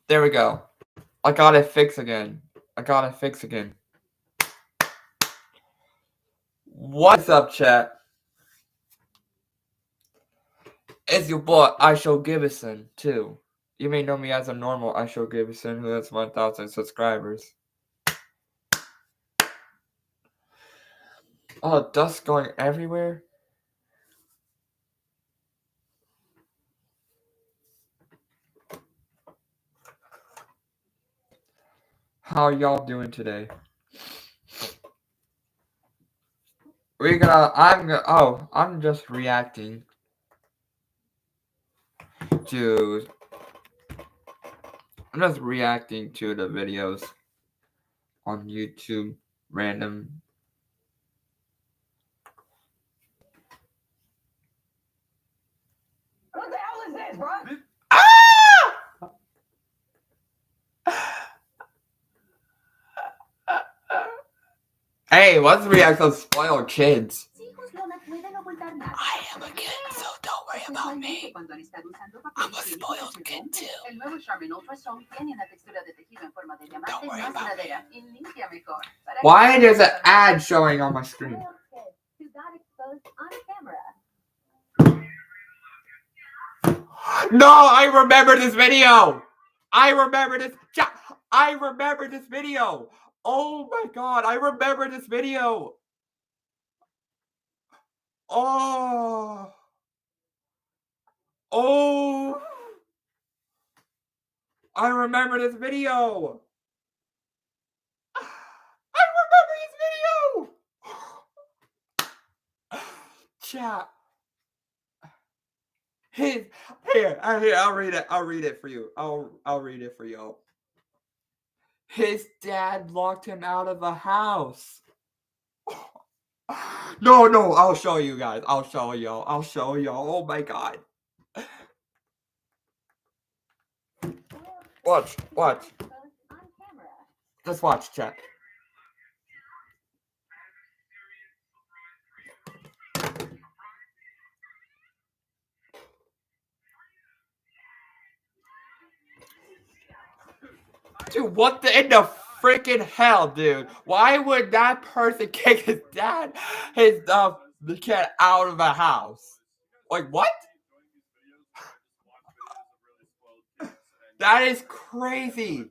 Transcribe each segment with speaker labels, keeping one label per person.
Speaker 1: There we go. I got it fixed again. What's up, chat? It's your boy, Aisho Gibson, too. You may know me as a normal Aisho Gibson who has 1,000 subscribers. Oh, dust going everywhere? How y'all doing today? I'm just reacting to the videos on YouTube, random.
Speaker 2: What the hell is this, bro?
Speaker 1: Hey, let's react to spoiled kids. I am a kid, so don't worry about me. I'm a spoiled kid too. Don't worry about me. Why there's an ad showing on my screen? No, I remember this video. I remember this video. Oh my god, I remember this video. Oh. I remember this video. Chat. Here, I'll read it. I'll read it for you. I'll read it for you. His dad locked him out of the house. No, I'll show you guys. I'll show y'all. Oh my god. Watch. Let's watch, chat. Dude, what in the freaking hell, dude? Why would that person kick his the cat out of a house? Like, what? That is crazy.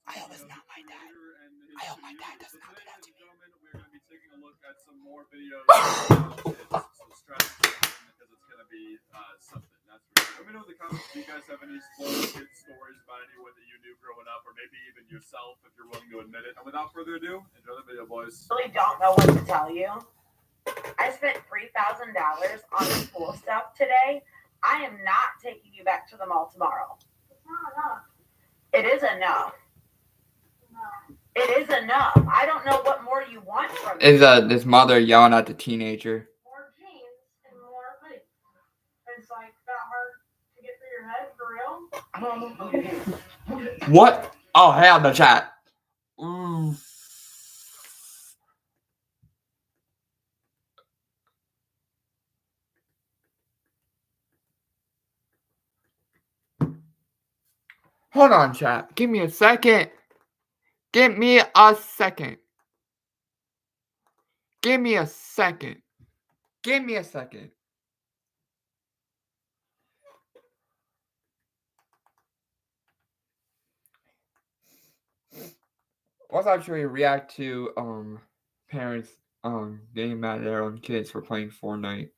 Speaker 1: I hope it's not my dad. I hope my dad does not do that to me. We're going to be taking a look at some more videos. Because it's going to be something. Let me know in the comments if you guys have any spoiled kid stories about anyone that you knew growing up, or maybe even yourself if you're willing to admit it. And without further ado, enjoy the video, boys.
Speaker 2: I really don't know what to tell you. I spent $3,000 on school stuff today. I am not taking you back to the mall tomorrow. It's not enough. It is enough. No. It is enough. I don't know what more you want from me.
Speaker 1: Is this mother yelling at the teenager?
Speaker 2: More jeans and more hoodies. It's like that hard to get through your head for real? I don't know.
Speaker 1: What? Oh, hell no, chat. Hold on, chat. Give me a second. Let's actually react to parents getting mad at their own kids for playing Fortnite.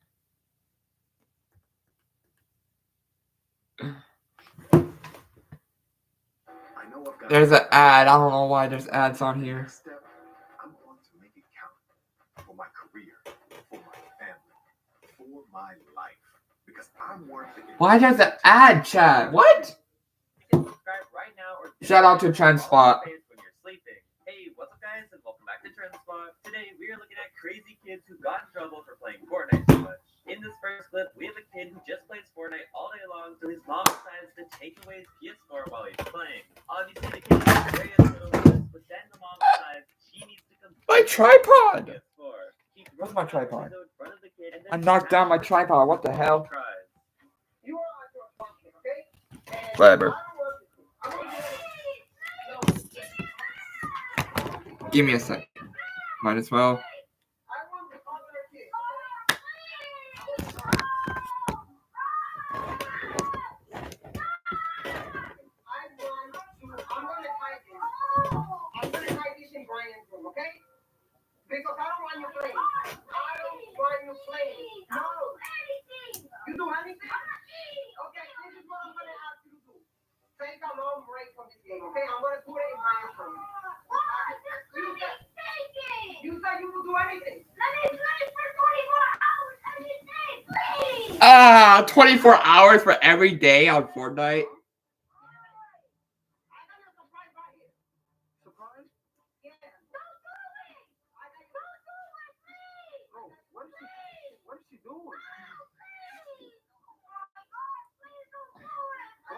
Speaker 1: There's an ad. I don't know why there's ads on here.
Speaker 3: I'm going to make it count for my career, for my family, for my life, because I'm worth it.
Speaker 1: Why there's an ad, chat? What?
Speaker 4: Right now, or
Speaker 1: shout out to Trendspot.
Speaker 4: When you're sleeping. Hey, what's up, guys, and welcome back to Trendspot. Today, we are looking at crazy kids who got in trouble for playing Fortnite so much. In this first clip, we have a kid who just plays Fortnite all day long, so his mom decides to take away his PS4 while he's playing. Obviously, the kid is very upset over this, but then the mom decides she needs to complete
Speaker 1: My tripod!
Speaker 4: PS4.
Speaker 1: Where's my tripod? I knocked down my tripod. What the hell?
Speaker 2: You are on your function, okay? And
Speaker 1: Whatever.
Speaker 2: I don't
Speaker 5: Give me a second. Might as well.
Speaker 6: I'm gonna hide this in Brian's room, okay? Because I don't want you playing. I don't want you playing. No. You do anything? Okay, this is what I'm gonna ask you to do. Take a long break from this game, okay? I'm gonna put it in Brian's room. You said you would do anything. Let me play for 24 hours every day, please.
Speaker 5: 24 hours for every day on Fortnite.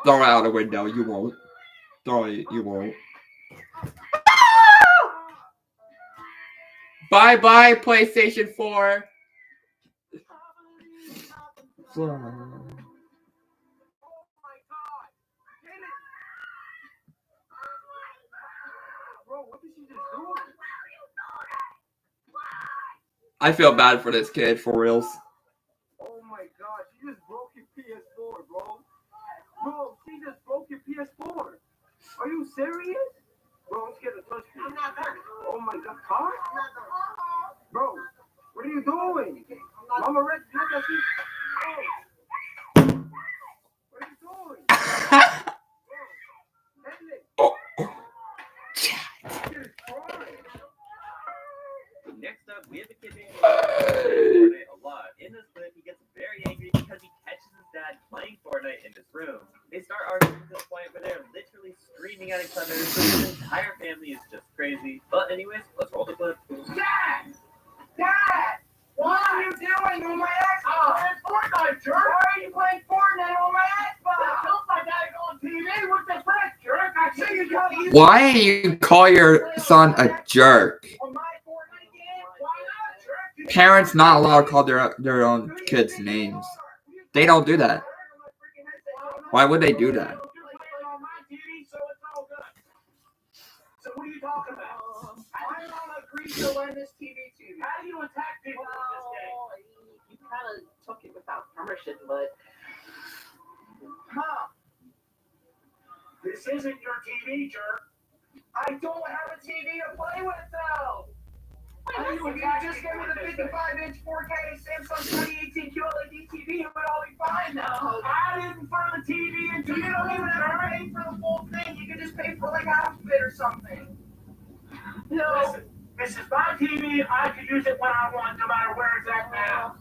Speaker 5: Throw it out the window. You won't. Throw it. You won't. Bye bye, PlayStation 4. I feel bad for this kid, for reals.
Speaker 6: Oh my god, she just broke your PS4, bro. Bro, she just broke your PS4. Are you serious? Bro, I'm scared to touch you. I'm not done. Oh my god, huh? I'm not done. Bro, what are you doing? Mama Red, look at you. What are you doing? Bro,
Speaker 4: Next up, we have a kid named Fortnite a lot. In this clip, he gets very angry because he catches his dad playing Fortnite in his room. They start arguing to the point where they're literally screaming at each other, so his entire family is just crazy. But anyways, let's roll the clip.
Speaker 6: Dad! Dad! What are you doing on my Xbox? It's Fortnite, jerk! Why are you playing Fortnite on my Xbox? I told my dad to go on TV with the frick, jerk! I see you got you.
Speaker 5: Why do you call your son a jerk?
Speaker 6: On my Fortnite game? Why not, jerk?
Speaker 5: Parents not allowed to call their own kids names. They don't do that. Why would they do that?
Speaker 6: So what are you talking about? I don't agree to run this TV to you. How do you attack people with this game? You kind of took it without permission, but... Huh? This isn't your TV, jerk. I don't have a TV to play with, though. If you just give me the 55-inch 4K Samsung 2018 QLED TV, it would all be fine now. I didn't throw the TV into you. Don't even have to pay for the full thing. You can just pay for like half of it or something. No. Listen, this is my TV. I can use it when I want, no matter where it's at now.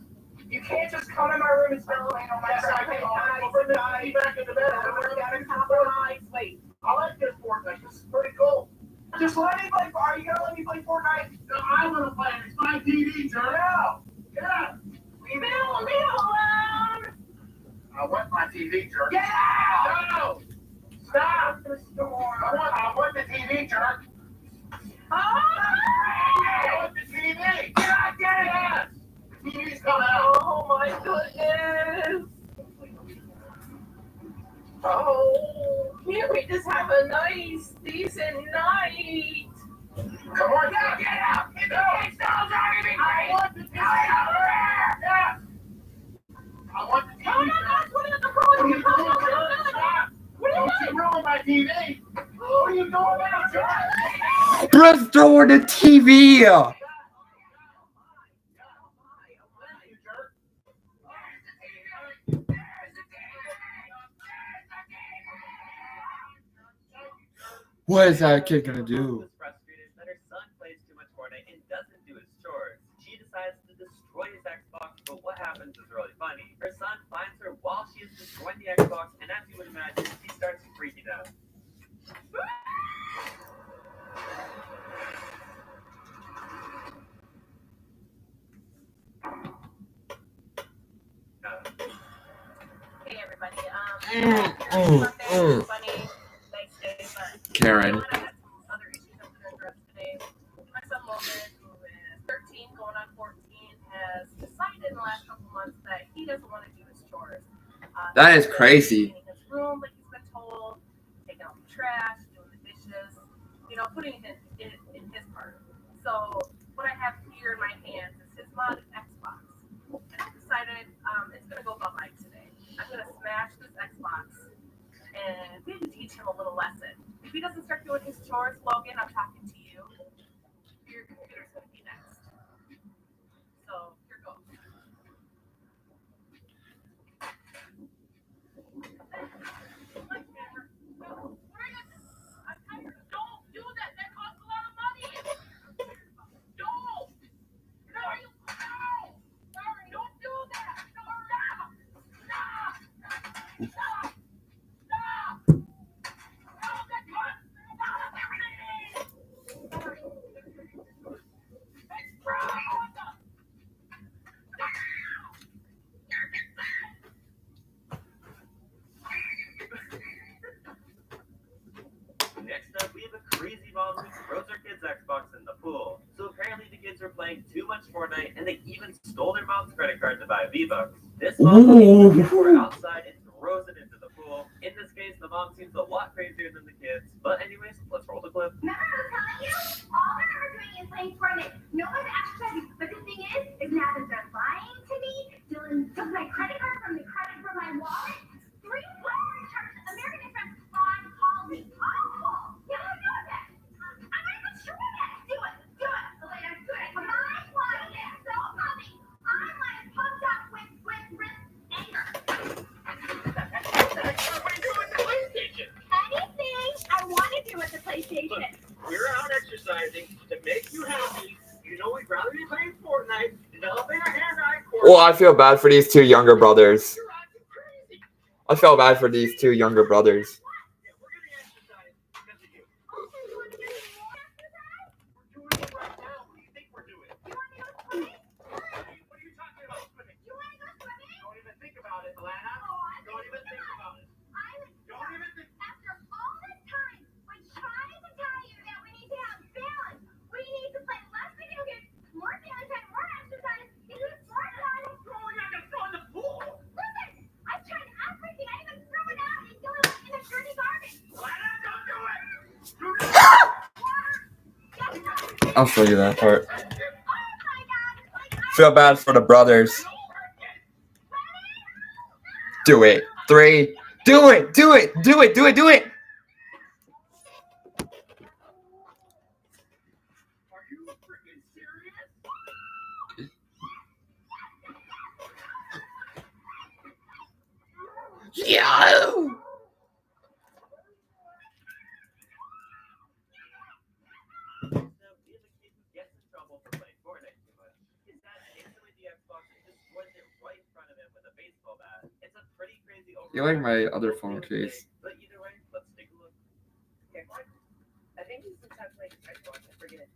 Speaker 6: You can't just come in my room and spend playing on my side. I'll bring the TV back into bed. I gotta compromise. Wait, I like this Fortnite. This is pretty cool. Just let me play. Are you gonna let me play Fortnite? No, I want to play it. It's my TV, jerk. No. Get out. Leave me alone. I want my TV, jerk. Get out. No. Stop. I want the TV, jerk. I want the TV. Get out. Get it. The TV's coming out. Oh my goodness. Oh, can't we just have a nice, decent night? Come on, yeah, get out! Get the kids down, driving me crazy! I want the TV! Yeah! I want the TV! No, that's what is the problem? Stop! What are you doing? Ruin my TV! What are you doing?
Speaker 5: Let's throw the TV! What is that kid gonna do?
Speaker 4: Was frustrated that her son plays too much Fortnite and doesn't do his chores. She decides to destroy his Xbox, but what happens is really funny. Her son finds her while she is destroying the Xbox, and as you would imagine, he starts freaking out.
Speaker 2: Hey everybody, Sunday, funny, nice day, but
Speaker 5: Karen.
Speaker 2: I had some other issues I'm going to address today. My son Logan, who is 13, going on 14, has decided in the last couple months that he doesn't want to do his chores.
Speaker 5: That is crazy.
Speaker 2: Cleaning his room, like he's been told, taking out the trash, doing the dishes, putting it in his part.
Speaker 7: So what I have here in my hands is his mod Xbox. And I decided it's gonna go bye-bye today. I'm gonna smash this Xbox and maybe teach him a little lesson. If he doesn't start doing his chores, Logan, I'm talking to you. Your computer's gonna be next. So here goes. Don't do that. That costs a lot of money. Don't. No, don't do that. Stop. Stop. That costs it's broke.
Speaker 4: Next up, we have a crazy mom who throws her kids' Xbox in the pool. So apparently the kids were playing too much Fortnite, and they even stole their mom's credit card to buy V-Bucks. This mom takes the camera outside and throws it into the pool. In this case, the mom seems a lot crazier than the kids. But anyways, let's roll the clip.
Speaker 8: Remember I was telling you? All they're ever doing is playing Fortnite. No one's exercising. But the thing is now that they're lying to me, Dylan took my credit card from the credit from my wallet. 3 wire charges. American Express called me awful. Yeah, I know that. I'm not even sure that. Do it. Elena, do it. My wallet is so funny. I'm like pumped up with anger.
Speaker 6: What are you doing with the PlayStation?
Speaker 8: Anything I want to do with the PlayStation.
Speaker 6: Look, we're out exercising to make you happy. You know we'd rather be playing Fortnite, developing our hand-eye
Speaker 5: Well, I feel bad for these two younger brothers.
Speaker 6: You're acting crazy.
Speaker 5: I felt bad for these two younger brothers.
Speaker 6: Yeah, we're gonna exercise because of you. We're doing it right now. What do you think we're doing?
Speaker 8: You want to go swimming?
Speaker 6: What are you talking about swimming?
Speaker 8: You want to go swimming?
Speaker 6: Don't even think about it, Alana. Don't even think about it. Don't even think.
Speaker 8: After all this time, we're trying to tell you that we need to have balance. We need to play less video games, more family time, more exercise, and eat more fun.
Speaker 6: Throwing on the pool.
Speaker 8: Listen, I've tried everything. I even threw it out and threw it in a dirty garbage.
Speaker 6: Alana, don't do it. Do not.
Speaker 5: I'll show you that part.
Speaker 8: Oh my God!
Speaker 5: Feel bad for the brothers. Do it. 3. Do it. Do it. Do it. Do it. Do it.
Speaker 6: Are you freaking serious?
Speaker 5: Yeah.
Speaker 4: Next up, we have a kid who gets in trouble for playing Fortnite too much. His dad takes away the Xbox and destroys it right in front of him with a baseball bat. It's a pretty crazy overall.
Speaker 5: You like my other phone case?
Speaker 4: But either way, let's take a look.
Speaker 7: Yeah, I think he's sometimes playing Xbox. I forget it.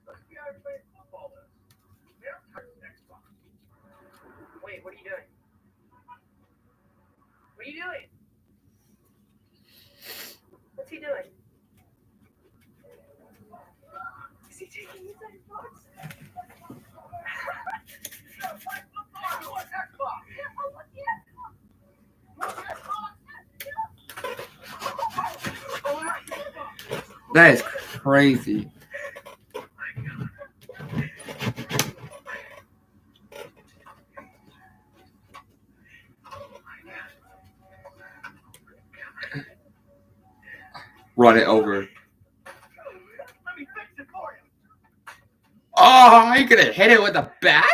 Speaker 6: Let's be out playing football then. We don't touch Xbox.
Speaker 7: Wait, what are you doing? What are you doing? What's he doing? Is he taking his Xbox?
Speaker 6: You want Xbox? Oh my God.
Speaker 5: That is crazy. Run it over.
Speaker 6: Let me fix it for you.
Speaker 5: Oh, are you gonna hit it with a bat?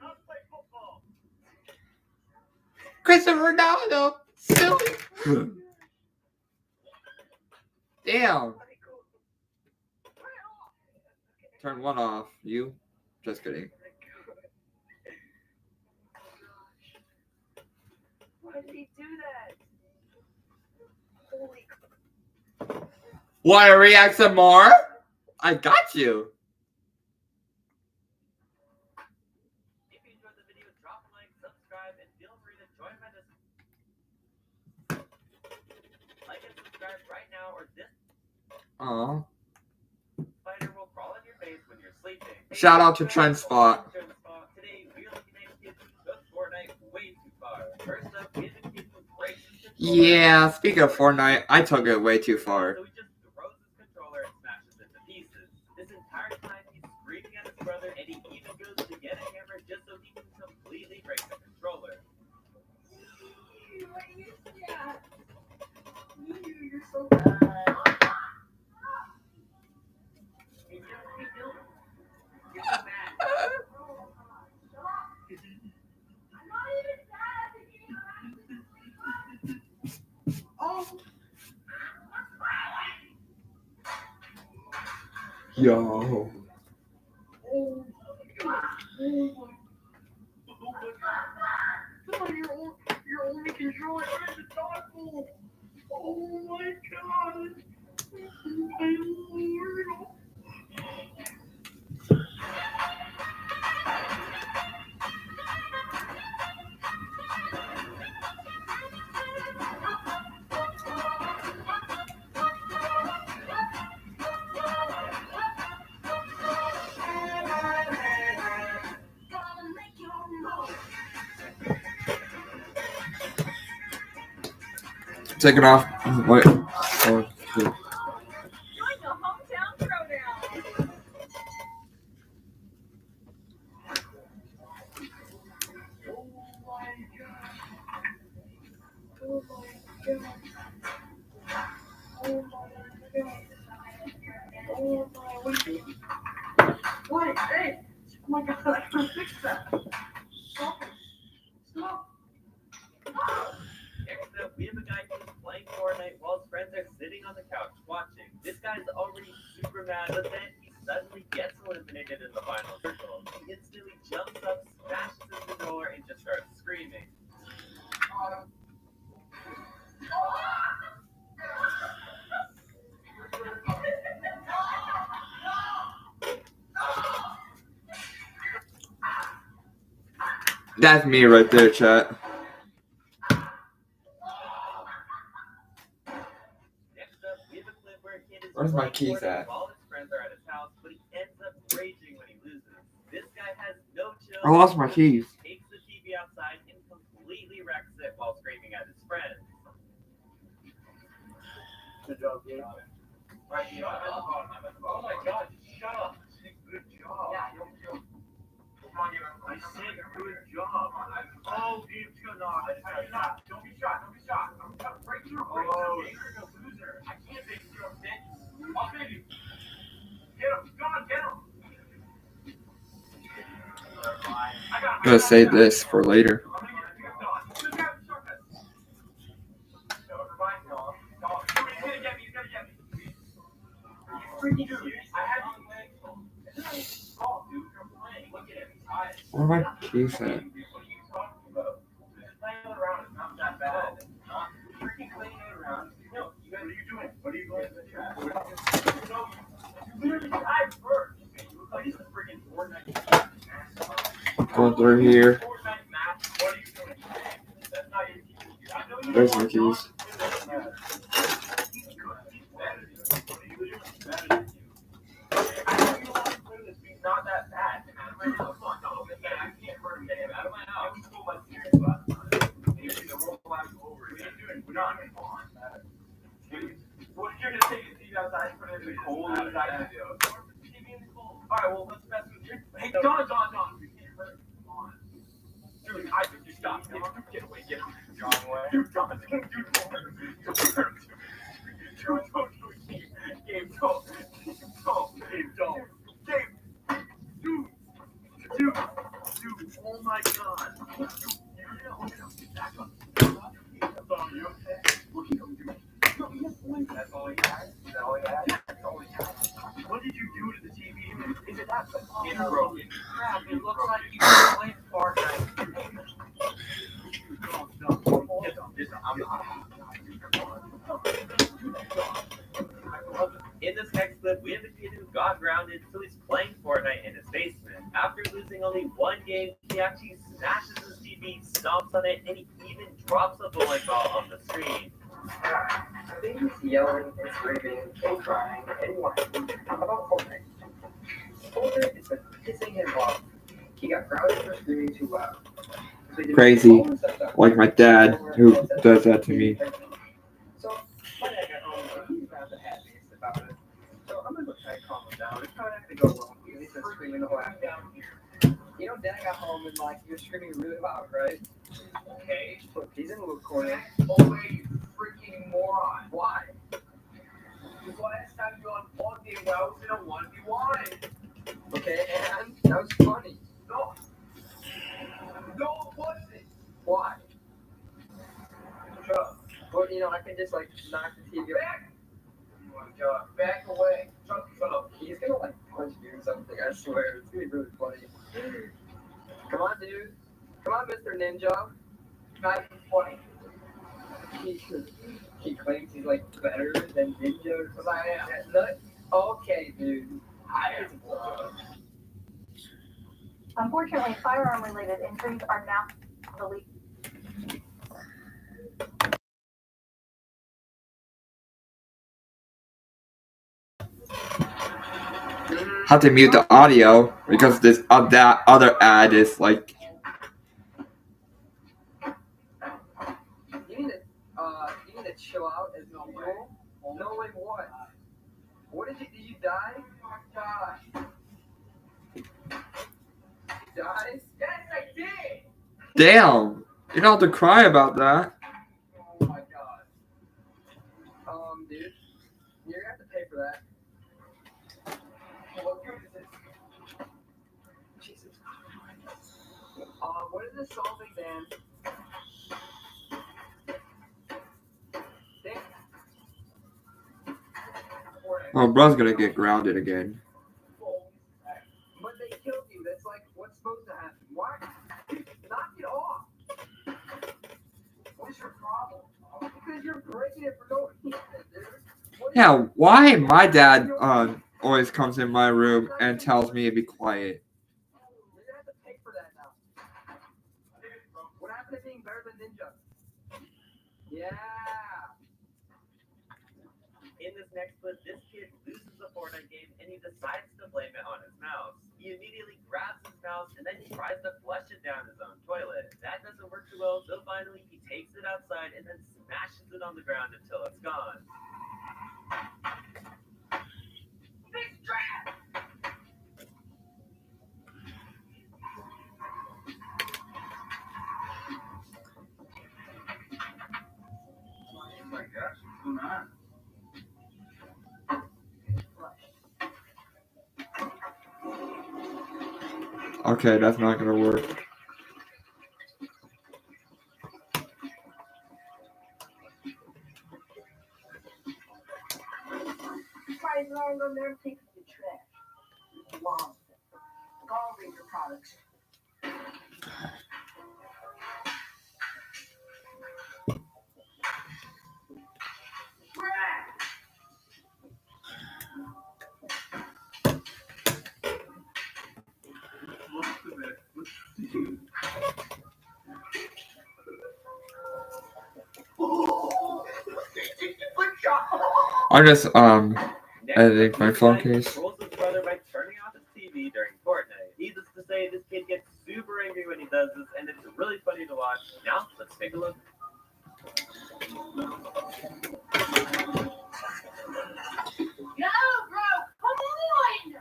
Speaker 6: Now play football.
Speaker 5: Christopher Ronaldo. Silly. Damn. Turn one off. You? Just kidding.
Speaker 7: Why did he do that? Holy crap.
Speaker 5: Wanna react some more? I got you.
Speaker 4: If you enjoyed the video, drop a like, subscribe, and feel free to join my like and subscribe right now, or this
Speaker 5: Aw.
Speaker 4: spider will crawl on your face when you're sleeping.
Speaker 5: Shout out to Trendspot.
Speaker 4: Today we are looking at kids who took Fortnite way too far. First up, we have a kid who breaks into
Speaker 5: Yeah, speaking of Fortnite, I took it way too far.
Speaker 4: So he just throws his controller and smashes it to pieces. This entire time he's screaming at his brother, and he even goes to get a hammer just so he can completely break the controller.
Speaker 6: You're so bad. You're so bad. Oh.
Speaker 5: Yo.
Speaker 6: Oh your only controller is a thoughtful. Oh my god. My lord.
Speaker 5: Take it off. Wait. Oh,
Speaker 7: Join the hometown throwdown.
Speaker 6: What? Hey! Oh my god, I can fix that. Stop.
Speaker 4: Next up, we have a guy who's playing Fortnite while his friends are sitting on the couch watching. This guy's already super mad, but then he suddenly gets eliminated in the final circle. He instantly jumps up, smashes his controller, and just starts screaming.
Speaker 5: That's me right there, chat.
Speaker 4: Next up, we have a clip where a kid is
Speaker 5: Where's my
Speaker 4: playing
Speaker 5: keys
Speaker 4: Fortnite
Speaker 5: at?
Speaker 4: while his friends are at his house, but he ends up raging when he loses. This guy has no chill.
Speaker 5: I lost my keys.
Speaker 4: Takes the TV outside and completely wrecks it while screaming at his friends.
Speaker 6: Good job, Gabe.
Speaker 4: Right,
Speaker 6: Oh my god, shut up. Good job.
Speaker 2: Yeah.
Speaker 6: I said good job. Oh, Gabe's gonna knock. Don't be shot. I'm gonna break through. You're a loser. I can't break through, bitch. I'll save you. Get him. Go on, get him.
Speaker 5: I'm gonna save this for later. Where are my keys at? Going through here. There's my keys.
Speaker 6: Not that bad. I can't hurt him. Get out of my house. We're not in bond. What if you're gonna take the TV outside and put it in the cold outside? TV in the cold. Alright, well let's mess with you. Hey, Don. You can't hurt him. Come on. Dude, I think you stop. Get away. Get him. John away. Dude, Don, don't do it. Gabe, don't. Dude, oh my god. That's all you. Look at him, dude. That's all he had? What did you do to the TV? Is it that it's broken? Crap, it looks like you played Fortnite.
Speaker 4: In this next clip, we have a kid who got grounded, so he's playing Fortnite in his basement. After losing only one game, he actually smashes his TV, stomps on it, and he even drops a bowling ball on the screen.
Speaker 9: I think he's yelling and screaming and crying and whining about Fortnite. Fortnite has been pissing him off. He got grounded for screaming too loud. So he did
Speaker 5: Crazy.
Speaker 9: all the stuff that-
Speaker 5: Like my dad, who does that to me.
Speaker 9: to go wrong. He's been screaming the whole afternoon. You know, Dad got home and like he was screaming really loud, right? Okay. Look, he's in a little corner.
Speaker 6: Oh wait, you freaking moron.
Speaker 9: Why?
Speaker 6: Because last time you unplugged me, I was in a 1v1.
Speaker 9: Okay, and that was funny.
Speaker 6: No. No, it wasn't.
Speaker 9: Why?
Speaker 6: Shut up.
Speaker 9: Well, you know, I can just like knock the TV off.
Speaker 6: Back. Oh my god. Back away. Shut up.
Speaker 9: He's gonna like punch you or something, I swear. It's gonna be really funny. Come on, dude. Come on, Mr. Ninja.
Speaker 6: Not even funny.
Speaker 9: He claims he's like better than Ninja or
Speaker 6: Because
Speaker 9: something.
Speaker 6: I am.
Speaker 9: Look, okay, dude.
Speaker 6: I am.
Speaker 10: Unfortunately, firearm-related injuries are now the lead.
Speaker 5: Have to mute the audio because this that other ad is like.
Speaker 9: You need to chill out as usual. No way, what? What did you die?
Speaker 6: Oh my gosh.
Speaker 9: You died?
Speaker 6: Yes, I did.
Speaker 5: Damn, you don't have to cry about that.
Speaker 6: Oh my god.
Speaker 9: Dude, you're gonna have to pay for that.
Speaker 6: What good is it?
Speaker 9: Jesus. What is this solving then?
Speaker 5: Oh, bro's gonna get grounded again.
Speaker 9: But they killed you. That's like what's supposed to happen. Why? Knock it off.
Speaker 6: What's your problem?
Speaker 9: Because you're breaking it for no reason, dude.
Speaker 5: Yeah, why my dad always comes in my room and tells me to be quiet?
Speaker 9: You're gonna have to pay for that now. What happened to being better than Ninja? Yeah.
Speaker 4: In this next clip, this kid loses the Fortnite game and he decides to blame it on his mouse. He immediately grabs his mouse and then he tries to flush it down his own toilet. That doesn't work too well, so finally he takes it outside and then smashes it on the ground until it's gone.
Speaker 6: Big trap. Oh my gosh, what's going on?
Speaker 5: Okay, that's not gonna work.
Speaker 2: Price long on their pick of the trash. Long. Gall Reaper products.
Speaker 5: I'm just
Speaker 4: Next
Speaker 5: editing
Speaker 4: up,
Speaker 5: my
Speaker 4: this
Speaker 5: phone
Speaker 4: guy
Speaker 5: case.
Speaker 4: controls his brother by turning off his TV during Fortnite. Needless to say, this kid gets super angry when he does this, and it's really funny to watch. Now, let's take a look.
Speaker 8: Yo, bro, come on!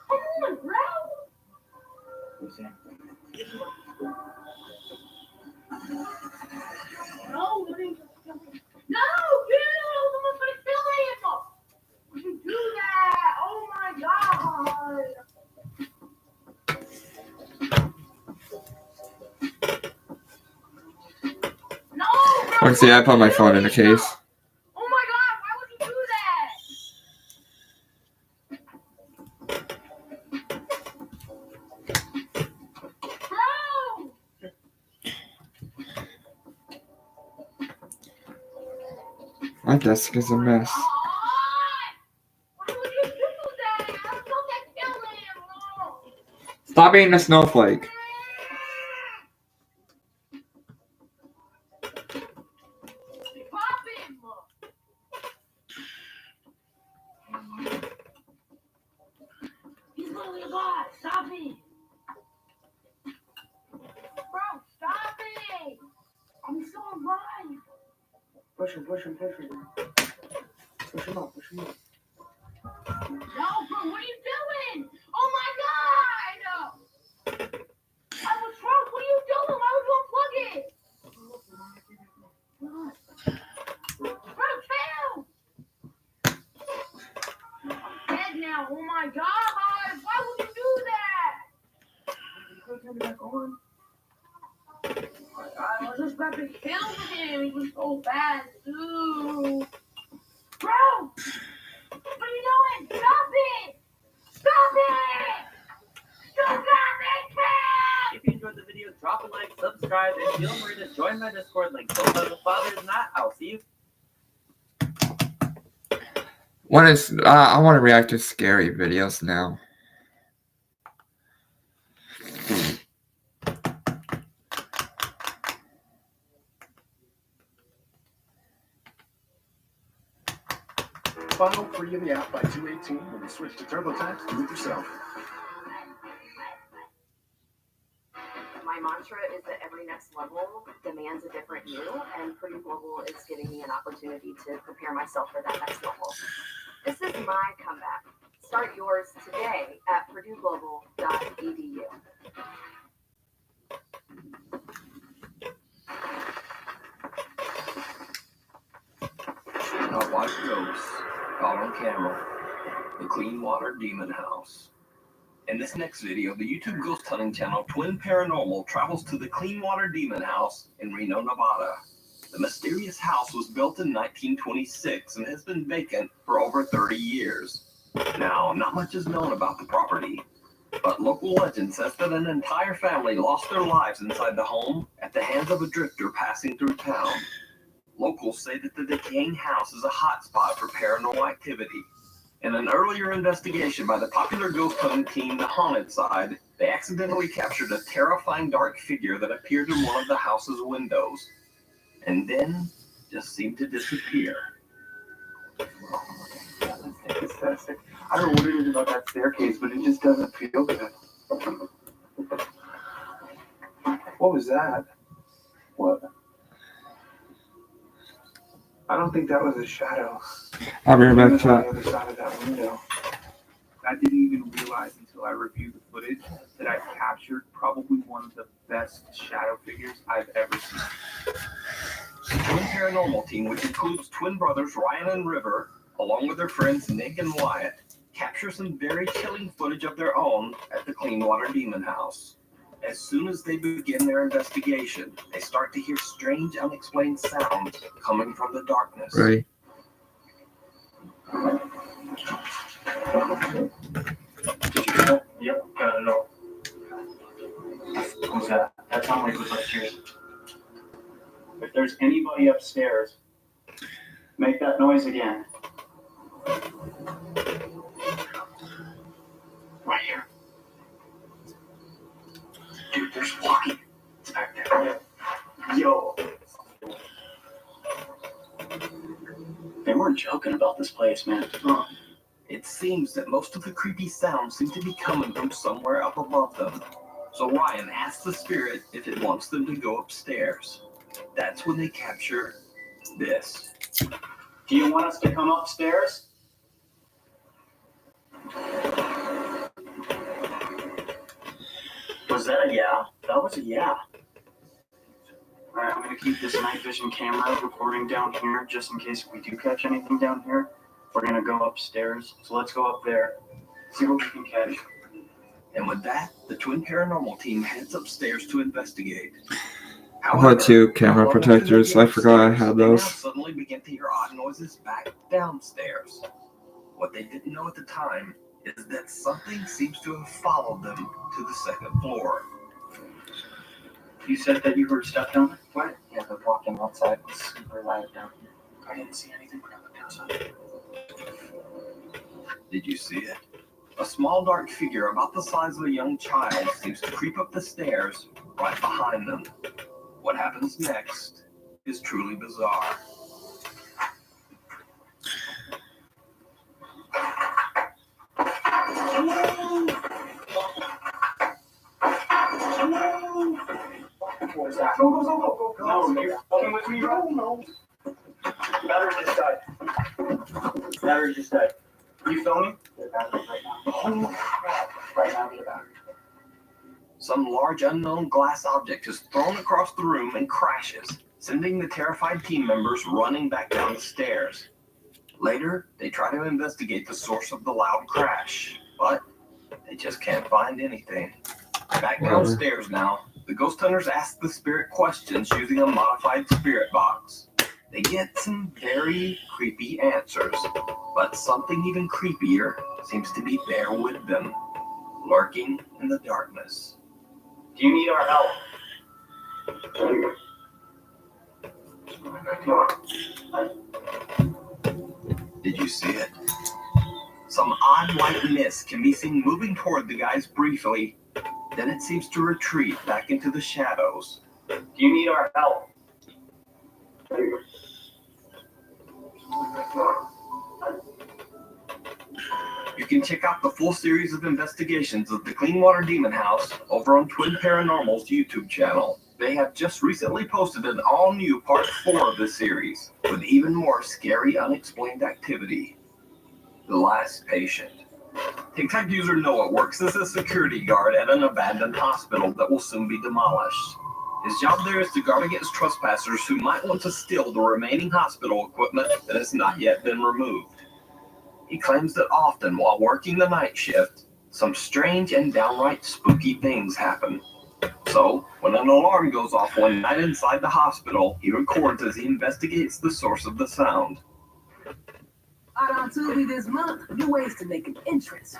Speaker 8: Come on, bro! No, what are you doing? No, dude! Someone's gonna kill him! Would you do that? Oh my god! No, bro!
Speaker 5: Let's see, I put my phone in the case.
Speaker 8: Oh my god, why would you do that? Bro!
Speaker 5: My desk is a mess.
Speaker 8: Why would you do that? I'm supposed to kill him!
Speaker 5: Stop being a snowflake.
Speaker 8: Pop him! He's literally a god! Stop him! Bro, stop it! I'm so alive!
Speaker 9: Push him. Push him up.
Speaker 8: No, bro, what are you about to kill him. He was so fast. Ooh. Bro! What are you doing? Stop it! Stop it! Stop it!
Speaker 4: If you enjoyed the video, drop a like, subscribe, and feel free to join my Discord link below. The father is not. I'll see you.
Speaker 5: What is? I want to react to scary videos now.
Speaker 3: Final free in the app by 218 when you switch to TurboTax. Do it yourself.
Speaker 11: My mantra is that every next level demands a different you, and Purdue Global is giving me an opportunity to prepare myself for that next level. This is my comeback. Start yours today at purdueglobal.edu.
Speaker 12: Now watch ghosts, caught on camera, the Clean Water Demon House. In this next video, the YouTube ghost hunting channel Twin Paranormal travels to the Clean Water Demon House in Reno, Nevada. The mysterious house was built in 1926 and has been vacant for over 30 years. Now, not much is known about the property, but local legend says that an entire family lost their lives inside the home at the hands of a drifter passing through town. Locals say that the decaying house is a hotspot for paranormal activity. In an earlier investigation by the popular ghost hunting team, The Haunted Side, they accidentally captured a terrifying dark figure that appeared in one of the house's windows, and then just seemed to disappear.
Speaker 13: I don't know what it is about that staircase, but it just doesn't feel good. What was that? What? I don't think that was a shadow.
Speaker 5: I'll be
Speaker 13: It
Speaker 5: right
Speaker 13: was on
Speaker 5: back.
Speaker 13: the other side of that window. I didn't even realize until I reviewed the footage that I captured probably one of the best shadow figures I've ever seen.
Speaker 12: The Twin Paranormal team, which includes twin brothers Ryan and River, along with their friends Nick and Wyatt, capture some very chilling footage of their own at the Clean Water Demon House. As soon as they begin their investigation, they start to hear strange, unexplained sounds coming from the darkness.
Speaker 5: Right.
Speaker 13: Did you hear that? Yep, got it all. What was that? That sounded like it was upstairs. If there's anybody upstairs, make that noise again. Right here. Dude, there's walking. It's back there. Yo. They weren't joking about this place, man.
Speaker 12: It seems that most of the creepy sounds seem to be coming from somewhere up above them. So Ryan asks the spirit if it wants them to go upstairs. That's when they capture this.
Speaker 13: Do you want us to come upstairs? Was that a yeah? That was a yeah. Alright, I'm gonna keep this night vision camera recording down here just in case we do catch anything down here. We're gonna go upstairs, so let's go up there, see what we can catch.
Speaker 12: And with that, the Twin Paranormal team heads upstairs to investigate.
Speaker 5: I had two camera
Speaker 12: not long after they
Speaker 5: protectors.
Speaker 12: get
Speaker 5: I forgot I
Speaker 12: upstairs,
Speaker 5: had
Speaker 12: they now
Speaker 5: those.
Speaker 12: suddenly begin to hear odd noises back downstairs. What they didn't know at the time is that something seems to have followed them to the second floor.
Speaker 13: You said that you heard stuff down there? What?
Speaker 9: Yeah, they're walking outside. It's super loud down here.
Speaker 13: I didn't see anything when I looked outside.
Speaker 12: Did you see it? A small dark figure about the size of a young child seems to creep up the stairs right behind them. What happens next is truly bizarre.
Speaker 13: What was that? Go. No, you're fucking with me, bro? No. Battery just died. Battery just died. You filming? The battery right now. Holy crap. Right now, the battery.
Speaker 12: Some large unknown glass object is thrown across the room and crashes, sending the terrified team members running back down the stairs. Later, they try to investigate the source of the loud crash, but they just can't find anything. Back downstairs now, the ghost hunters ask the spirit questions using a modified spirit box. They get some very creepy answers, but something even creepier seems to be there with them, lurking in the darkness.
Speaker 13: Do you need our help?
Speaker 12: Did you see it? Some odd white mist can be seen moving toward the guys briefly, then it seems to retreat back into the shadows.
Speaker 13: Do you need our help?
Speaker 12: You can check out the full series of investigations of the Cleanwater Demon House over on Twin Paranormal's YouTube channel. They have just recently posted an all-new part 4 of the series, with even more scary, unexplained activity. The Last Patient. TikTok user Noah works as a security guard at an abandoned hospital that will soon be demolished. His job there is to guard against trespassers who might want to steal the remaining hospital equipment that has not yet been removed. He claims that often while working the night shift, some strange and downright spooky things happen. So, when an alarm goes off one night inside the hospital, he records as he investigates the source of the sound.
Speaker 14: Out on Tubi this month, new ways to make an entrance.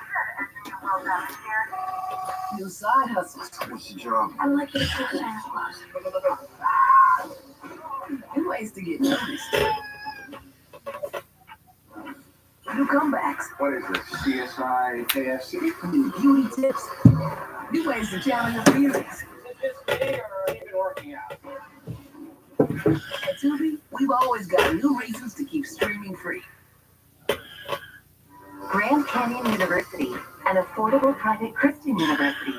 Speaker 14: New side hustles.
Speaker 3: What's your job?
Speaker 8: I like it so fast.
Speaker 14: New ways to get noticed. New comebacks.
Speaker 3: What is this? CSI, KFC?
Speaker 14: New beauty tips. New ways to challenge your feelings.
Speaker 13: Just me, or are you been working out?
Speaker 14: At Tubi, we've always got new reasons to keep streaming free.
Speaker 15: Grand Canyon University, an affordable private Christian university,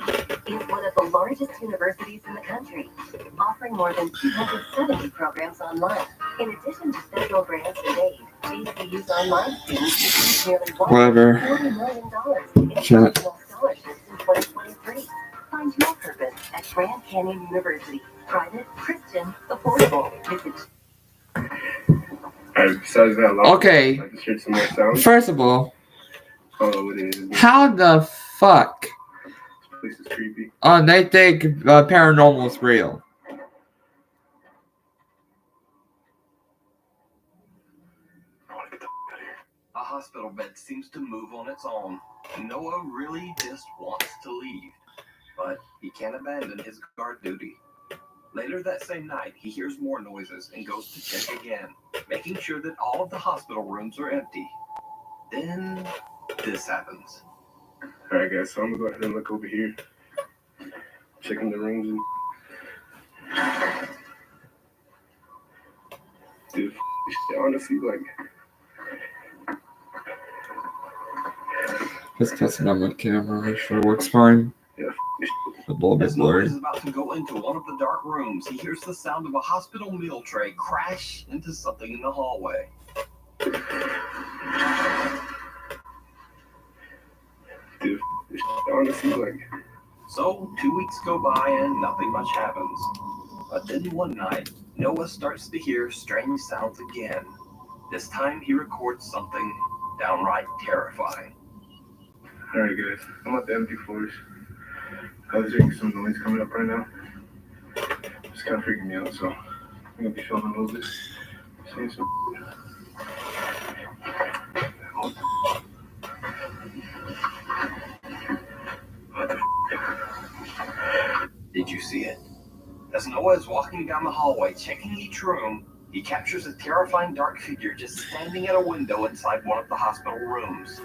Speaker 15: is one of the largest universities in the country, offering more than 270 programs online. In addition to federal grants and aid, GCU's online students received nearly $140 million in educational scholarships in 2023. Find your purpose at Grand Canyon University, private, Christian, affordable. Visit.
Speaker 13: Besides that,
Speaker 5: Okay.
Speaker 13: I just heard some more sounds.
Speaker 5: First of all,
Speaker 13: Oh, it is.
Speaker 5: how the fuck
Speaker 13: This place is creepy.
Speaker 5: they think paranormal is real?
Speaker 12: A hospital bed seems to move on its own. Noah really just wants to leave, but he can't abandon his guard duty. Later that same night, he hears more noises and goes to check again, making sure that all of the hospital rooms are empty. Then this happens.
Speaker 13: Alright, guys, so I'm gonna go ahead and look over here. Check in the rooms and. Dude, honestly, like.
Speaker 5: Just testing on my camera, make sure it works fine.
Speaker 13: Yeah,
Speaker 5: A little bit
Speaker 12: As Noah
Speaker 5: blurry.
Speaker 12: is about to go into one of the dark rooms, he hears the sound of a hospital meal tray crash into something in the hallway.
Speaker 13: Dude, honestly, like.
Speaker 12: So, 2 weeks go by and nothing much happens. But then one night, Noah starts to hear strange sounds again. This time he records something downright terrifying.
Speaker 13: Alright, guys, I'm at the empty floors. I was hearing some noise coming up right now. It's kind of freaking me out, so I'm gonna be filming a little bit. Seeing some.
Speaker 12: Did you see it? As Noah is walking down the hallway, checking each room, he captures a terrifying dark figure just standing at a window inside one of the hospital rooms.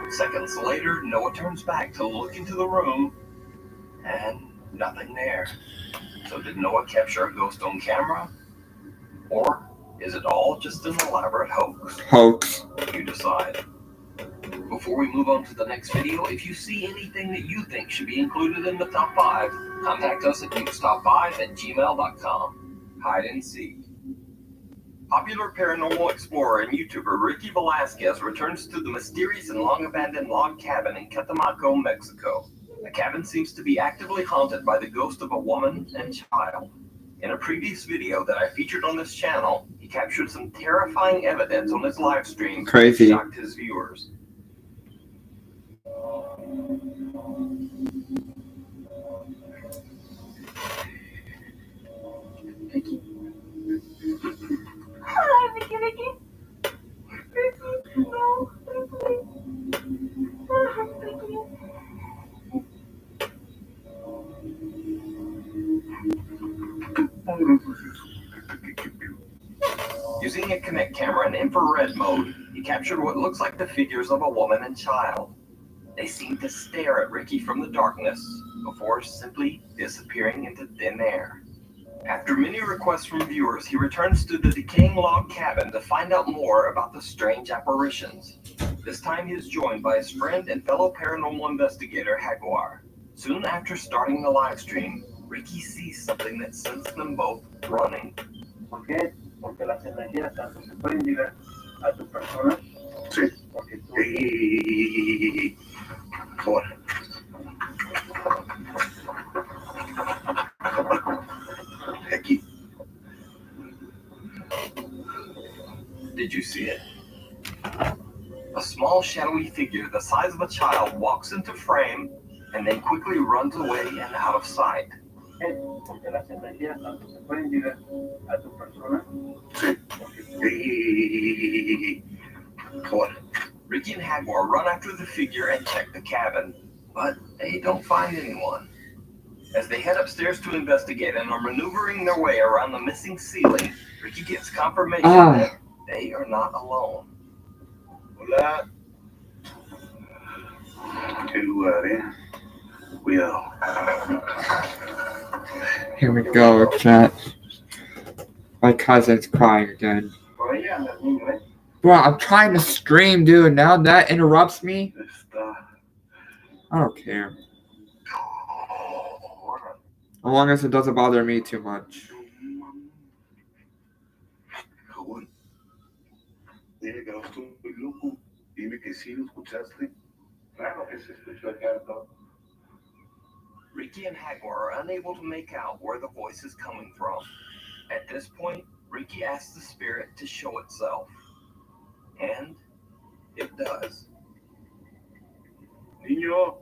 Speaker 12: Seconds later, Noah turns back to look into the room, and nothing there. So did Noah capture a ghost on camera? Or is it all just an elaborate hoax?
Speaker 5: Hoax.
Speaker 12: You decide. Before we move on to the next video, if you see anything that you think should be included in the top 5, contact us at newstop5@gmail.com. Hide and seek. Popular paranormal explorer and YouTuber Ricky Velasquez returns to the mysterious and long-abandoned log cabin in Catemaco, Mexico. The cabin seems to be actively haunted by the ghost of a woman and child. In a previous video that I featured on this channel, he captured some terrifying evidence on his live stream that
Speaker 5: Crazy.
Speaker 12: shocked his viewers. Using a Kinect camera in infrared mode, he captured what looks like the figures of a woman and child. They seem to stare at Ricky from the darkness before simply disappearing into thin air. After many requests from viewers, he returns to the decaying log cabin to find out more about the strange apparitions. This time he is joined by his friend and fellow paranormal investigator, Jaguar. Soon after starting the live stream, Ricky sees something that sends them both running.
Speaker 13: ¿Por qué? Porque las energías tanto se pueden llegar a tu persona.
Speaker 3: Sí.
Speaker 13: Porque tú...
Speaker 3: Ahora. Aquí.
Speaker 12: Did you see it? A small shadowy figure the size of a child walks into frame and then quickly runs away and out of sight.
Speaker 13: Porque las energías tanto se pueden llegar a tu persona.
Speaker 3: Sí. Ahora.
Speaker 12: Ricky and Jaguar run after the figure and check the cabin, but they don't find anyone. As they head upstairs to investigate and are maneuvering their way around the missing ceiling, Ricky gets confirmation that they are not alone.
Speaker 3: Hola. Qué lugar, Cuidado.
Speaker 5: Here we go, chat. My cousin's crying again.
Speaker 13: Por ahí andas, niño, ¿eh?
Speaker 5: Bro, I'm trying to stream, dude. Now that interrupts me. I don't care. As long as it doesn't bother me too much.
Speaker 3: Dime que no estoy loco. Dime que sí lo escuchaste.
Speaker 13: Claro que se escuchó el canto.
Speaker 12: Ricky and Jaguar are unable to make out where the voice is coming from. At this point, Ricky asks the spirit to show itself. And it does.
Speaker 3: Niño,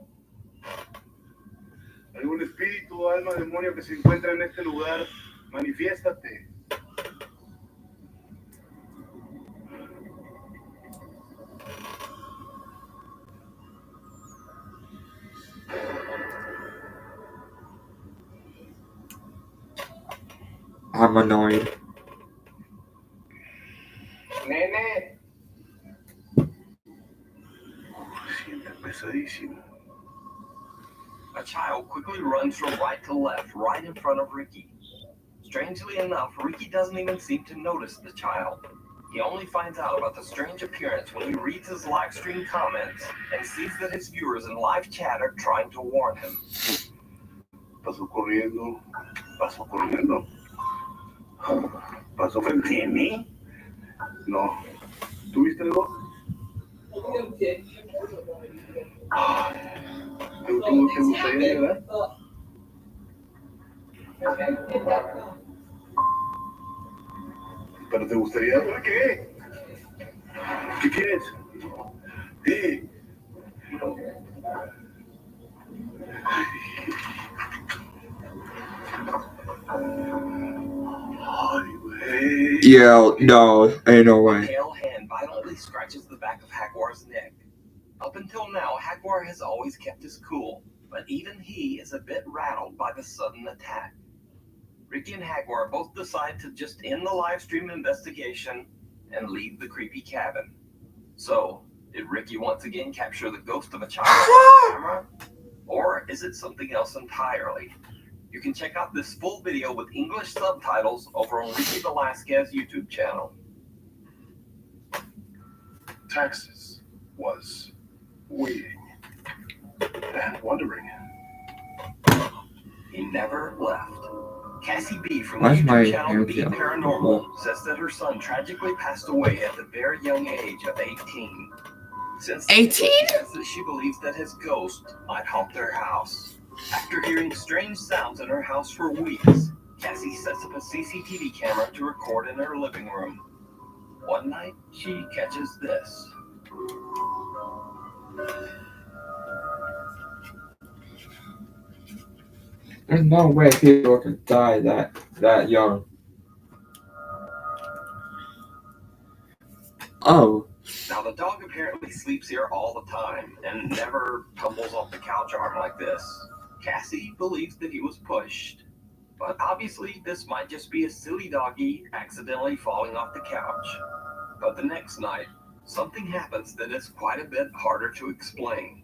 Speaker 3: algún espíritu, alma, demonio que se encuentra en este lugar, manifiéstate.
Speaker 5: I'm annoyed.
Speaker 13: Nene.
Speaker 3: Siente pesadísimo.
Speaker 12: A child quickly runs from right to left, right in front of Ricky. Strangely enough, Ricky doesn't even seem to notice the child. He only finds out about the strange appearance when he reads his live stream comments and sees that his viewers in live chat are trying to warn him.
Speaker 3: Pasó corriendo. Pasó corriendo. Pasó frente a mí. No. ¿Tuviste algo? ¿Tú te gustaría, verdad? ¿Pero te gustaría? ¿Por qué? ¿Qué quieres?
Speaker 5: Yo, no, ain't no way.
Speaker 12: A pale hand violently scratches the back of Jaguar's neck. Up until now, Jaguar has always kept his cool, but even he is a bit rattled by the sudden attack. Ricky and Jaguar both decide to just end the live stream investigation and leave the creepy cabin. So, did Ricky once again capture the ghost of a child on camera? Or is it something else entirely? You can check out this full video with English subtitles over on Ricky Velasquez YouTube channel.
Speaker 3: Texas was waiting and wondering.
Speaker 12: He never left. Cassie B from
Speaker 5: Why
Speaker 12: the
Speaker 5: is my
Speaker 12: YouTube channel
Speaker 5: hair
Speaker 12: Be
Speaker 5: yellow?
Speaker 12: Paranormal says that her son tragically passed away at the very young age of 18. Since
Speaker 5: 18?
Speaker 12: She says that she believes that his ghost might haunt their house. After hearing strange sounds in her house for weeks, Cassie sets up a CCTV camera to record in her living room. One night, she catches this.
Speaker 5: There's no way people can die that young. Oh.
Speaker 12: Now, the dog apparently sleeps here all the time and never tumbles off the couch arm like this. Cassie believes that he was pushed. But obviously, this might just be a silly doggy accidentally falling off the couch. But the next night, something happens that is quite a bit harder to explain.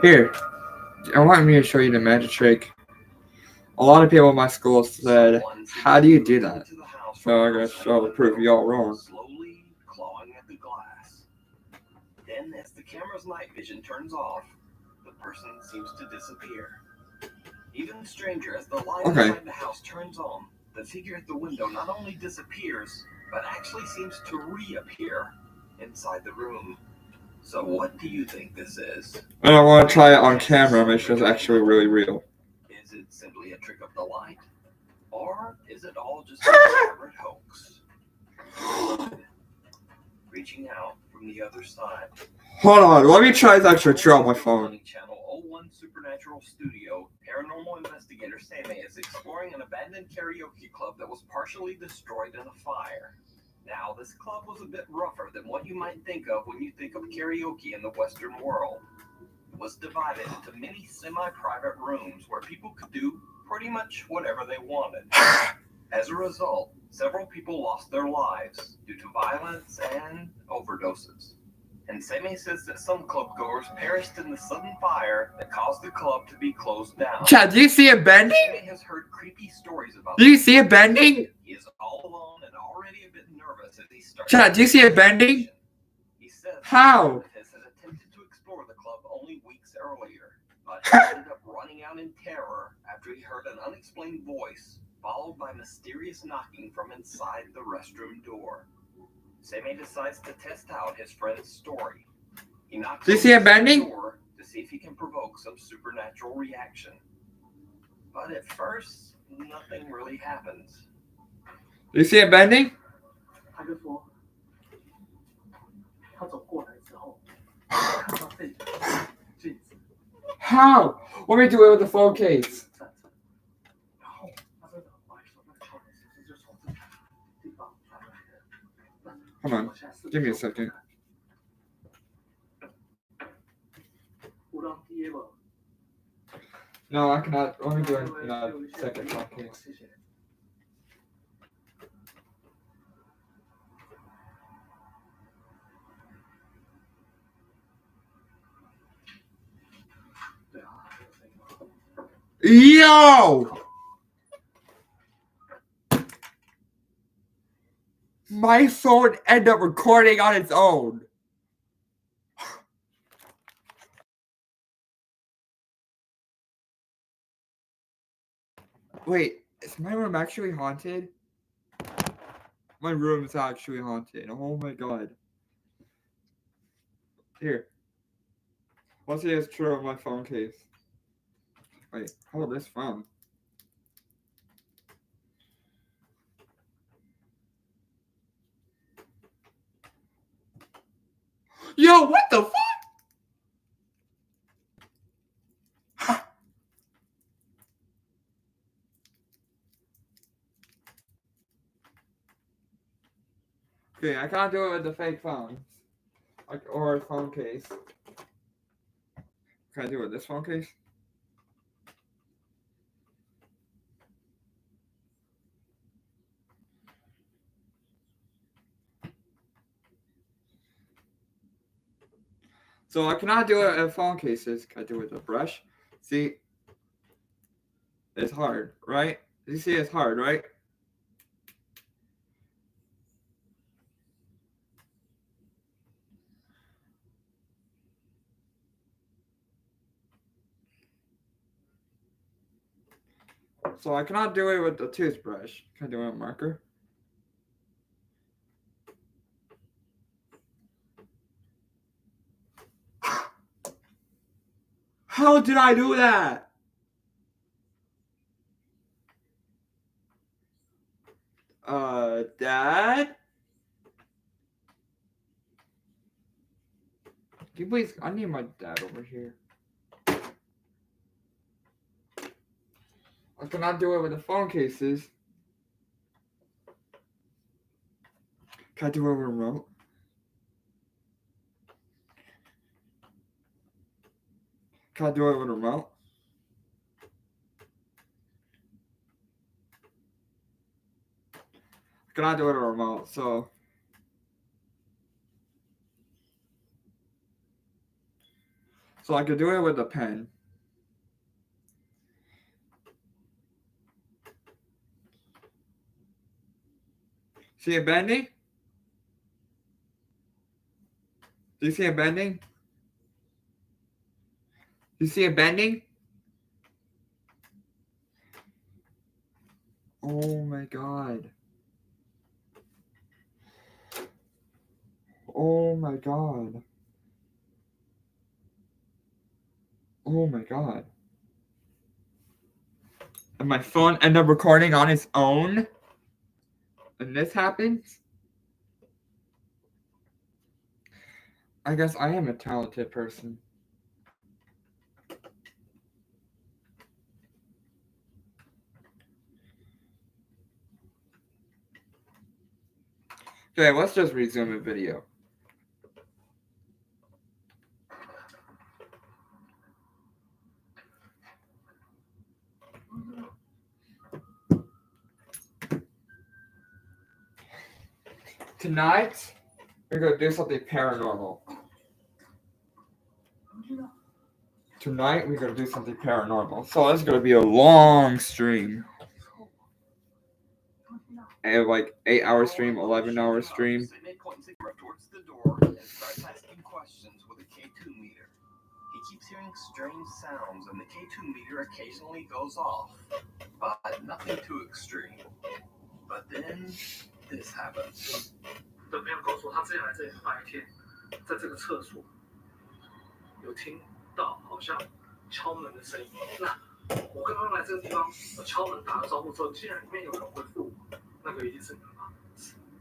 Speaker 5: Here, I want me to show you the magic trick. A lot of people in my school said, how do you do that? So I guess I'll prove you all wrong.
Speaker 12: Slowly clawing at the glass. Then, as the camera's night vision turns off, the person seems to disappear. Even stranger, as the light inside the house turns on, the figure at the window not only disappears, but actually seems to reappear inside the room. So what do you think this is?
Speaker 5: I don't want to try it on camera, make sure it's actually really real.
Speaker 12: Is it simply a trick of the light? Or is it all just an elaborate hoax? Reaching out from the other side.
Speaker 5: Hold on, let me try this extra trick on my phone.
Speaker 12: Channel 01 Supernatural Studio, paranormal investigator Sammy is exploring an abandoned karaoke club that was partially destroyed in a fire. Now, this club was a bit rougher than what you might think of when you think of karaoke in the Western world. It was divided into many semi-private rooms where people could do pretty much whatever they wanted. As a result, several people lost their lives due to violence and overdoses. And Sammy says that some club goers perished in the sudden fire that caused the club to be closed down.
Speaker 5: Chad, do you see it bending?
Speaker 12: Sammy has heard creepy stories about
Speaker 5: Do you see it bending?
Speaker 12: He is all alone and already a bit nervous as he starts.
Speaker 5: Chad, do you see it bending?
Speaker 12: He says
Speaker 5: How?
Speaker 12: Has attempted to explore the club only weeks earlier, but he ended up running out in terror after he heard an unexplained voice, followed by mysterious knocking from inside the restroom door. Sammy decides to test out his friend's story. He knocks
Speaker 5: Do you see it
Speaker 12: on the
Speaker 5: bending?
Speaker 12: door to see if he can provoke some supernatural reaction. But at first, nothing really happens.
Speaker 5: Do you see it bending?
Speaker 13: 他就说，他走过来之后，看到这个镜子
Speaker 5: How? Let me do it with the phone case.
Speaker 13: 站着，然后他说不好意思，那个敲门声就从这个地方传来的。
Speaker 5: Hold on, give me a second.
Speaker 13: 我让爹吧。
Speaker 5: No, I cannot. Let me do it in a second phone case.
Speaker 13: 谢谢。
Speaker 5: Yo! My phone ended up recording on its own. Wait, is my room actually haunted? My room is actually haunted. Oh my god. Here. Let's see if it's true on my phone case. Wait, hold this phone. Yo, what the fuck? Okay, I can't do it with the fake phone. Like, or a phone case. Can I do it with this phone case? So I cannot do it with phone cases. Can I do it with a brush? See? It's hard, right? You see it's hard, right? So I cannot do it with the toothbrush. Can I do it with a marker? How did I do that? Dad? Can you please, I need my dad over here. I cannot do it with the phone cases. Can I do it with a remote? Can I do it with a remote? cannot do it with a remote, so. So I could do it with a pen. See it bending? Do you see it bending? Do you see it bending? Oh my god. Oh my god. Oh my god. And my phone ended up recording on its own? And this happens? I guess I am a talented person. Okay, let's just resume the video. Tonight, we're going to do something paranormal. Tonight, we're going to do something paranormal. So, it's going to be a long stream. And like 8-hour stream, 11-hour stream.
Speaker 12: They may point towards the door and starts asking questions with a K2 meter. He keeps hearing strange sounds, and the K2 meter occasionally goes off, but nothing too extreme. But then this happens.
Speaker 13: 的朋友告诉我，他之前来这里白天，在这个厕所有听到好像敲门的声音。那我刚刚来这个地方，我敲门打了招呼之后，竟然里面有人回复我，那个一定是你们吧？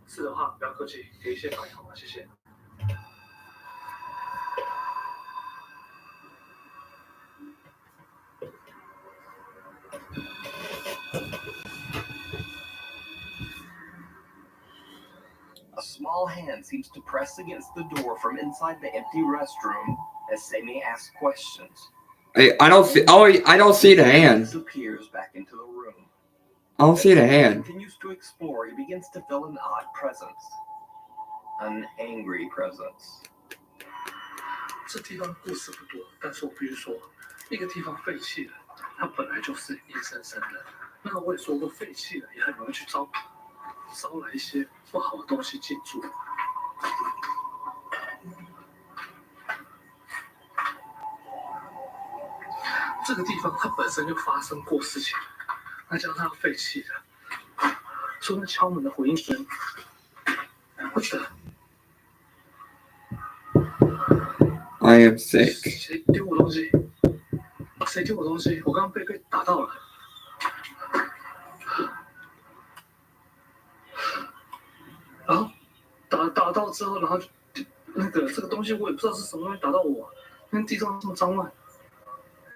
Speaker 13: 是的话，不要客气，给一些反应好吗？谢谢。
Speaker 12: A small hand seems to press against the door from inside the empty restroom as Sammy asks questions.
Speaker 5: Hey, I don't see. Oh, I don't see the hand.
Speaker 12: Disappears back into the room.
Speaker 5: I don't see the hand.
Speaker 12: Continues to explore. He begins to feel an odd presence, an angry presence.
Speaker 13: 这地方故事不多，但是我必须说，一个地方废弃了，它本来就是阴森森的。那我也说过，废弃了也很容易去招来一些不好的东西进驻。这个地方它本身就发生过事情，那加上它废弃的，说那敲门的回应声，我觉得
Speaker 5: I am sick.
Speaker 13: 谁丢我东西？谁丢我东西？我刚刚被打到了。然后打到之后，然后就那个这个东西我也不知道是什么东西打到我，那地上这么脏乱，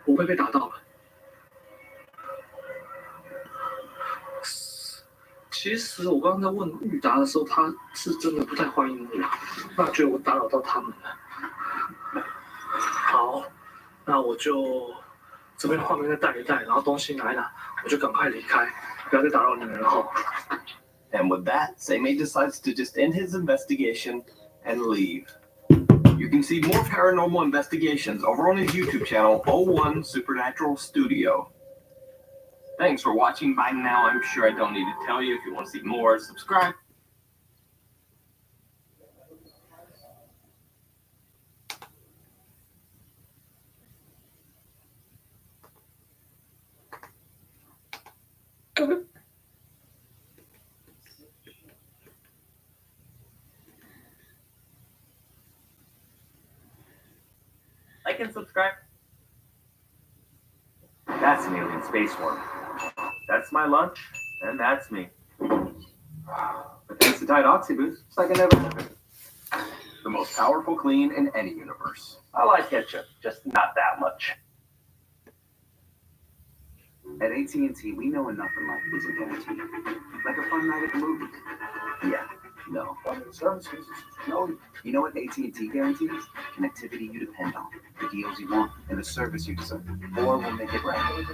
Speaker 13: 我被打到了。其实我刚刚在问玉达的时候，他是真的不太欢迎我，那觉得我打扰到他们了。好，那我就这边画面再带一带，然后东西拿一拿，我就赶快离开，不要再打扰你们了哈。
Speaker 12: And with that, Sammy decides to just end his investigation and leave. You can see more paranormal investigations over on his YouTube channel, 01 Supernatural Studio. Thanks for watching. By now, I'm sure I don't need to tell you. If you want to see more, subscribe.
Speaker 4: Like and subscribe.
Speaker 16: That's an alien space worm. That's my lunch, and that's me. But thanks to Tide Oxyboost, it's like I never happened. The most powerful clean in any universe.
Speaker 17: I like ketchup, just not that much.
Speaker 18: At AT&T, we know enough in life isn't guaranteed. Like a fun night at the movies. Yeah, no. You know what AT&T guarantees? Connectivity you depend on, the deals you want, and the service you deserve. Or we'll make it right.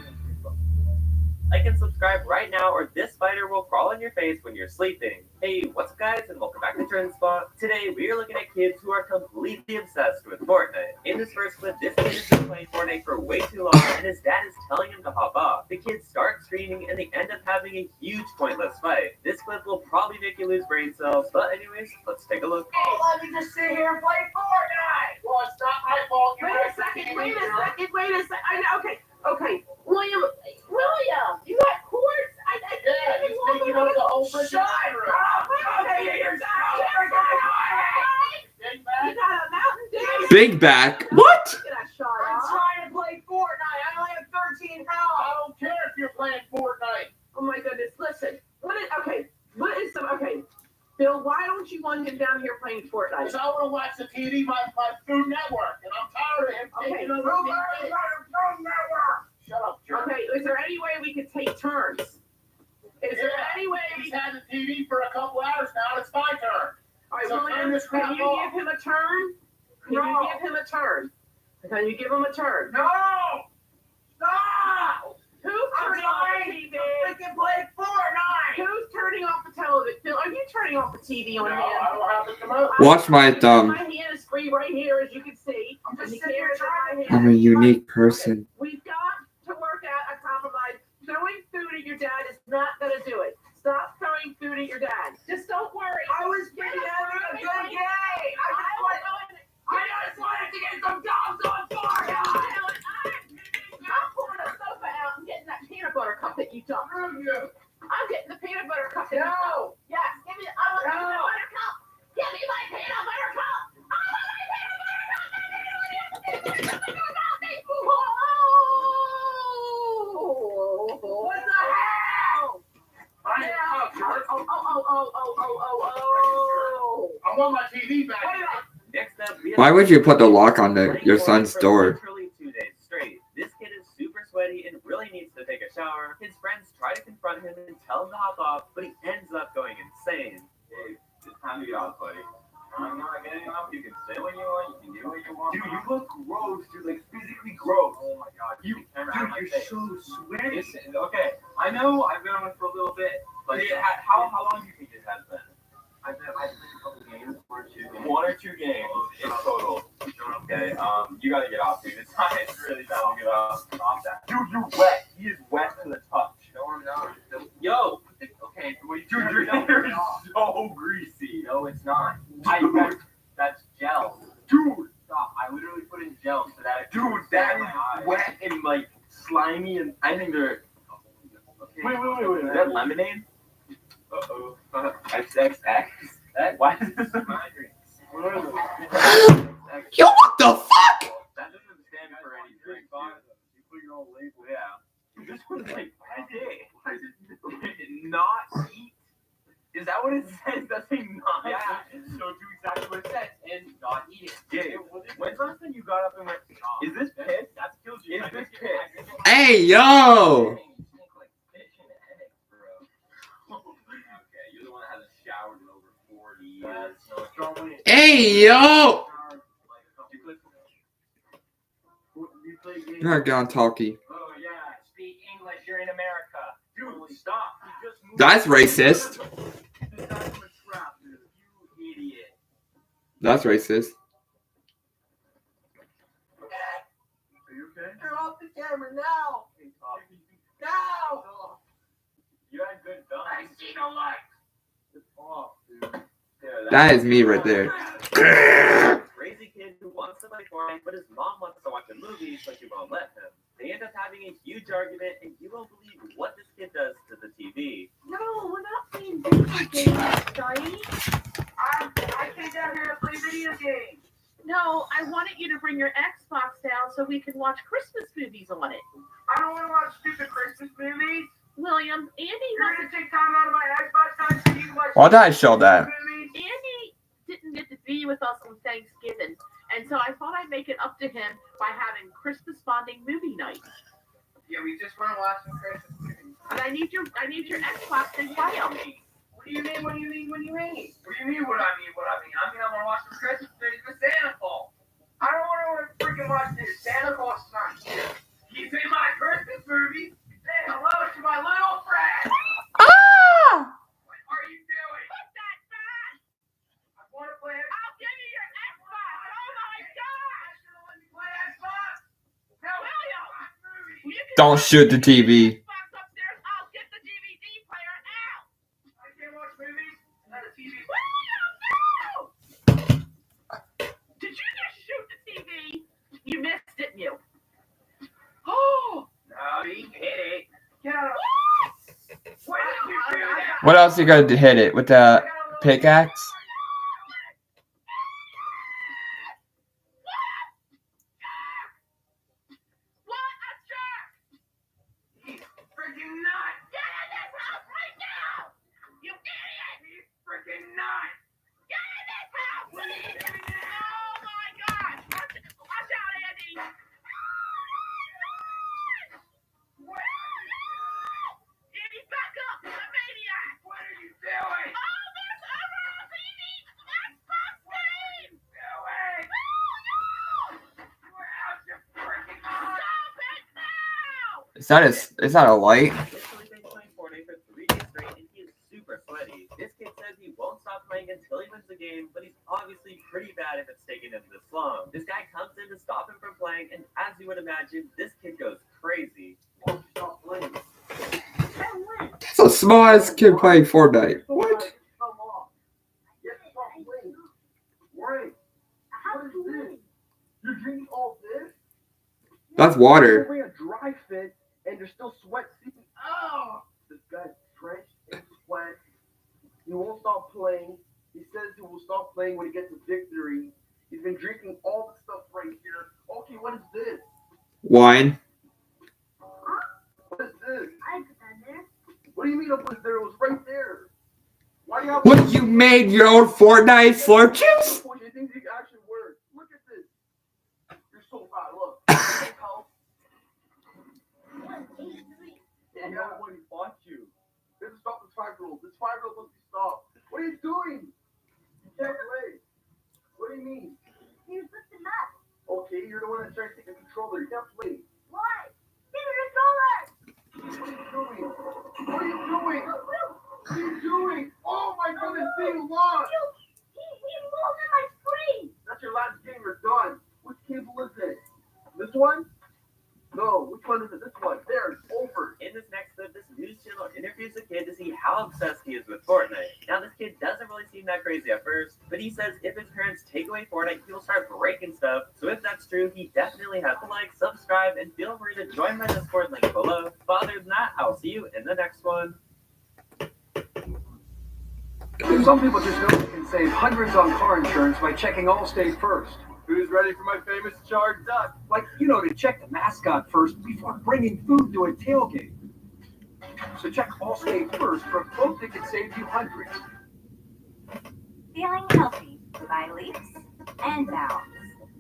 Speaker 4: Like and subscribe right now, or this spider will crawl on your face when you're sleeping. Hey, what's up, guys, and welcome back to Trendspot. Today, we are looking at kids who are completely obsessed with Fortnite. In this first clip, this kid has been playing Fortnite for way too long, and his dad is telling him to hop off. The kids start screaming, and they end up having a huge pointless fight. This clip will probably make you lose brain cells, but anyways, let's take a look.
Speaker 6: Hey, let me just sit here and play Fortnite. Well, it's not my fault.
Speaker 14: Wait a second. I know. Okay. William, you got cords?
Speaker 6: Yeah, he's taking up the whole freaking
Speaker 14: Shut
Speaker 6: room.
Speaker 14: up.
Speaker 6: Okay,
Speaker 14: You
Speaker 6: Big
Speaker 14: got a Mountain Dew?
Speaker 5: Big back. What?
Speaker 14: Get a shot
Speaker 6: I'm
Speaker 14: off.
Speaker 6: trying to play Fortnite. I only have 13 health. I don't care if you're playing Fortnite.
Speaker 14: Oh my goodness, listen. Bill, why don't you want him down here playing Fortnite?
Speaker 6: Because I want to watch the TV, my Food Network, and I'm tired of him taking over the TV. Food Network. Shut up, jerk.
Speaker 14: Okay, is there any way we could take turns? Is there any way
Speaker 6: He's had the TV for a couple hours now. It's my turn.
Speaker 14: All right,
Speaker 6: So
Speaker 14: William,
Speaker 6: turn this crap
Speaker 14: can you
Speaker 6: off.
Speaker 14: give him a turn? Can you give him a turn? Can you give him a turn?
Speaker 6: No! Stop!
Speaker 14: Who's
Speaker 6: I'm
Speaker 14: turning off the
Speaker 6: trying
Speaker 14: TV?
Speaker 6: to freaking play Fortnite!
Speaker 14: Who's turning off the television? Bill, are you turning off the TV on
Speaker 6: No,
Speaker 14: him?
Speaker 6: I don't have the remote.
Speaker 5: Watch my thumb.
Speaker 14: My hand is free right here, as you can see.
Speaker 6: I'm just
Speaker 14: And the
Speaker 6: sitting here
Speaker 14: camera's in
Speaker 6: trying
Speaker 14: my
Speaker 6: to...
Speaker 14: hand.
Speaker 5: I'm a unique person.
Speaker 14: We've got to work out a compromise. Throwing food at your dad is not going to do it. Stop throwing food at your dad. Just don't worry.
Speaker 6: I was getting having a good game! I just wanted to get some dogs on Fortnite!
Speaker 14: I'm pulling the sofa out and getting that peanut butter cup that you took. I'm getting the peanut butter cup that you took. Yes, give me, I want the peanut butter cup. Give me my peanut butter cup. I want my peanut butter cup. What the hell?
Speaker 6: I want my TV back.
Speaker 4: Next up, we have
Speaker 5: Why would you put the lock on
Speaker 4: playing
Speaker 5: your
Speaker 4: Fortnite
Speaker 5: son's
Speaker 4: for
Speaker 5: door?
Speaker 4: literally 2 days straight. This kid is super sweaty and really needs to take a shower. His friends try to confront him and tell him to hop off, but he ends up going insane.
Speaker 1: Hey, it's time to get off, buddy. I'm not getting off. You can say what you want. You can do what you want.
Speaker 16: Dude, you look gross, dude. Like physically gross.
Speaker 1: Oh my god.
Speaker 16: You're so sweaty.
Speaker 1: Listen, okay. I know I've been on it for a little bit, but how long do you think it has been?
Speaker 16: I've played a couple games,
Speaker 1: 1 or 2 games in total. Okay. You gotta get off, dude. It's really time to get off. Stop that.
Speaker 16: Dude, you're wet. He is wet to the touch.
Speaker 1: No, I'm not.
Speaker 16: Yo.
Speaker 1: Okay.
Speaker 16: Dude, your hair is so greasy.
Speaker 1: No, it's not.
Speaker 16: That's gel. Dude, stop. I literally put in gel so that. Dude, that is wet and like slimy, and I think they're. Okay. Wait.
Speaker 1: Is that lemonade? Uh-oh. XXX? Why is this in my drink?
Speaker 5: Yo, what the fuck?
Speaker 1: That doesn't stand for any drink, dude. You put your own label. Yeah. This one's like, why is it not eat? Is that what it says? That's a not.
Speaker 16: Yeah, so do exactly what it says and not eat it.
Speaker 1: Yeah. When's the last time you got up and went, is this piss?
Speaker 16: That's kills you.
Speaker 1: Is this piss?
Speaker 5: Hey, yo!
Speaker 1: Okay, you're the one that hasn't showered in over 40 years.
Speaker 5: Hey, yo! You're not gonna talkie.
Speaker 16: Oh yeah, speak English. You're in America. Dude, stop. You just moved.
Speaker 5: That's racist.
Speaker 16: This guy's in a trap, dude. You idiot.
Speaker 5: That's racist.
Speaker 1: Are you okay?
Speaker 6: Turn off the camera now! Now!
Speaker 1: You had good guns.
Speaker 6: I see no light!
Speaker 1: It's off, dude. Yeah,
Speaker 5: That is me right there.
Speaker 4: Crazy kid who wants to play Fortnite, but his mom wants to watch a movie, so she won't let him. They end up having a huge argument, and you won't believe what this kid does to the TV.
Speaker 14: No, we're not playing video games, Johnny.
Speaker 6: I came down here to play video games!
Speaker 14: No, I wanted you to bring your Xbox down so we can watch Christmas movies on it.
Speaker 6: I don't want to watch stupid Christmas movies!
Speaker 14: William, Andy
Speaker 6: You're
Speaker 14: wants
Speaker 6: gonna take time out of my Xbox time so you can watch
Speaker 5: Why did I show that?
Speaker 6: movies?
Speaker 14: Andy didn't get to be with us on Thanksgiving, and so I thought I'd make it up to him by having Christmas bonding movie night.
Speaker 6: Yeah, we just want to watch some Christmas movies.
Speaker 14: And I need your Xbox to play them.
Speaker 6: What do you mean? What do you mean? What do you mean? What do you mean? What I mean? What I mean? I mean I want to watch some Christmas movies with Santa Claus. I don't want to freaking watch this. Santa Claus is not here. He's in my Christmas movie. Say hello to my
Speaker 5: Don't shoot the TV.
Speaker 14: I'll get the DVD player out.
Speaker 6: I can't watch movies. Not a TV.
Speaker 14: Did you just shoot the TV? You missed, didn't you? Oh!
Speaker 6: No, he hit it. Get out of Why did you do that?
Speaker 5: What else you gotta hit it with the pickaxe?
Speaker 6: He's freaking nuts. Get in this house right now. You idiot. He's freaking nuts.
Speaker 14: Get in this house! Oh my God! Watch out, Andy! Andy, back up! The maniac!
Speaker 6: What are you doing?
Speaker 14: Oh, there's a TV Xbox game!
Speaker 6: Do it. We're out your freaking mind.
Speaker 14: Stop it now!
Speaker 5: Is that a light?
Speaker 4: He's been playing Fortnite for 3 days straight, and he is super sweaty. This kid says he won't stop playing until he wins the game, but he's obviously pretty bad if it's taken him this long. This guy comes in to stop him from playing, and as you would imagine, this kid goes crazy.
Speaker 6: Won't you stop playing?
Speaker 5: It's a small ass kid playing Fortnite. What?
Speaker 6: Come on. Get stop playing. Wait. What is this? You're drinking all this?
Speaker 5: That's water.
Speaker 6: You're wearing a dry fit and you're still sweat seeping. Oh! This guy's drenched in sweat. He won't stop playing. He says he will stop playing when he gets a victory. He's been drinking all the stuff right here. Okay, what is this?
Speaker 5: Wine.
Speaker 6: What is this?
Speaker 8: I put that there.
Speaker 6: What do you mean it was there? It was right there. Why do you have
Speaker 5: What, you made your own Fortnite slurp juice?
Speaker 6: You think it actually works? Look at this. You're so fat. Look. Yeah, nobody fought you. This is stop this 5-year-old. This 5-year-old must be stopped. What are you doing? You can't play. What do you mean?
Speaker 8: You put them up.
Speaker 6: Okay, you're the one that's trying to take the controller. You can't play.
Speaker 8: Why? Give me the controller.
Speaker 6: What are you doing? What are you doing? What are you doing? Oh my goodness, being lost.
Speaker 8: He moved in my screen.
Speaker 6: That's your last game. You're done. Which cable is it? This one? No. Which one is it? This one. There. It's over.
Speaker 4: In this next clip, this news channel interviews a kid to see how obsessed he is with Fortnite. Now, this kid doesn't really seem that crazy at first, but he says if his parents take away Fortnite, he will start breaking stuff. So if that's true, he definitely has to like, subscribe, and feel free to join my Discord link below. But other than that, I'll see you in the next one.
Speaker 19: Some people just know they can save hundreds on car insurance by checking Allstate first.
Speaker 1: Who's ready for my famous charred duck?
Speaker 19: Like, to check the mascot first before bringing food to a tailgate. So check Allstate first for a quote that can save you hundreds.
Speaker 15: Feeling healthy by leaps and bounds.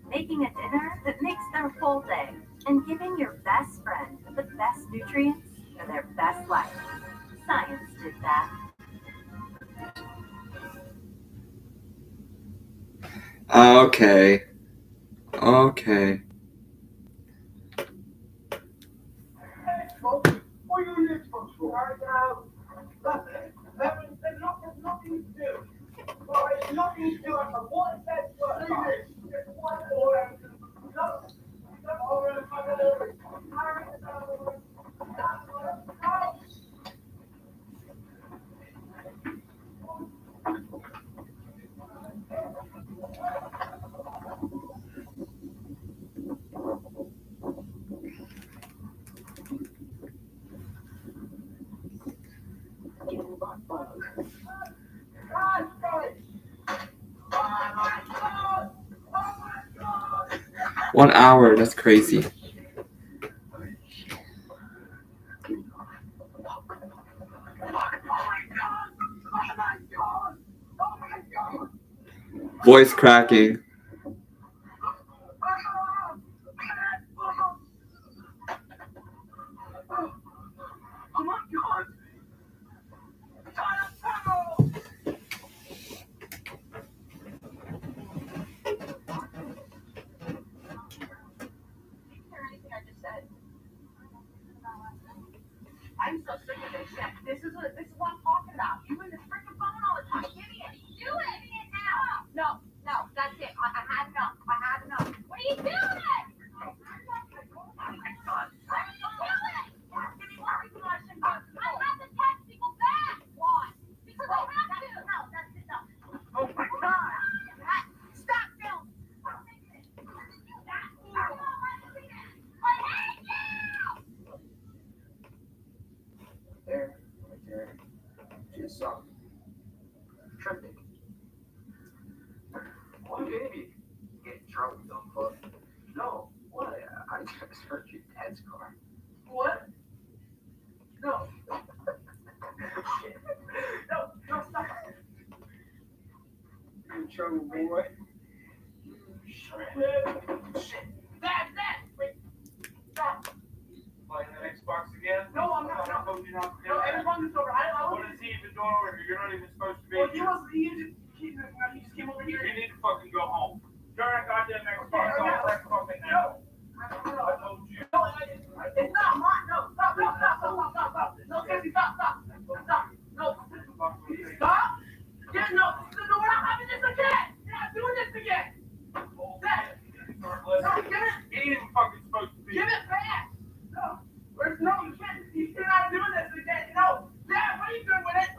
Speaker 15: Making a dinner that makes their whole day. And giving your best friend the best nutrients for their best life. Science did that.
Speaker 5: Okay.
Speaker 6: What are you next for? Right now. There's nothing to do. Well, it's nothing to do. I said, what is that?
Speaker 5: One hour, that's crazy. Voice cracking.
Speaker 14: I'm so sick of this shit. This is what I'm talking about. You in the freaking phone all the time. Give me it. Do it. Give me it now. No, that's it. I had enough. What are you doing? Oh my God.
Speaker 18: search your dad's car.
Speaker 6: What? No. Shit. No, stop.
Speaker 18: You're in trouble, boy.
Speaker 6: Shit. Dad, wait. Stop.
Speaker 13: Playing the Xbox again?
Speaker 6: No, I'm not.
Speaker 13: I told you not to do
Speaker 6: No,
Speaker 13: that.
Speaker 6: everyone is over.
Speaker 13: What is he even doing over here? You're not even supposed to be
Speaker 6: Well,
Speaker 13: here.
Speaker 6: he just came over here.
Speaker 13: You need to fucking go home. You're on a goddamn Xbox.
Speaker 6: Okay,
Speaker 13: I'll wreck fucking now. I told you.
Speaker 6: No, it's not mine. No, stop. No, Casey, stop. No. Stop. Yeah, no, we're not having this again. You're not doing this again. Dad. No, give it.
Speaker 13: He ain't even fucking supposed to be.
Speaker 6: Give it back. No, you can't. You're not doing this again. No. Dad, what are you doing with it?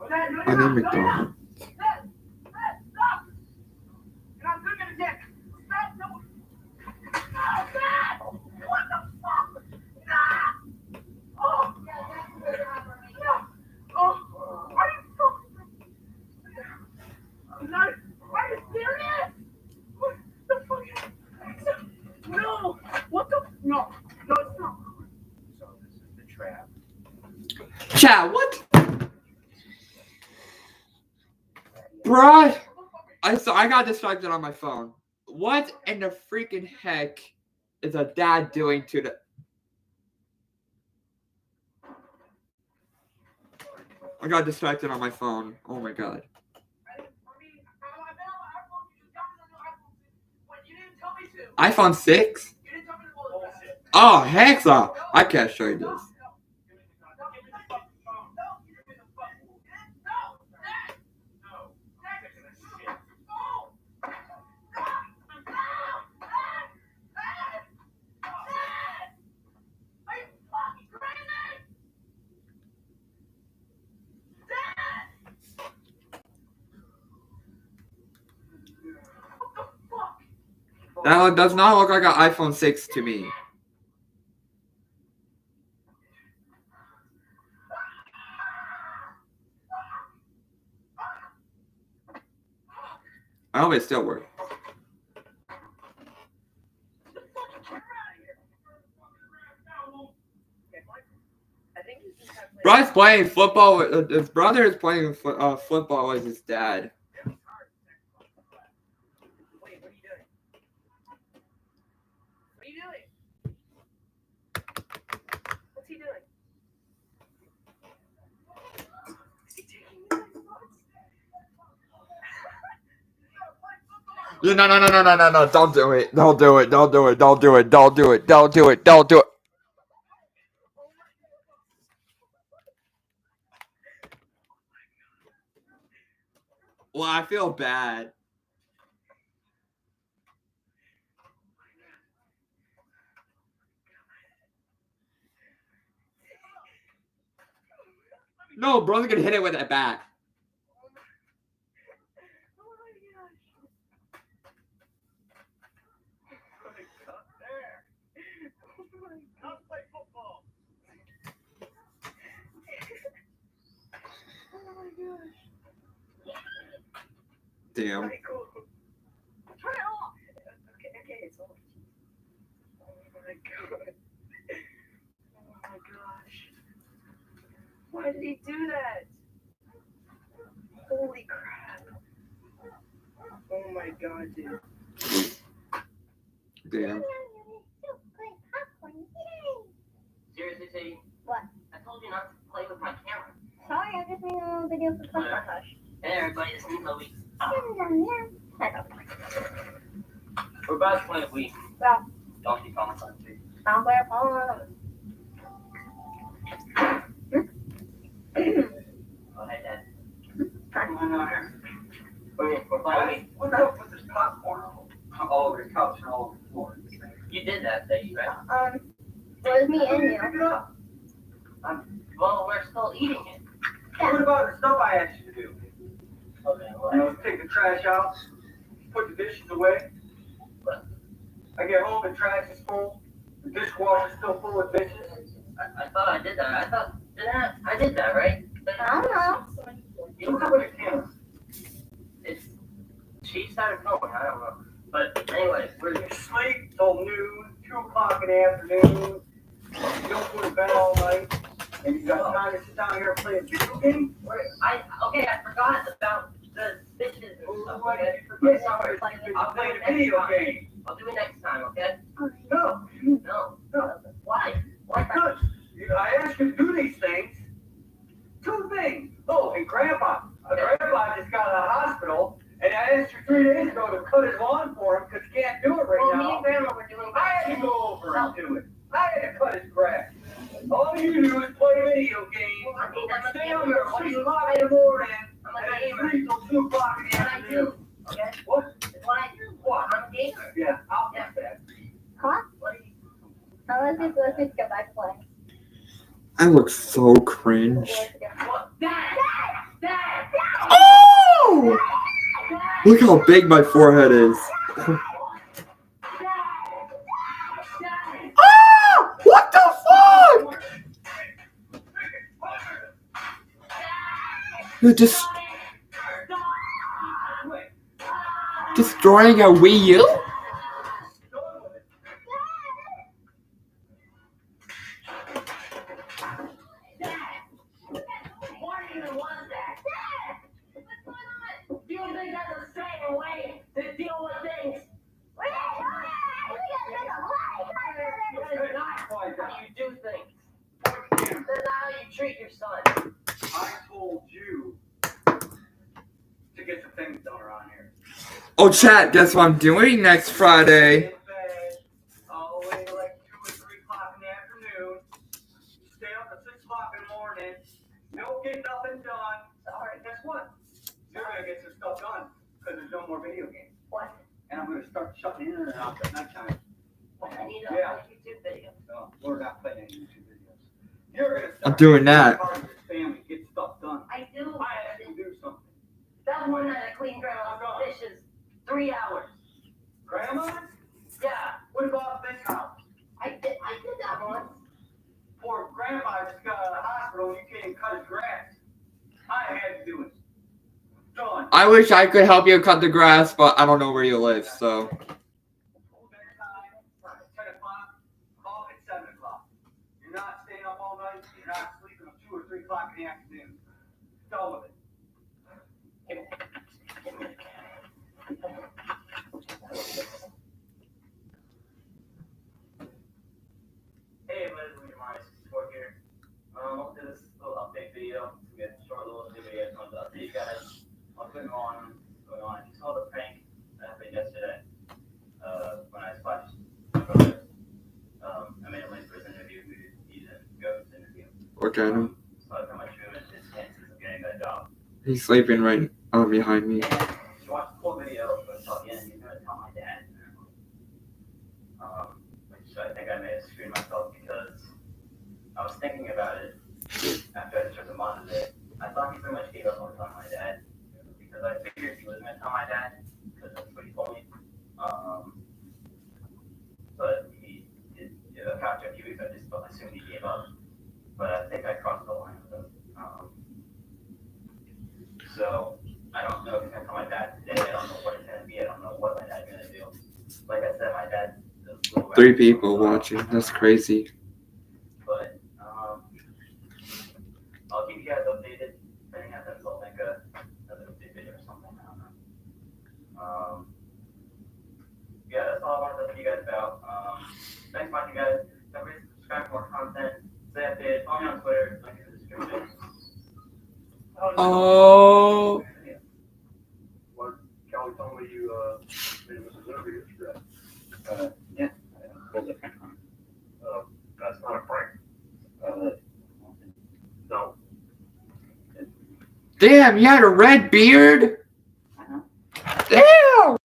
Speaker 6: Dad, no,
Speaker 5: I
Speaker 6: you're
Speaker 5: need
Speaker 6: not.
Speaker 5: McDonald's.
Speaker 6: Dad, stop. You're not doing it again. Stop. No. Oh, Dad. What the fuck? Nah. Oh. No. Oh. Are you fucking? No. Are you serious? What the fuck? No. What the? No. No, it's not.
Speaker 18: So this is the trap.
Speaker 5: Chat, what? Bruh, I got distracted on my phone. What in the freaking heck is a dad doing to the... I got distracted on my phone. Oh my god. iPhone 6? Oh, heck no. I can't show you this. That does not look like an iPhone 6 to me. I hope it still works. Bry's playing football. His brother is playing football with his dad.
Speaker 7: What's he doing?
Speaker 5: No. Don't do it. Don't do it. Don't do it. Don't do it. Don't do it. Don't do it. Don't do it. Well, I feel bad. No, bro's gonna hit it with that bat. Damn.
Speaker 6: Turn it off. Okay, it's off. Oh my god. Oh my gosh. Why did he do that? Holy crap. Oh my god, dude.
Speaker 5: Damn.
Speaker 9: Seriously, Sadie?
Speaker 10: What?
Speaker 9: I told you not to play with my camera.
Speaker 10: Sorry, I'm just making a little video for Hush Hush Hush.
Speaker 9: Hey everybody, it's me, Chloe.
Speaker 10: I don't.
Speaker 9: We're about to play a week.
Speaker 10: Well,
Speaker 9: Donkey Kong Country.
Speaker 10: I'm playing phone.
Speaker 9: Go ahead, Dad. Come on over here. We're playing.
Speaker 18: What the hell put this popcorn all over the couch and all over the floor?
Speaker 9: You did that, Sadie, right?
Speaker 10: It was me and you.
Speaker 9: Well, we're still eating it.
Speaker 18: What about the stuff I asked you to do?
Speaker 9: Okay, well,
Speaker 18: You know, take the trash out, put the dishes away. I get home, the trash is full, the dishwasher's still full of dishes.
Speaker 9: I thought I did that. I did that, right?
Speaker 10: I don't know.
Speaker 18: You don't have a camera.
Speaker 9: She started going, I don't know. But anyway, we're
Speaker 18: You sleep till noon, 2 o'clock
Speaker 6: o'clock in the afternoon, you don't go to bed all night, and you got time to sit down here and play a video game?
Speaker 9: I forgot about the bitches and stuff. Okay?
Speaker 6: Yes,
Speaker 9: Sorry.
Speaker 6: I'll play the video game.
Speaker 9: I'll do it next time, okay?
Speaker 6: No,
Speaker 9: No. Why?
Speaker 6: because I asked you to do these things. 2 things. Oh, and Grandpa. Grandpa just got out of the hospital, and I asked you 3 days ago to cut his lawn for him because he can't do it right
Speaker 9: Well,
Speaker 6: now.
Speaker 9: me and Grandma were doing
Speaker 6: I had to go over and do it. I had to cut his grass. All you do is play video games, stay on there till 2 o'clock in the morning, and sleep till 2 o'clock in the afternoon.
Speaker 9: Okay?
Speaker 6: What?
Speaker 9: It's what I do. What? I'm a gamer.
Speaker 6: Yeah, I'll get that.
Speaker 8: Huh? How long is it supposed to go back playing?
Speaker 5: I look so cringe.
Speaker 9: What? Dad!
Speaker 5: Oh! Look how big my forehead is. Ah! What the fuck? You're just destroying a Wii U?
Speaker 9: Do you think that's a safe way to deal with things? That's not how you do things. That's not how you treat your son.
Speaker 6: I told you to get some things done around here.
Speaker 5: Oh, chat, guess what I'm doing next Friday?
Speaker 6: All the way to like 2 or 3 o'clock in the afternoon. Stay up at 6 o'clock in the morning. Don't get nothing done. Alright, guess what? You're gonna get some stuff done because there's no more video games.
Speaker 9: What?
Speaker 6: And I'm gonna start shutting in and out at nighttime.
Speaker 9: I need a YouTube video.
Speaker 6: No, we're not playing any YouTube videos. You're gonna
Speaker 5: I'm
Speaker 6: start
Speaker 5: doing that.
Speaker 6: part of your family, get stuff done.
Speaker 9: I do.
Speaker 6: I have to do something.
Speaker 9: That one that I clean grandma's dishes 3 hours.
Speaker 6: Grandma?
Speaker 9: Yeah.
Speaker 6: What about this house?
Speaker 9: I did that once.
Speaker 6: Poor grandpa just got out of the hospital and you can't even cut his grass. I had to do it. Done.
Speaker 5: I wish I could help you cut the grass, but I don't know where you live, so.
Speaker 6: 10 o'clock, call at 7 o'clock. You're not staying up all night, you're not sleeping until 2 or 3 o'clock in the afternoon. Done with it.
Speaker 4: Hey, everybody, it's Mars Sport here. I'll do this little update video. We got a short little video. I just wanted to update you guys. What's going on? If you saw the prank that happened yesterday, when I splashed my brother, I made a link for his interview. He didn't go to the interview.
Speaker 5: What kind of?
Speaker 4: So I come at you and his chances of getting that job.
Speaker 5: He's sleeping right behind me.
Speaker 4: If you watch the full video, but until the end, he's going to tell my dad. Which I think I may have screwed myself because I was thinking about it after I destroyed the monitor. I thought he pretty much gave up on telling my dad because I figured he was going to tell my dad because that's what he told me. But he did after a few weeks, I just assumed he gave up. But I think I crossed the line with him. So I don't know if he's going to tell my dad today. I don't know what it's going to be. I don't know what my dad's going to do. Like I said, my dad.
Speaker 5: 3 people watching. That's crazy.
Speaker 4: But I'll keep you guys updated. If anything happens, I'll make another update video or something. I don't know. Yeah, that's all I wanted to tell you guys about. Thanks for watching, guys. Don't forget to subscribe for more content. Stay updated. Follow me on Twitter. Link in the description.
Speaker 5: Oh.
Speaker 6: What Kelly told me you made this interview yesterday.
Speaker 13: Yeah.
Speaker 6: That's not a prank. No.
Speaker 5: Damn, you had a red beard? Damn!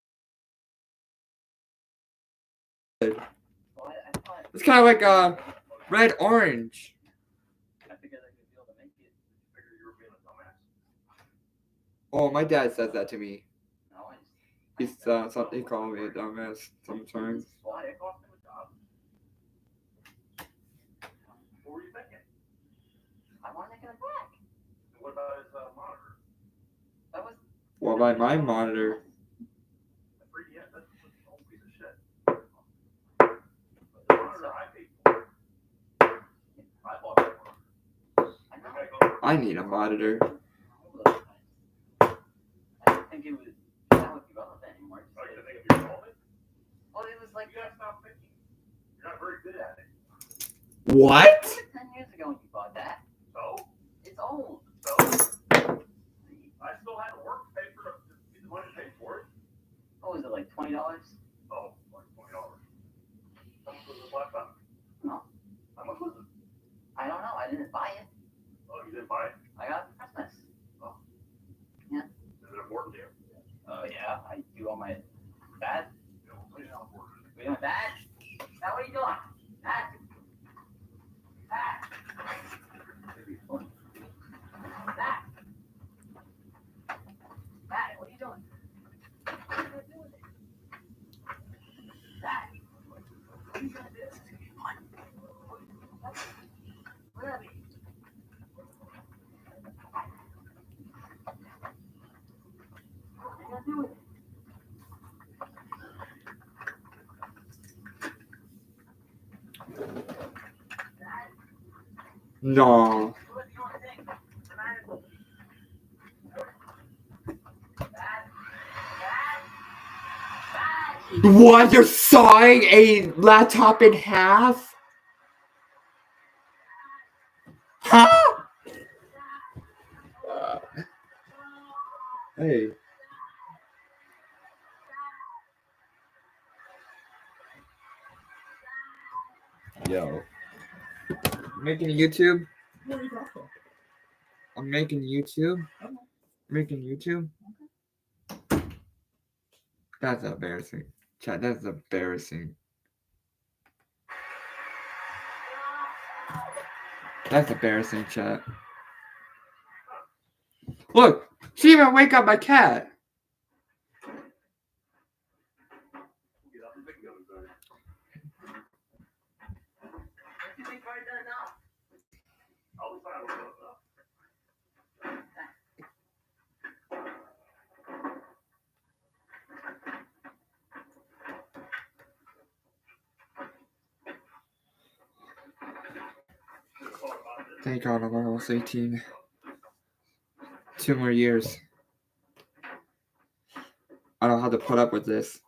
Speaker 5: It's kind of like a red orange. Oh, my dad says that to me. He's something he called me a dumbass sometimes.
Speaker 6: What were you thinking?
Speaker 9: I want to get it back.
Speaker 6: What about his monitor?
Speaker 9: That was.
Speaker 5: Well, by my monitor.
Speaker 6: Yeah, that's a whole piece of shit.
Speaker 5: I need a monitor.
Speaker 9: I didn't think it was that would be relevant anymore.
Speaker 13: Oh, you think it'd be relevant?
Speaker 9: Well, it was like
Speaker 13: You gotta stop thinking. You're not very good at it.
Speaker 5: What?
Speaker 9: 10 years ago when you bought that.
Speaker 13: So?
Speaker 9: It's old.
Speaker 13: So? I still had to work to pay for the money to pay for it.
Speaker 9: What was it, like $20?
Speaker 13: Oh, like $20. How much was this laptop?
Speaker 9: No.
Speaker 13: How much was it?
Speaker 9: I don't know. I didn't buy it.
Speaker 13: Oh, you didn't buy it?
Speaker 9: I got it for Christmas.
Speaker 13: Oh.
Speaker 9: Yeah.
Speaker 13: Is it important to you?
Speaker 9: Oh, yeah. I do all my bad.
Speaker 13: Yeah, we'll play how important it is.
Speaker 9: You know, bad? Now, what are you doing? Bad. Bad. Maybe fun. Bad. Bad. What are you doing? What are you gonna do with it? Bad. What are you gonna do? Whatever. What are you gonna do with it?
Speaker 5: No. What? You're sawing a laptop in half? Huh? Hey. Yo. Making YouTube? I'm making YouTube. Making YouTube. That's embarrassing. Chat, that's embarrassing. That's embarrassing, chat. Look, she even wake up my cat.
Speaker 9: You think I've done enough?
Speaker 13: I'll decide what's enough.
Speaker 5: Thank God I'm almost 18. 2 more years. I don't have to put up with this.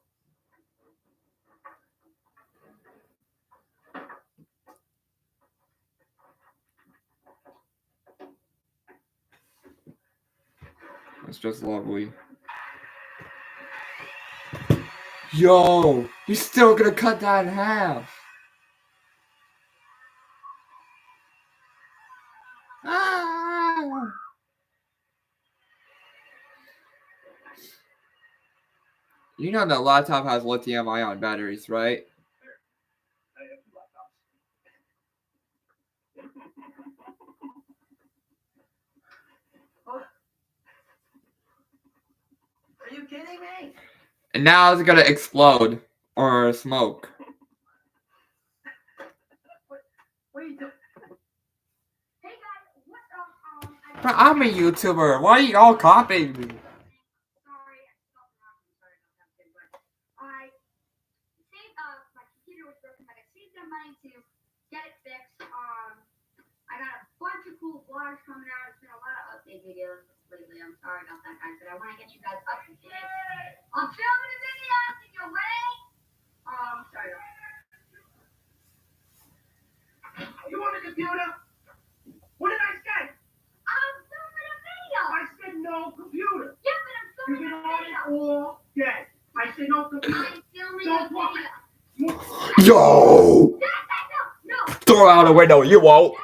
Speaker 5: It's just lovely. Yo, you're still gonna cut that in half. Ah. You know that laptop has lithium-ion batteries, right?
Speaker 9: Are you kidding me?
Speaker 5: And now it's gonna explode or smoke.
Speaker 9: What are you doing?
Speaker 8: Hey guys, what's up?
Speaker 5: But I'm a YouTuber. Why are you all copying me?
Speaker 8: Sorry about that, kid, but I saved my computer was broken, but I saved some money to get it fixed. I got a bunch of cool vlogs coming out. It's been a lot of update videos lately. I'm sorry about that, guys, but I want to get you guys up to date. I'm filming a video. Can you wait? Sorry.
Speaker 6: You want a computer? What did I say?
Speaker 8: I'm filming a video.
Speaker 6: I said no computer.
Speaker 8: Yeah, but I'm
Speaker 6: You've
Speaker 8: filming
Speaker 6: been
Speaker 8: a
Speaker 6: on
Speaker 8: video.
Speaker 6: it all day. I said no computer.
Speaker 8: I'm filming
Speaker 6: Don't
Speaker 8: a
Speaker 6: walk.
Speaker 8: video.
Speaker 5: Yo!
Speaker 8: No.
Speaker 5: Throw out a window, you won't.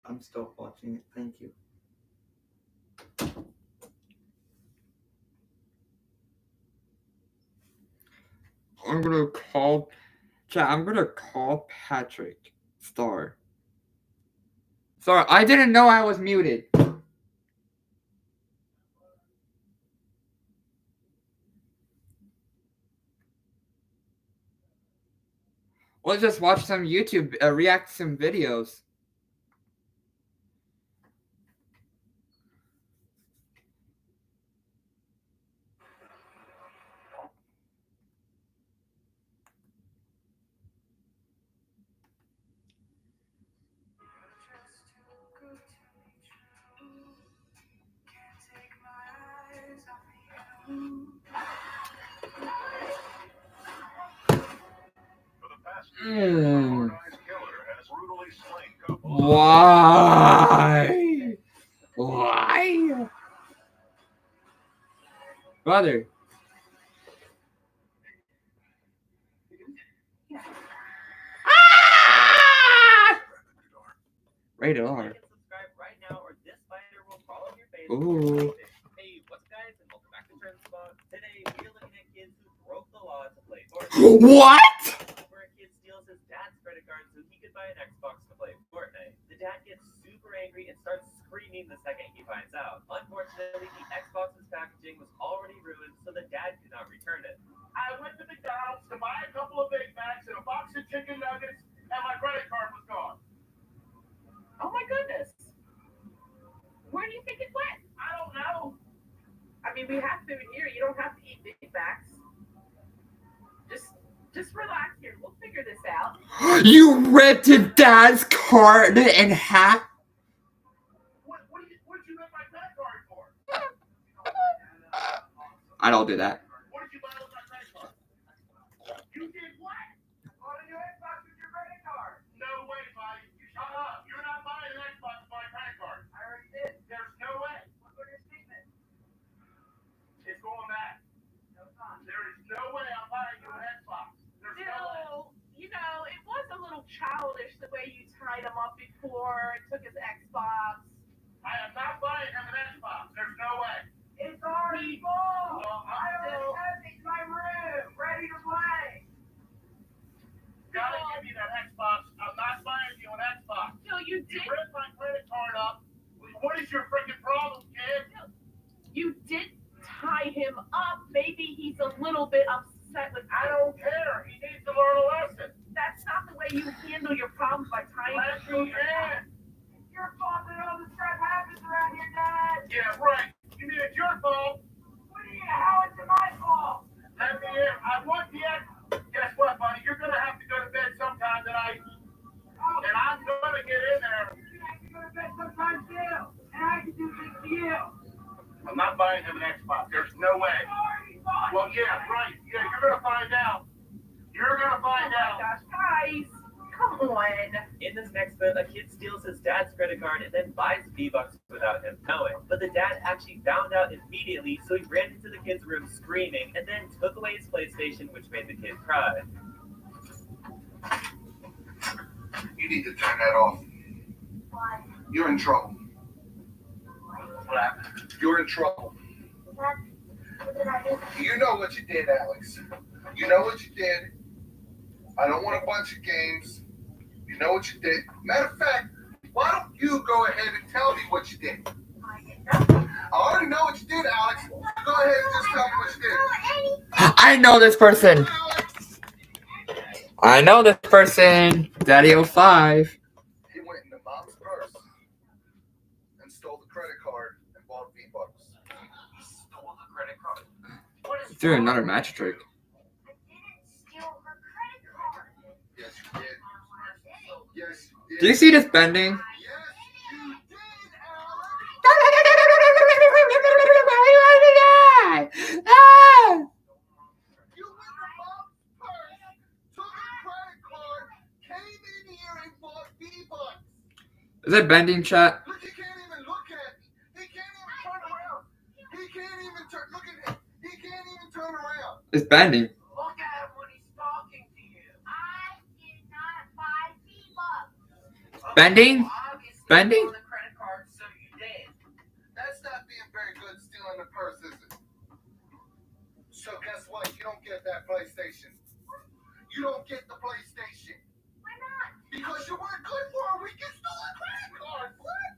Speaker 5: I'm still watching it. Thank you. I'm gonna call Patrick Star. Sorry, I didn't know I was muted. Let's just watch some YouTube, react to some videos. Why? Why? Brother. Rated R.
Speaker 4: Subscribe right now or this spider will crawl on your face.
Speaker 5: Ooh.
Speaker 4: Hey, what's up guys, and welcome back to Trendspot. Today we're looking at kids who broke the law to play Fortnite.
Speaker 5: What?
Speaker 4: Where a kid steals his dad's credit card so he could buy an Xbox to play Fortnite. The dad gets super angry and starts screaming the second he finds out. Unfortunately, the Xbox's packaging was already ruined, so the dad could not return it.
Speaker 6: I went to McDonald's to buy a couple of Big Macs and a box of chicken nuggets, and my credit card was gone.
Speaker 14: Oh my goodness. Where do you think it went?
Speaker 6: I don't know.
Speaker 14: I mean, we have food here. You don't have to eat Big Macs. Just relax here. We'll figure this out.
Speaker 5: You ripped your dad's card in half?
Speaker 6: What did you rip my credit card for?
Speaker 5: I don't do that.
Speaker 6: What did you buy with my credit card? You did what? Bought a new Xbox with your credit card. No way, buddy. You shut up. You're not buying an Xbox with my credit card. I already did. There's no way. Look at your statement. It's going back. No, it's not. There is no way I'm buying you an Xbox. There's no way.
Speaker 14: Still, you know, it was a little childish the way you tied him up before and took his Xbox.
Speaker 6: I am not buying him an Xbox. There's no way.
Speaker 14: It's already full.
Speaker 6: Well,
Speaker 14: I already have it in my room, ready to play.
Speaker 6: Gotta give me that Xbox. I'm not buying you an Xbox.
Speaker 14: No, you did.
Speaker 6: You ripped my credit card up. What is your freaking problem, kid?
Speaker 14: You did tie him up. Maybe he's a little bit upset with.
Speaker 6: I don't care. He needs to learn a lesson.
Speaker 14: That's not the way you handle your problems by tying
Speaker 6: Yes, you can.
Speaker 14: It's your fault that all this crap happens around here, Dad.
Speaker 6: Yeah, right. You mean it's your fault?
Speaker 14: What do you? How is it my fault?
Speaker 6: Let me in. I want the X. Guess what, buddy? You're gonna have to go to bed sometime tonight. And I'm gonna get in there.
Speaker 14: You have to go to bed sometime too, and I can do things to you.
Speaker 6: I'm not buying him an Xbox. There's no way. Well, yeah, right. Yeah, you're gonna find out. You're gonna find out.
Speaker 14: Gosh, guys, come on.
Speaker 4: In this next bit, a kid steals his dad's credit card and then buys V-Bucks without him knowing. But the dad actually found out immediately, so he ran into the kid's room screaming and then took away his PlayStation, which made the kid cry.
Speaker 3: You need to turn that off.
Speaker 8: Why?
Speaker 3: You're in trouble.
Speaker 8: What happened?
Speaker 3: You're in trouble.
Speaker 8: What did I do?
Speaker 3: You know what you did, Alex. You know what you did. I don't want a bunch of games. You know what you did. Matter of fact, why don't you go ahead and tell me what you did? I already know what you did, Alex. Go ahead and just tell me what you did.
Speaker 5: I know this person. I know this person. Daddy05.
Speaker 3: He went into Mom's purse and stole the credit card and bought V-Bucks. He stole the credit card.
Speaker 5: He's doing another magic trick.
Speaker 8: I didn't steal her credit card.
Speaker 3: Yes, you did. Yes, you did.
Speaker 5: Do you see this bending?
Speaker 3: Yes, you did,
Speaker 5: Ah!
Speaker 3: You went to Mom's purse, took the credit card, came in here and bought V-Bucks.
Speaker 5: Is it bending, chat?
Speaker 3: Look, he can't even look at me. He can't even turn around. He can't even turn. Look at him. He can't even turn around.
Speaker 5: It's bending.
Speaker 14: Look at him when he's talking to you.
Speaker 8: I did not buy V-Bucks.
Speaker 5: Bending?
Speaker 14: Obviously,
Speaker 5: spending?
Speaker 3: On the credit card, so you did. That's not being very good stealing the purse, is it? So guess what? You don't get that PlayStation. You don't get the PlayStation.
Speaker 8: Why not?
Speaker 3: Because you weren't good for a week. You stole a credit card. What?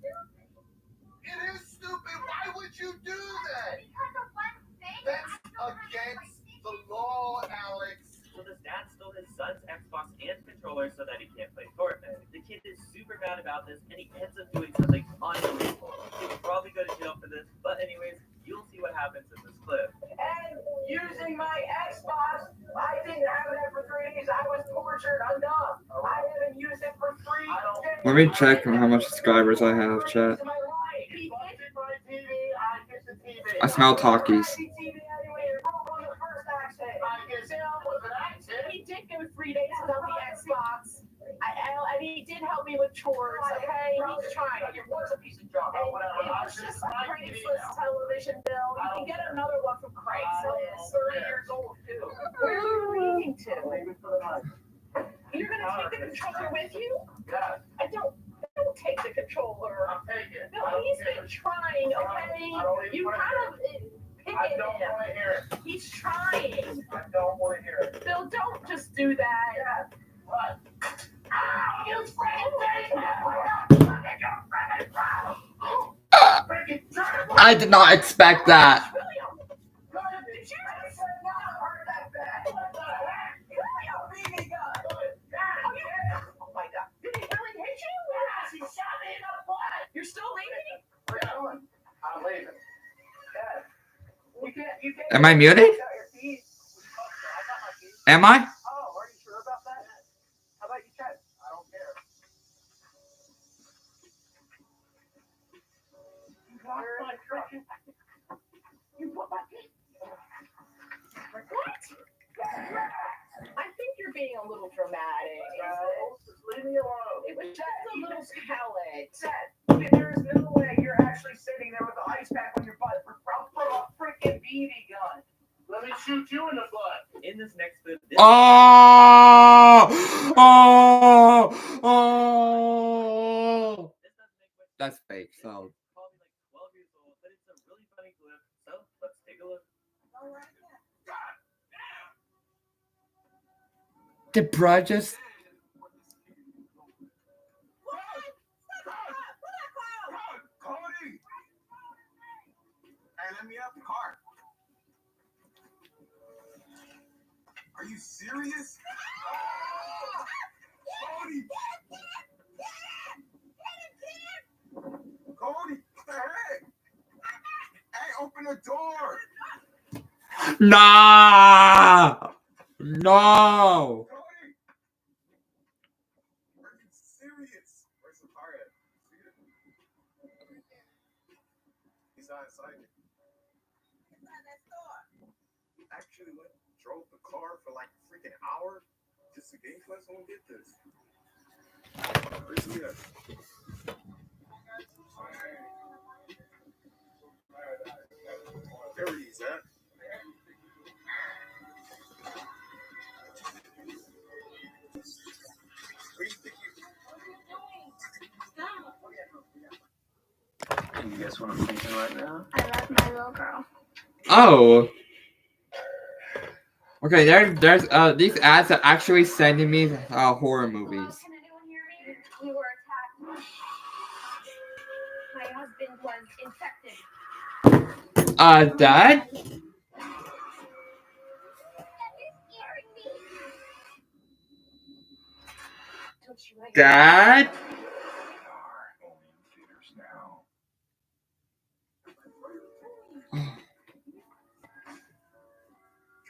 Speaker 3: It is stupid. Why would you do that?
Speaker 8: Because of one thing.
Speaker 3: That's against the law, Alex.
Speaker 4: So this dad stole his son's Xbox and controller so that he can't play Fortnite. The kid is super mad about this, and he ends up doing something unbelievable. He'll probably go to jail for this, but anyways, you'll see what happens in this clip.
Speaker 6: And using my Xbox, I didn't have it for 3 days. I was tortured enough. I haven't used it for 3 days.
Speaker 5: Let me check how much subscribers I have, chat. I smell talkies.
Speaker 14: He did go 3 days without the Xbox. And he did help me with chores, okay? He's trying.
Speaker 6: It was a piece of junk.
Speaker 14: And it was just a Craigslist television bill. You can get another one from Craigslist. 30 years old, too. Where are you leaving to? You're going to take the controller with you?
Speaker 6: Yeah.
Speaker 14: Don't take the controller.
Speaker 6: I'll take it.
Speaker 14: No, he's been trying, okay? You kind of pick
Speaker 6: I
Speaker 14: it
Speaker 6: don't
Speaker 14: him.
Speaker 6: want to hear it.
Speaker 14: He's trying.
Speaker 6: I don't want to hear it.
Speaker 14: Bill, don't just do that.
Speaker 6: Yeah. What?
Speaker 14: You freaking
Speaker 5: I did not expect that.
Speaker 14: Did you just hurt that bad? Oh my God. Did he really hit you?
Speaker 6: Yes, he shot me in the butt.
Speaker 14: You're still leaving?
Speaker 6: We're going. I'm leaving. Dad, you can't.
Speaker 5: Am I muted? Am I?
Speaker 6: Oh, are you sure about that? How about you check? I don't care. You got my truck. You put my feet.
Speaker 14: What? I think you're being a little dramatic.
Speaker 6: Just leave me alone.
Speaker 14: It was just a little palate.
Speaker 6: Dad, there's no way you're actually sitting there with the ice pack on your butt from a freaking BB gun. Let me shoot you in the butt.
Speaker 4: In this next clip,
Speaker 5: Oh! That's fake, so.
Speaker 4: probably like 12 years old, but it's a really funny clip, so let's take a look.
Speaker 5: Did Brad just.
Speaker 3: Cody! Hey, let me out the car. Are you serious? Cody! Cody, what the heck? Hey, open the door!
Speaker 5: Nah! No!
Speaker 3: Cody! Are you serious? Where's the car at? See it? He's outside. Actually drove the car for like a freaking hour just to game class. I won't get this. Where's he at? There he's at. Where you think
Speaker 17: You guess what I'm thinking right now?
Speaker 8: I love my little girl.
Speaker 5: Oh. Okay, there's these ads are actually sending me horror movies.
Speaker 8: Can anyone hear me? We were attacked. My husband was infected.
Speaker 5: Dad? Dad?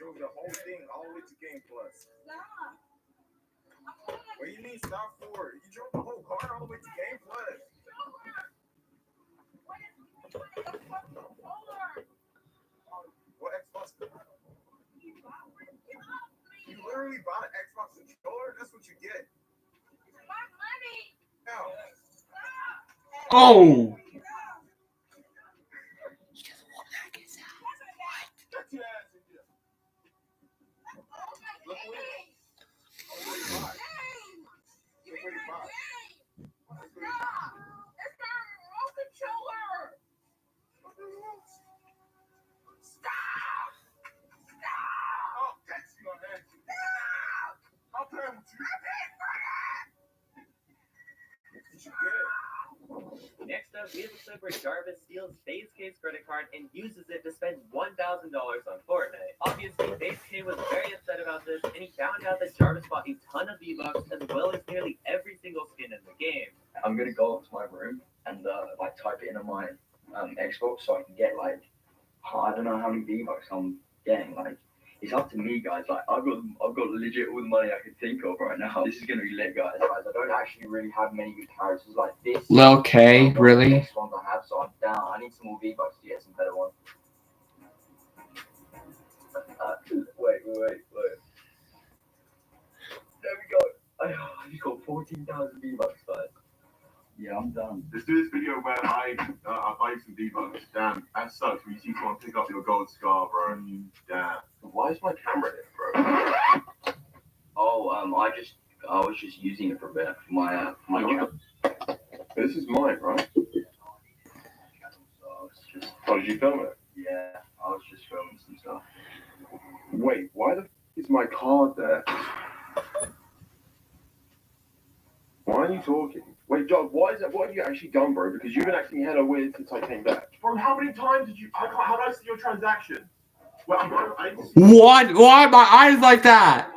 Speaker 3: drove the whole thing all the way to Game Plus? What do you mean stop for? You drove the whole car all the way to Game Plus. What Xbox? You literally bought an Xbox controller? That's what you get. No.
Speaker 5: Oh!
Speaker 3: Get your ass in here. Look what he bought. Look what he bought. Look what he bought.
Speaker 4: China, we have a clip where Jarvis steals FaZe's credit card and uses it to spend $1,000 on Fortnite. Obviously, FaZe was very upset about this, and he found out that Jarvis bought a ton of V-Bucks as well as nearly every single skin in the game.
Speaker 9: I'm gonna go up to my room and like type it in on my Xbox so I can get like I don't know how many V-Bucks I'm getting. Like it's up to me, guys. Like I've got legit all the money I can think of right now. This is gonna be lit, guys. I don't actually really have many good characters like this.
Speaker 5: Lil K, really?
Speaker 9: The next ones I have, so I'm down. I need some more V-Bucks to get some better ones. Wait. There we go. I just got 14,000 V-Bucks, guys. Yeah, I'm done.
Speaker 1: Let's do this video where I buy some V-Bucks. Damn, that sucks when you see someone pick up your gold scar, bro. Damn.
Speaker 9: Why is my camera in, bro? Oh, I was just using it for a bit for my job.
Speaker 1: This is mine, right? How did you film it?
Speaker 9: Yeah, I was just filming some stuff.
Speaker 1: Wait, why the f is my card there? Why aren't you talking? Wait, Doug, what have you actually done, bro? Because you've been acting hella weird since I came back. Bro, how many times did you... how did I see your transaction? Well,
Speaker 5: What? Why are my eyes like that?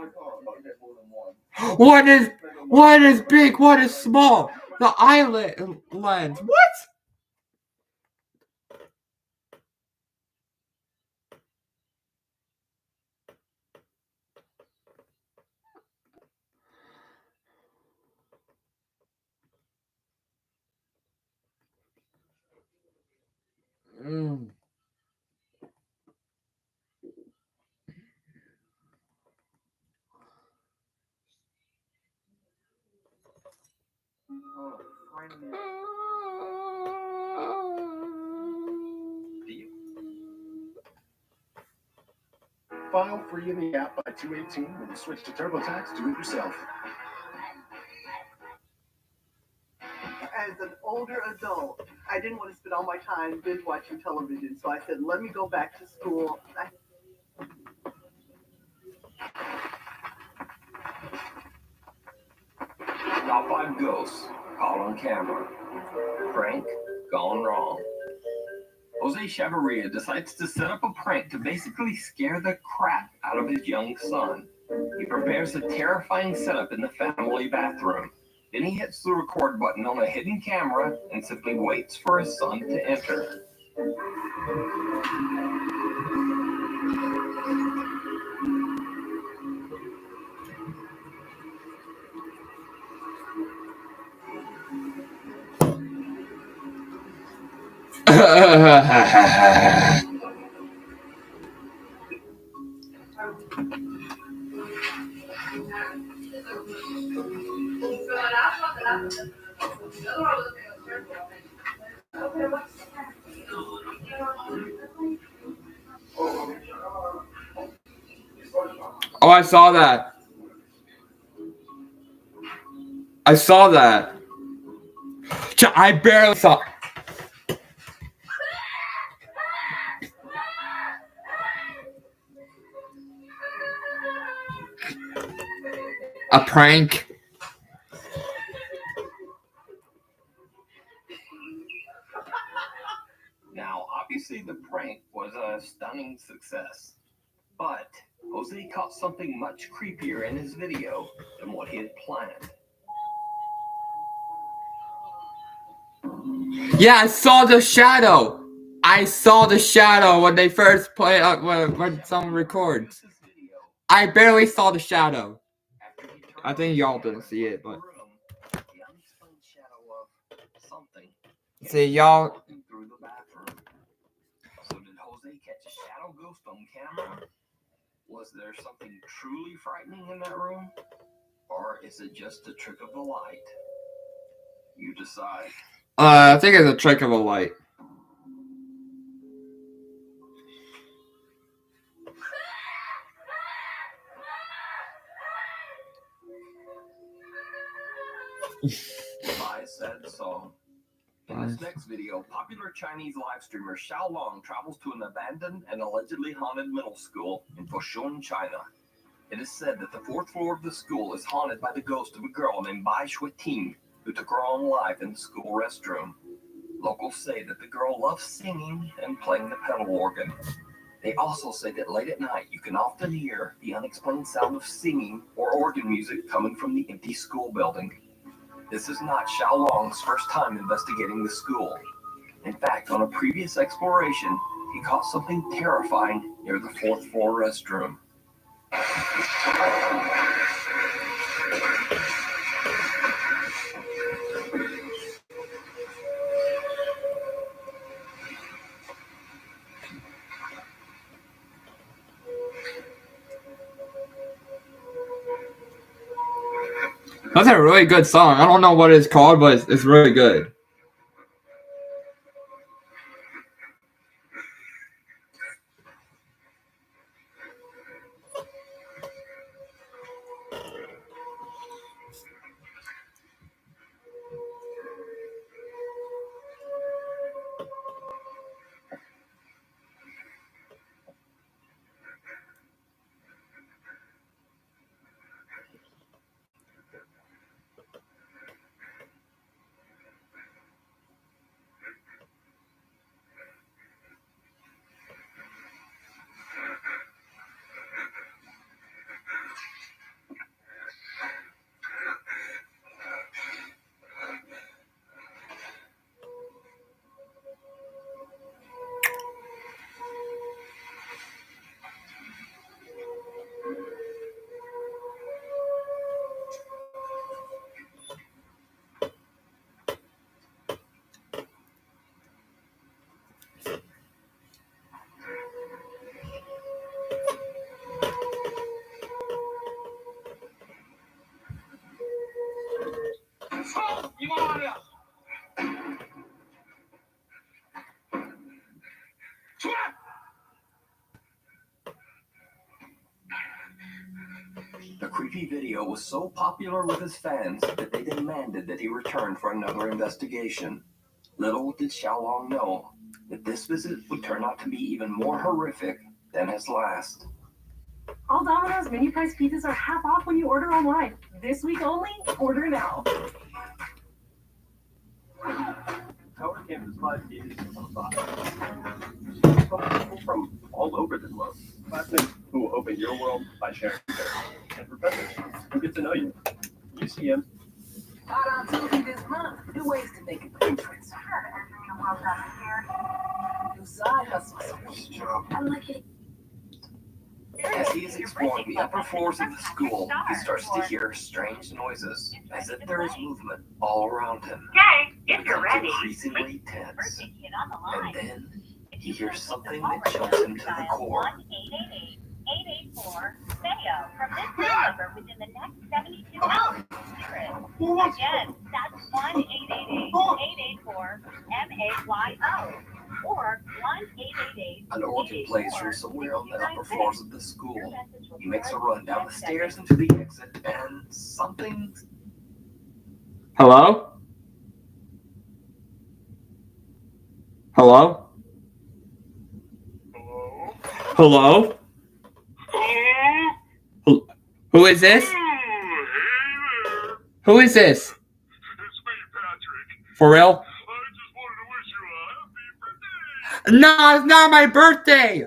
Speaker 5: One is big, one is small. The eyelid lens. What?
Speaker 20: File free in the app by 218 when you switch to TurboTax. Do it yourself.
Speaker 21: As an older adult, I didn't want to spend all my time binge watching television, so I said, let me go back to school.
Speaker 12: Top 5 ghosts caught on camera. Prank gone wrong. Jose Chavarria decides to set up a prank to basically scare the crap out of his young son. He prepares a terrifying setup in the family bathroom. Then he hits the record button on a hidden camera and simply waits for his son to enter.
Speaker 5: Oh, I saw that. I barely saw. A prank.
Speaker 12: Now, obviously the prank was a stunning success, but Jose caught something much creepier in his video than what he had planned.
Speaker 5: Yeah, I saw the shadow. When they first play when someone records. I barely saw the shadow. I think y'all didn't see it, but see y'all.
Speaker 12: Through the bathroom. So did Jose catch a shadow ghost on camera? Was there something truly frightening in that room? Or is it just a trick of the light? You decide.
Speaker 5: I think it's a trick of a light.
Speaker 12: By said song. In this next video, popular Chinese live streamer Xiao Long travels to an abandoned and allegedly haunted middle school in Foshun, China. It is said that the 4th floor of the school is haunted by the ghost of a girl named Bai Shuiting, who took her own life in the school restroom. Locals say that the girl loves singing and playing the pedal organ. They also say that late at night you can often hear the unexplained sound of singing or organ music coming from the empty school building. This is not Xiaolong's first time investigating the school. In fact, on a previous exploration, he caught something terrifying near the 4th floor restroom.
Speaker 5: That's a really good song. I don't know what it's called, but it's really good.
Speaker 12: The creepy video was so popular with his fans that they demanded that he return for another investigation. Little did Xiaolong know that this visit would turn out to be even more horrific than his last.
Speaker 2: All Domino's menu price pizzas are half off when you order online. This week only, order now.
Speaker 16: Howard Campus Live is on spot. People from all over the globe. Classmates who will open your world by sharing theirs. And professors who get to know you. UCM.
Speaker 15: Out on Tuesday this month, new ways to make a difference. New side hustles. I like it.
Speaker 12: As he is exploring the upper floors of the school, he starts to hear strange noises, as if there is movement all around him.
Speaker 8: Okay,
Speaker 12: He
Speaker 8: if you're
Speaker 12: becomes
Speaker 8: ready.
Speaker 12: increasingly tense, and then he hears something that chills him to the core.
Speaker 8: 884 Mayo from this phone number within the next 72 hours. Again, that's 1-888-884-MAYO or 1-888.
Speaker 12: An organ plays from somewhere on the upper floors of the school. He makes a run down the stairs into the exit, and something...
Speaker 5: Hello? Hello? Hello? Who is this? Who is this? For real? No, it's not my birthday!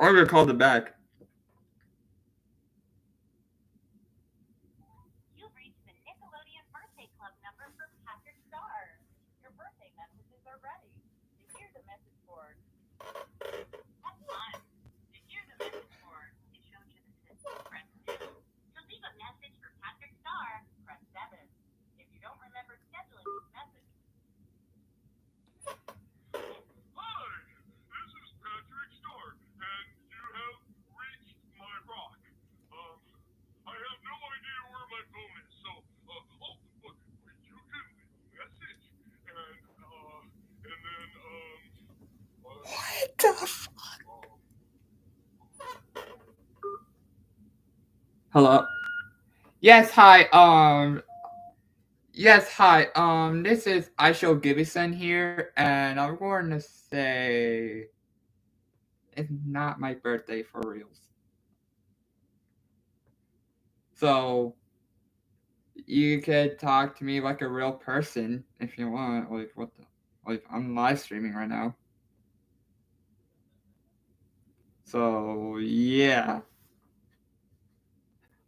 Speaker 5: I'm gonna call them back.
Speaker 8: You've reached the Nickelodeon Birthday Club number for Patrick Star. Your birthday messages are ready. To hear the message board. That's fun. To hear the message board, it shows you the
Speaker 5: Hello. Yes, hi. Yes, hi. This is Aisho Gibson here, and I'm going to say it's not my birthday for reals. So you could talk to me like a real person if you want. Like what the? Like I'm live streaming right now. So yeah.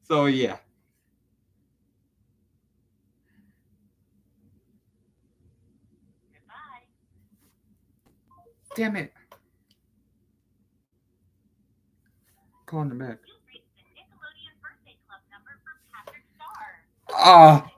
Speaker 5: So yeah. Damn it. Calling him back. Ah.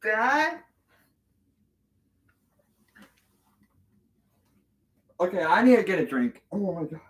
Speaker 5: Dad? Okay, I need to get a drink. Oh my god.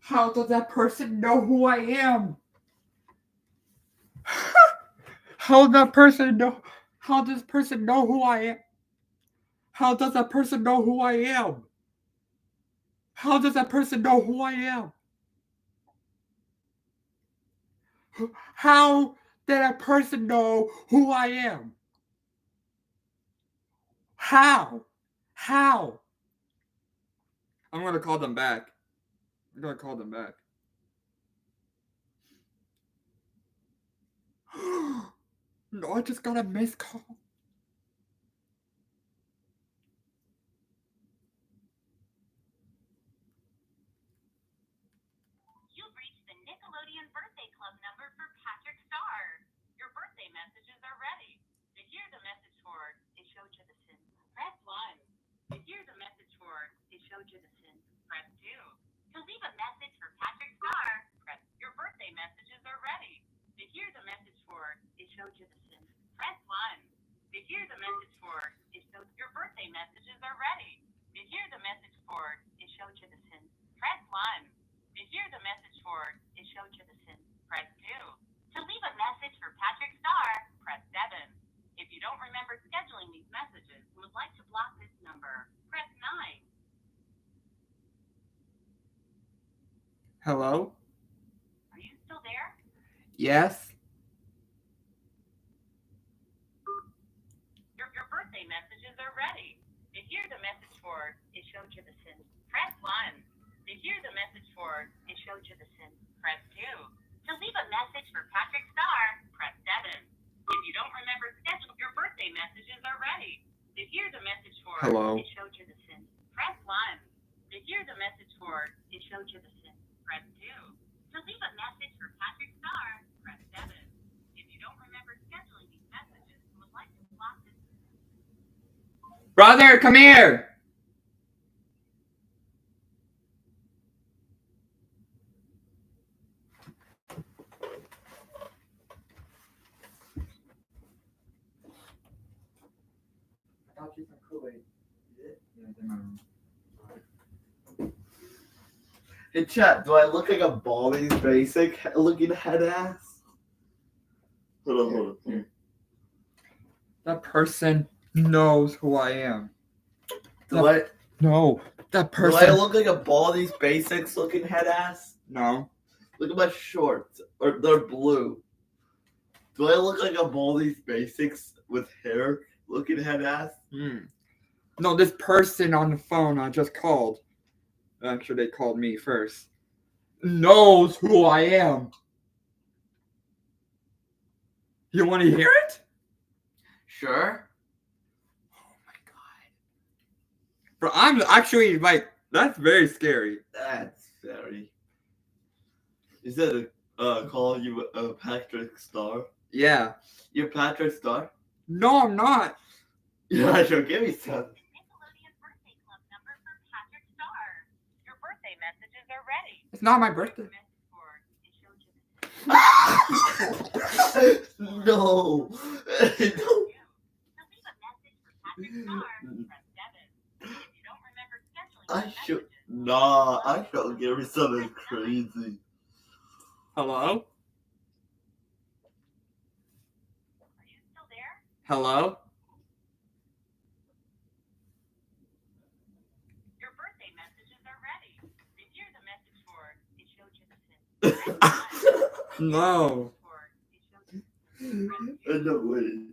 Speaker 5: How does that person know who I am? How does that person know? How does person know who I am? How does that person know who I am? How does that person know who I am? How did that person know who I am? How? How? I'm gonna call them back. I'm gonna call them back. No, I just got a missed call.
Speaker 11: You've reached the Nickelodeon Birthday Club number for Patrick Star. Your birthday messages are ready. To hear the message for it showed you the sin, press 1. To hear the message for it showed you the sin, press 2. To leave a message for Patrick Star, press your birthday messages are ready. To hear the message for it showed you the sin, press 1. To hear the message for it showed your birthday messages are ready. To hear the message for it showed you the sin, press 1. To hear the message for it showed you the sin, press 2. To leave a message for Patrick Star, press 7. If you don't remember scheduling these messages and would like to block this number, press 9.
Speaker 5: Hello?
Speaker 11: Are you still there?
Speaker 5: Yes?
Speaker 11: Your birthday messages are ready. To hear the message for it showed you the sin, press 1. To hear the message for it showed you the sin, press 2. To leave a message for Patrick Star, press 7. If you don't remember schedule, your birthday messages are ready. To If you're the message for
Speaker 5: Hello.
Speaker 11: it showed you the sin, press 1. If you're the message for it showed you the sin, press 2. To leave a message for Patrick Star, press 7. If you don't remember scheduling these messages and would like to block this.
Speaker 5: Brother, come here.
Speaker 19: Hey chat, do I look like a Baldi's Basic looking head ass? Hold on.
Speaker 5: That person knows who I am.
Speaker 19: That
Speaker 5: person.
Speaker 19: Do I look like a Baldi's Basics looking head ass?
Speaker 5: No.
Speaker 19: Look at my shorts. Or they're blue. Do I look like a Baldi's Basics with hair looking head ass?
Speaker 5: No, this person on the phone I just called. Actually, they called me first. Knows who I am. You want to hear it?
Speaker 19: Sure.
Speaker 5: Bro, I'm actually like, that's very scary.
Speaker 19: That's very. Is that calling you Patrick Star?
Speaker 5: Yeah.
Speaker 19: You're Patrick Star?
Speaker 5: No, I'm not.
Speaker 19: Yeah, sure. Give me some.
Speaker 11: Your birthday messages are ready.
Speaker 5: It's not my birthday.
Speaker 19: No. I should. Nah, I should give me something crazy.
Speaker 5: Hello? Hello?
Speaker 11: Your birthday messages are ready. If you're the message for it showed you the sin.
Speaker 5: No.
Speaker 19: No way.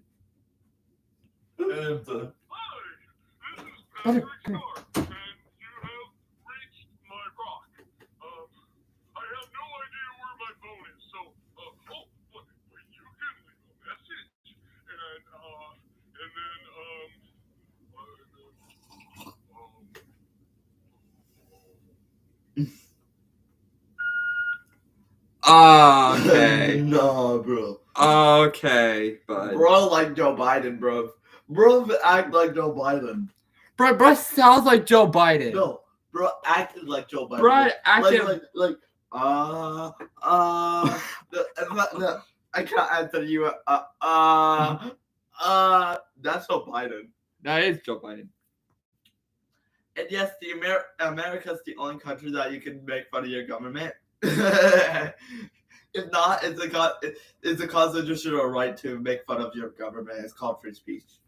Speaker 5: Okay.
Speaker 19: Nah, bro.
Speaker 5: Okay, but
Speaker 19: Bro, like Joe Biden, bro. Bro, act like Joe Biden.
Speaker 5: Bro sounds like Joe Biden.
Speaker 19: No, bro, acted like Joe Biden.
Speaker 5: Bro, acted
Speaker 19: like no, I can't answer you. That's Joe Biden.
Speaker 5: That is Joe Biden.
Speaker 19: And yes, America's the only country that you can make fun of your government. If not, it's a constitutional right to make fun of your government. It's called free speech.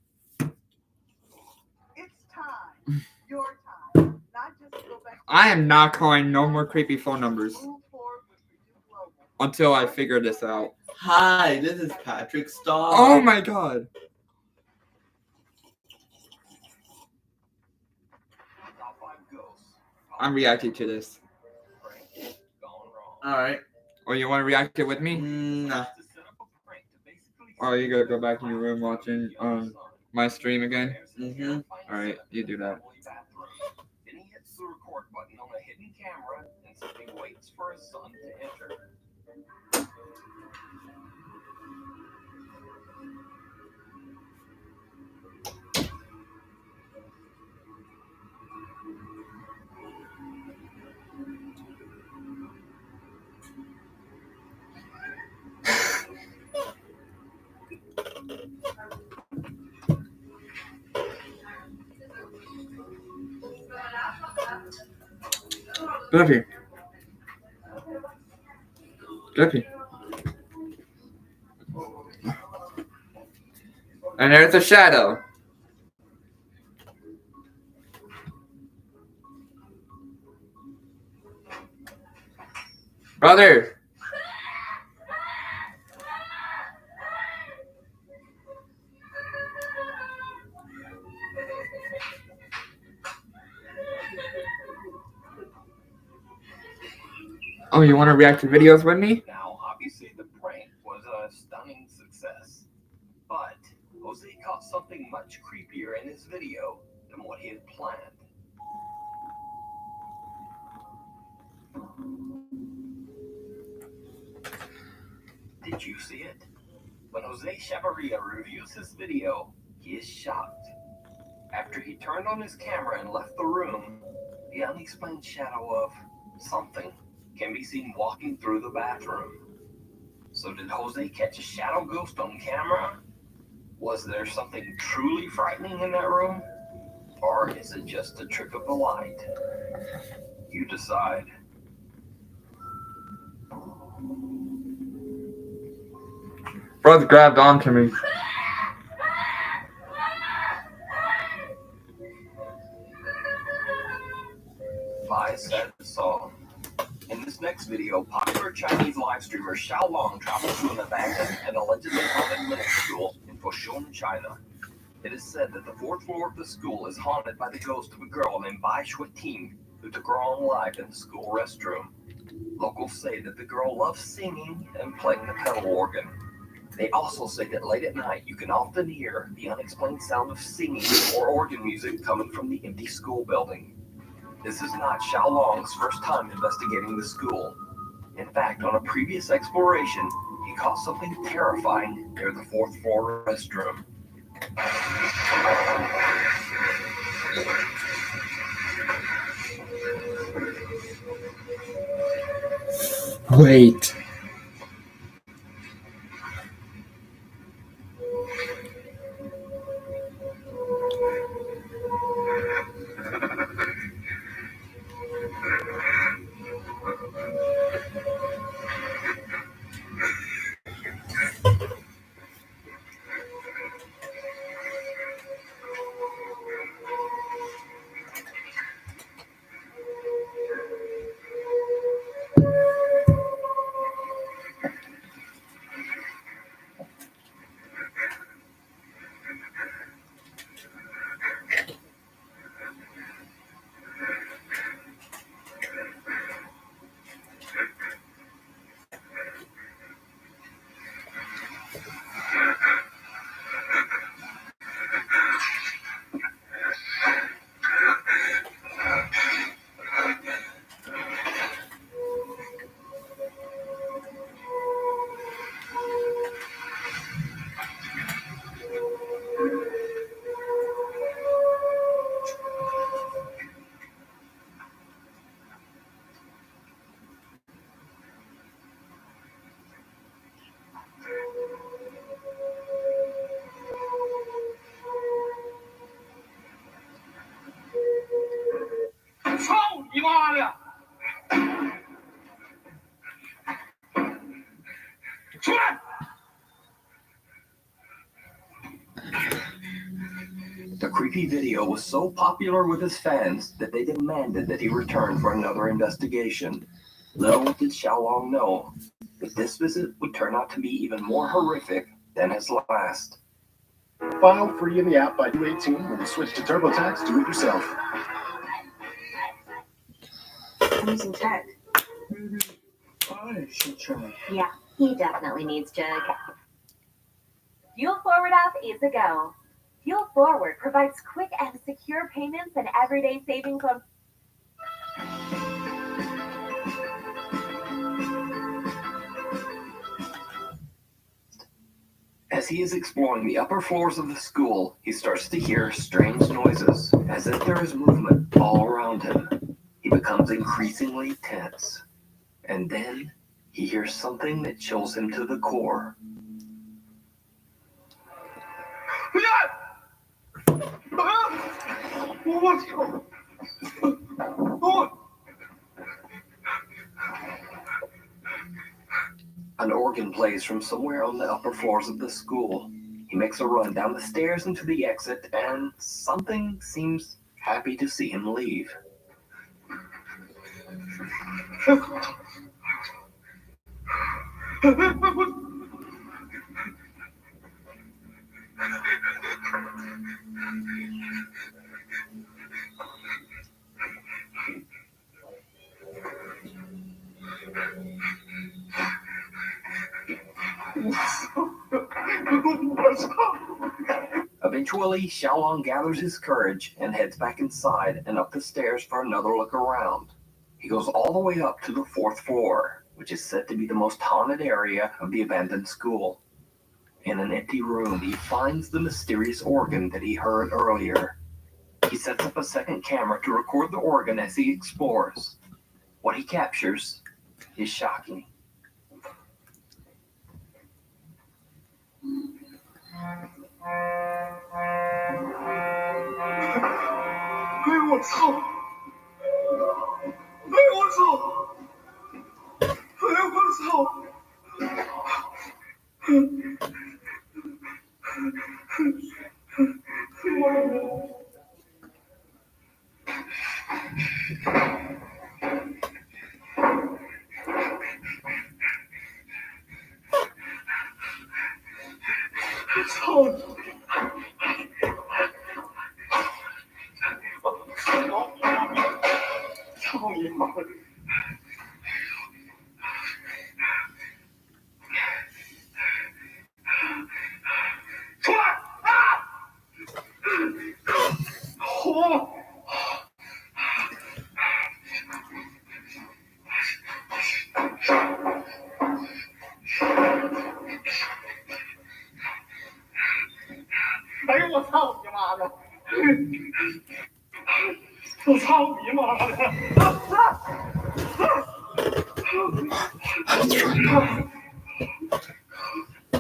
Speaker 21: It's time. Your time. Not just to go back.
Speaker 5: I am not calling no more creepy phone numbers until I figure this out.
Speaker 19: Hi, this is Patrick Star.
Speaker 5: Oh my god. I'm reacting to this.
Speaker 19: Alright.
Speaker 5: Or you want to react it with me?
Speaker 19: Nah.
Speaker 5: Or you gotta go back in your room watching my stream again?
Speaker 19: Mm-hmm.
Speaker 5: Alright, you do that.
Speaker 12: Then he hits the record button on a hidden camera and simply waits for his son to enter.
Speaker 5: Get up here. Get up here. And there's a shadow. Brother. Oh, you want to react to videos with me?
Speaker 12: Now, obviously, the prank was a stunning success. But Jose caught something much creepier in his video than what he had planned. Did you see it? When Jose Chavarria reviews his video, he is shocked. After he turned on his camera and left the room, the unexplained shadow of something can be seen walking through the bathroom. So did Jose catch a shadow ghost on camera? Was there something truly frightening in that room? Or is it just a trick of the light? You decide.
Speaker 5: Brother grabbed onto me.
Speaker 12: By said the song. In this next video, popular Chinese live streamer Xiaolong travels to an abandoned and allegedly haunted middle school in Foshan, China. It is said that the 4th floor of the school is haunted by the ghost of a girl named Bai Shuiting, who took her own life in the school restroom. Locals say that the girl loves singing and playing the pedal organ. They also say that late at night you can often hear the unexplained sound of singing or organ music coming from the empty school building. This is not Xiaolong's first time investigating the school. In fact, on a previous exploration, he caught something terrifying near the 4th floor restroom.
Speaker 5: Wait.
Speaker 12: The creepy video was so popular with his fans that they demanded that he return for another investigation. Little did Xiaolong know that this visit would turn out to be even more horrific than his last.
Speaker 20: File free in the app by 218. When you switch to TurboTax, do it yourself.
Speaker 15: I'm using Jug.
Speaker 20: I should try.
Speaker 15: Yeah, he definitely needs Jug. Fuel Forward app is a go. Fuel Forward provides quick and secure payments and everyday savings on.
Speaker 12: As he is exploring the upper floors of the school, he starts to hear strange noises, as if there is movement all around him. He becomes increasingly tense. And then he hears something that chills him to the core.
Speaker 6: What's going on?
Speaker 12: An organ plays from somewhere on the upper floors of the school. He makes a run down the stairs into the exit, and something seems happy to see him leave.
Speaker 6: What's up?
Speaker 12: Eventually, Xiaolong gathers his courage and heads back inside and up the stairs for another look around. He goes all the way up to the 4th floor, which is said to be the most haunted area of the abandoned school. In an empty room, he finds the mysterious organ that he heard earlier. He sets up a second camera to record the organ as he explores. What he captures is shocking.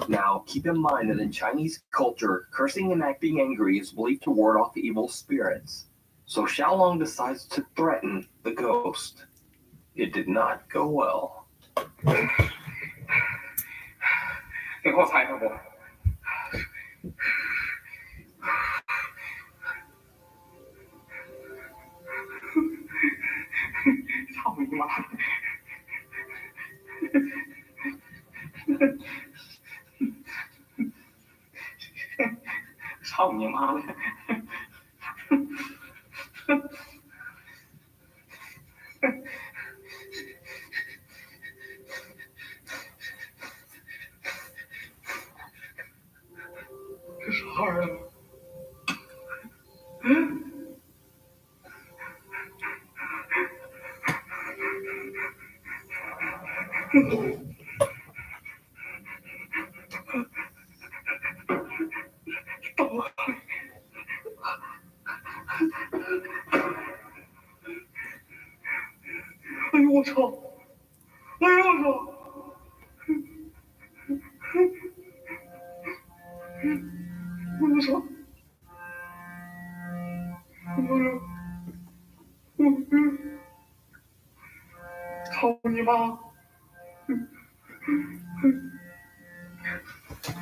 Speaker 12: Now, keep in mind that in Chinese culture, cursing and acting angry is believed to ward off evil spirits. So Xiaolong decides to threaten the ghost. It did not go well.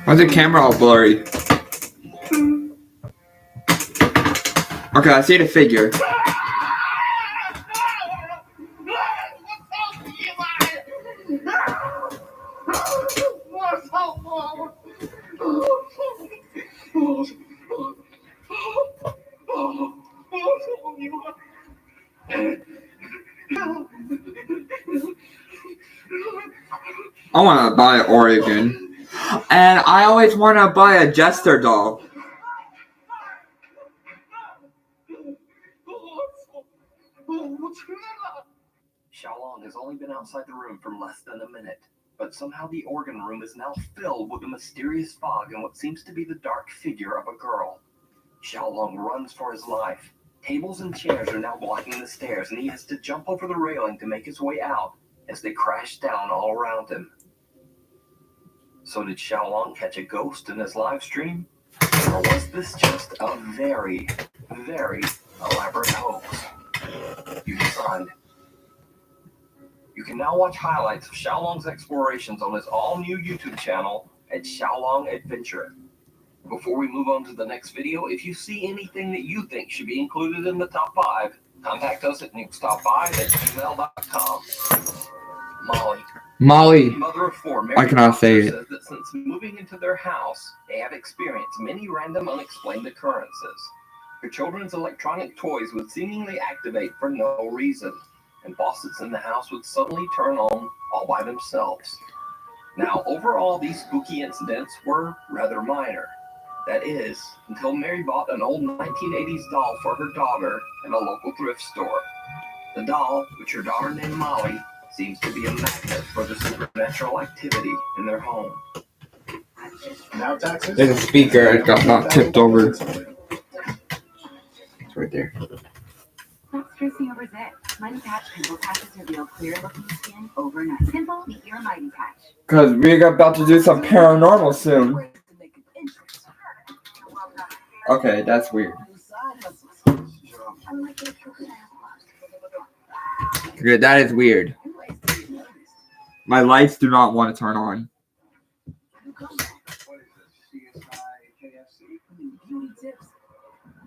Speaker 5: Why is the camera all blurry? Okay, I see the figure. I want to buy Oregon. And I always want to buy a Jester doll.
Speaker 12: Xiaolong has only been outside the room for less than a minute, but somehow the organ room is now filled with a mysterious fog and what seems to be the dark figure of a girl. Xiaolong runs for his life. Tables and chairs are now blocking the stairs, and he has to jump over the railing to make his way out as they crash down all around him. So did Xiaolong catch a ghost in his live stream? Or was this just a very, very elaborate hoax? You decide. You can now watch highlights of Xiaolong's explorations on his all-new YouTube channel at Xiaolong Adventure. Before we move on to the next video, if you see anything that you think should be included in the top 5, contact us at nukestop5@gmail.com.
Speaker 5: Molly.
Speaker 12: Mother of 4, Mary
Speaker 5: I cannot say it.
Speaker 12: says that since moving into their house, they have experienced many random unexplained occurrences. Her children's electronic toys would seemingly activate for no reason, and faucets in the house would suddenly turn on all by themselves. Now, overall, these spooky incidents were rather minor, That is, until Mary bought an old 1980s doll for her daughter in a local thrift store. The doll, which her daughter named Molly, seems to be a magnet for the supernatural activity in their home.
Speaker 20: Now taxes.
Speaker 5: There's a speaker. It got not tipped over. It's right there.
Speaker 15: Stop stressing over zit. Mighty Patch Pimple Patches reveal clear-looking skin overnight. Simple, meet your Mighty Patch.
Speaker 5: Because we're about to do some paranormal soon. Okay, that's weird. Okay, that is weird. My lights do not want to turn on.
Speaker 6: Beauty tips.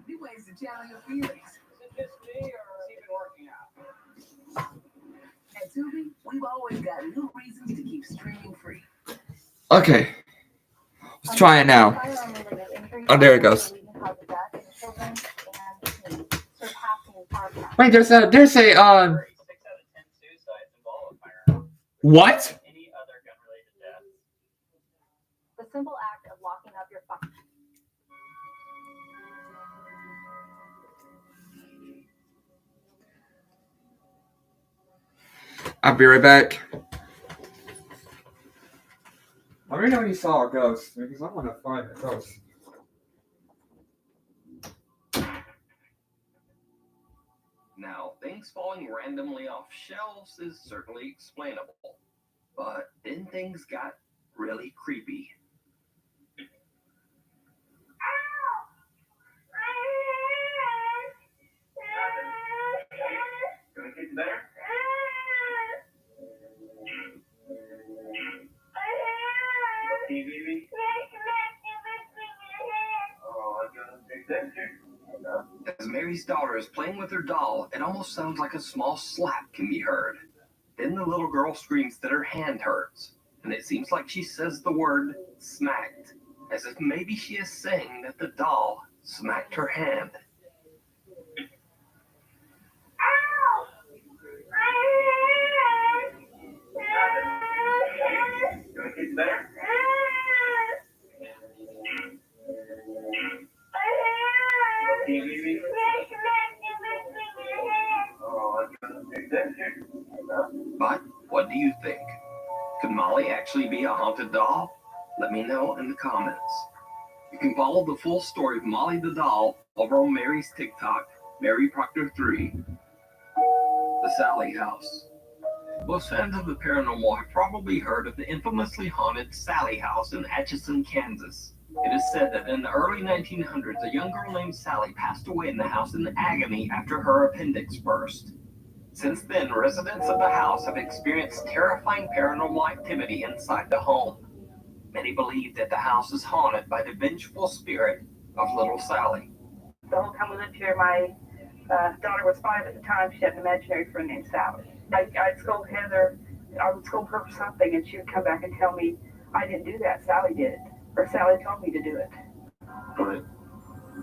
Speaker 6: New ways to channel your feelings. Is it just me, or has he been working out? At Tubi, we've always got new reasons to keep streaming free.
Speaker 5: Okay. Let's try it now. Oh, there it goes. Wait, there's a what?
Speaker 10: The simple act of locking up your phone.
Speaker 5: I'll be right back. Let me know when you saw a ghost, because I want to find a ghost.
Speaker 12: Now, things falling randomly off shelves is certainly explainable, but then things got really creepy.
Speaker 13: Gonna get better? TV? Oh, I'm gonna take that too.
Speaker 12: As Mary's daughter is playing with her doll, it almost sounds like a small slap can be heard. Then the little girl screams that her hand hurts, and it seems like she says the word smacked, as if maybe she is saying that the doll smacked her hand.
Speaker 13: Gonna get better? TV? Oh, I'm gonna take that too.
Speaker 12: But what do you think? Could Molly actually be a haunted doll? Let me know in the comments. You can follow the full story of Molly the doll over on Mary's TikTok, Mary Proctor 3. The Sally House. Most fans of the paranormal have probably heard of the infamously haunted Sally House in Atchison, Kansas. It is said that in the early 1900s, a young girl named Sally passed away in the house in agony after her appendix burst. Since then, residents of the house have experienced terrifying paranormal activity inside the home. Many believe that the house is haunted by the vengeful spirit of little Sally.
Speaker 7: The whole time we lived here, my daughter was 5 at the time. She had an imaginary friend named Sally. I'd scold Heather, I would scold her for something, and she would come back and tell me, I didn't do that, Sally did it. Or Sally told me to do it.
Speaker 13: But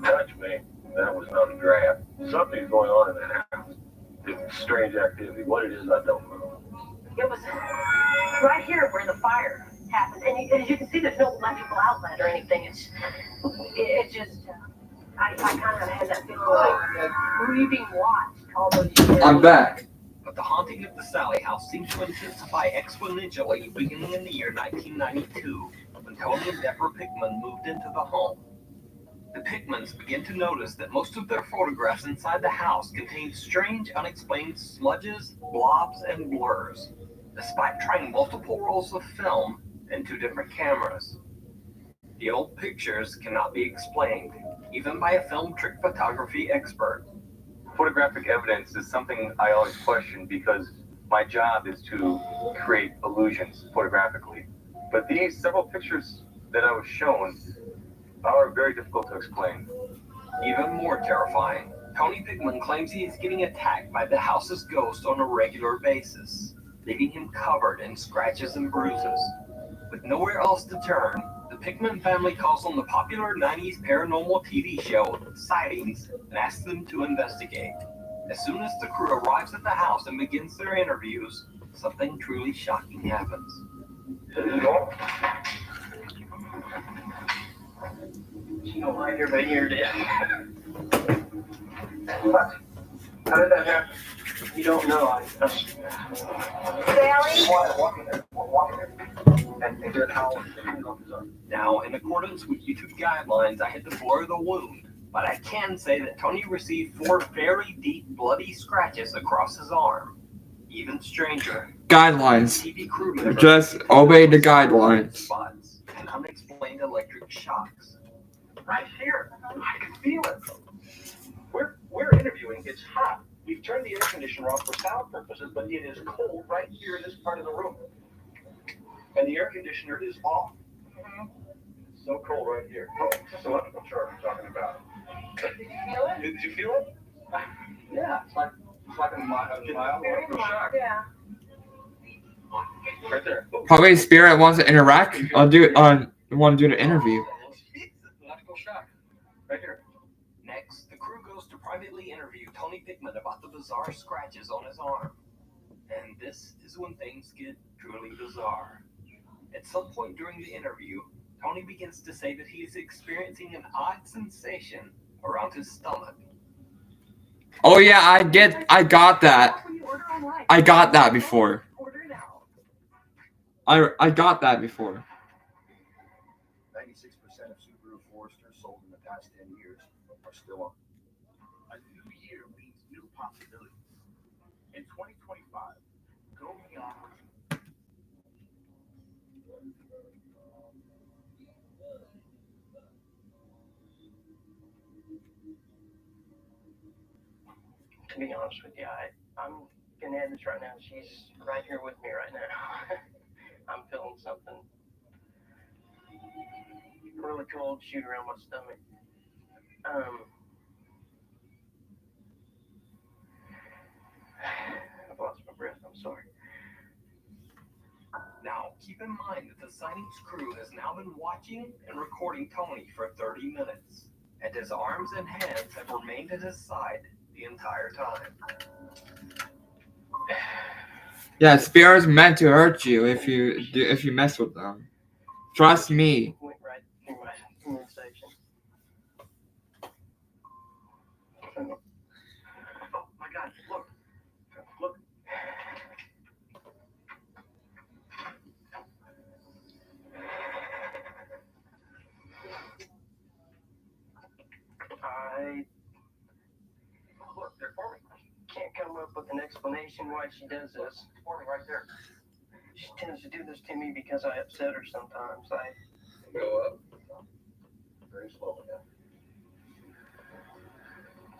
Speaker 13: touch me. That was not a draft. Something's going on in that house. It's strange activity. What it is, I don't know.
Speaker 2: It was right here where the fire happened. And as you can see, there's no electrical outlet or anything. It just, I kind of had that feeling like we were being watched all those years.
Speaker 5: I'm back.
Speaker 12: But the haunting of the Sally House seemed to intensify exponentially beginning in the year 1992, when Tony and Deborah Pickman moved into the home. The Pickmans began to notice that most of their photographs inside the house contained strange, unexplained smudges, blobs, and blurs, despite trying multiple rolls of film and 2 different cameras. The old pictures cannot be explained, even by a film trick photography expert.
Speaker 16: Photographic evidence is something I always question because my job is to create illusions photographically. But these several pictures that I was shown are very difficult to explain.
Speaker 12: Even more terrifying, Tony Pickman claims he is getting attacked by the house's ghost on a regular basis, leaving him covered in scratches and bruises. With nowhere else to turn, the Pickman family calls on the popular 90s paranormal TV show Sightings and asks them to investigate. As soon as the crew arrives at the house and begins their interviews, something truly shocking happens.
Speaker 13: She don't like her, but here it is. What? How did that happen? You don't know.
Speaker 8: Sally?
Speaker 13: Walk in there. And figure out how
Speaker 12: Now, in accordance with YouTube guidelines, I had to blur the wound, but I can say that Tony received 4 very deep, bloody scratches across his arm. Even stranger,
Speaker 5: Guidelines.
Speaker 12: TV crew members
Speaker 5: Just obey the guidelines.
Speaker 12: spots and unexplained electric shocks.
Speaker 13: right here. I can feel it. We're interviewing. It's hot. We've turned the air conditioner off for sound purposes, but it is cold right here in this part of the room. And the air conditioner is off. It's so cold right here. Oh, it's the electrical charge we're talking about.
Speaker 8: Did you feel it?
Speaker 13: Did you feel it? Yeah, it's like a mild electrical shock.
Speaker 8: Yeah.
Speaker 13: Right there. Oh,
Speaker 5: Probably Spirit wants to interact. Want to do the interview.
Speaker 13: electrical shock. Right here.
Speaker 12: Next, the crew goes to privately interview Tony Pickman about the bizarre scratches on his arm. And this is when things get truly bizarre. At some point during the interview, Tony begins to say that he is experiencing an odd sensation around his stomach.
Speaker 5: Oh yeah, I got that. I got that before. I got that before.
Speaker 20: 96% of Subaru Foresters sold in the past 10 years are still on. A new year means new possibilities. In 2025, go beyond.
Speaker 13: To be honest with you, I'm gonna end this right now. She's right here with me right now. I'm feeling something really cold shoot around my stomach. I've lost my breath. I'm sorry.
Speaker 12: Now, keep in mind that the sightings crew has now been watching and recording Tony for 30 minutes, and his arms and hands have remained at his side the entire time.
Speaker 5: Yeah, Spirit's meant to hurt you if you mess with them. Trust me.
Speaker 13: Went right through my midsection. Oh my God! Look! Look! Look, they're forming. Can't come up with an explanation why she does this. It's forming right there. She tends to do this to me because I upset her sometimes.
Speaker 3: Go up. Very slowly now.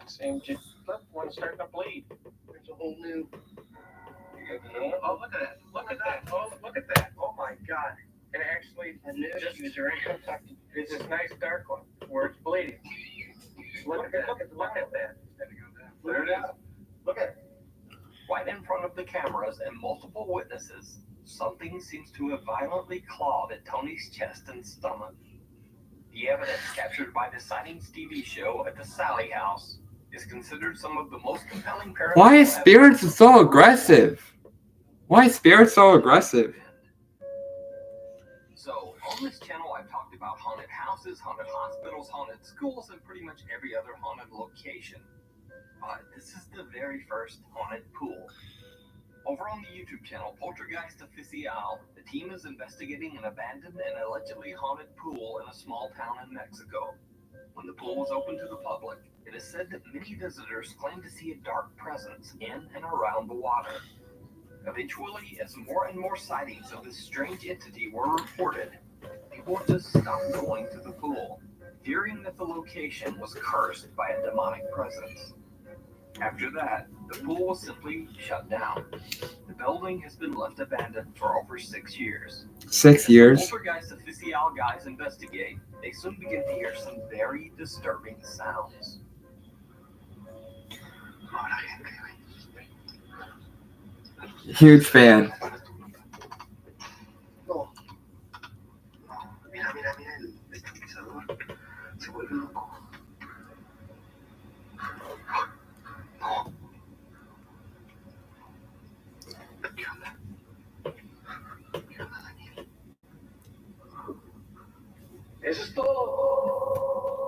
Speaker 13: Seems just one's starting to bleed. There's a whole new. Oh, look at that! Look at that! Oh, look at that! Oh my God! It actually just user. It's this nice dark one where it's bleeding. Look at that! Look at that!
Speaker 3: There it is. Look at it.
Speaker 12: Right in front of the cameras and multiple witnesses, something seems to have violently clawed at Tony's chest and stomach. The evidence captured by the Sightings TV show at the Sally House is considered some of the most compelling paranormal.
Speaker 5: Why is Spirit so aggressive? Why is Spirit so aggressive?
Speaker 12: So, on this channel, I've talked about haunted houses, haunted hospitals, haunted schools, and pretty much every other haunted location. But this is the very first haunted pool. Over on the YouTube channel Poltergeist Oficial, the team is investigating an abandoned and allegedly haunted pool in a small town in Mexico. When the pool was open to the public, it is said that many visitors claim to see a dark presence in and around the water. Eventually, as more and more sightings of this strange entity were reported, people just stopped going to the pool, fearing that the location was cursed by a demonic presence. After that, the pool was simply shut down. The building has been left abandoned for over 6 years.
Speaker 5: 6 years?
Speaker 12: As the Poltergeist Oficial guys investigate, they soon begin to hear some very disturbing sounds.
Speaker 5: Huge fan.
Speaker 20: Mira, mira, mira el estabilizador. Se vuelve loco. ¿Qué onda? ¿Qué onda, Daniel?
Speaker 13: Eso es todo.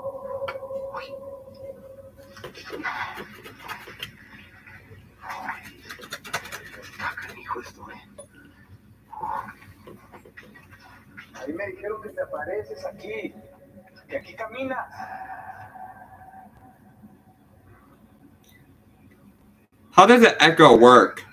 Speaker 13: dijeron que te apareces aquí. Que aquí caminas.
Speaker 5: How does the echo work?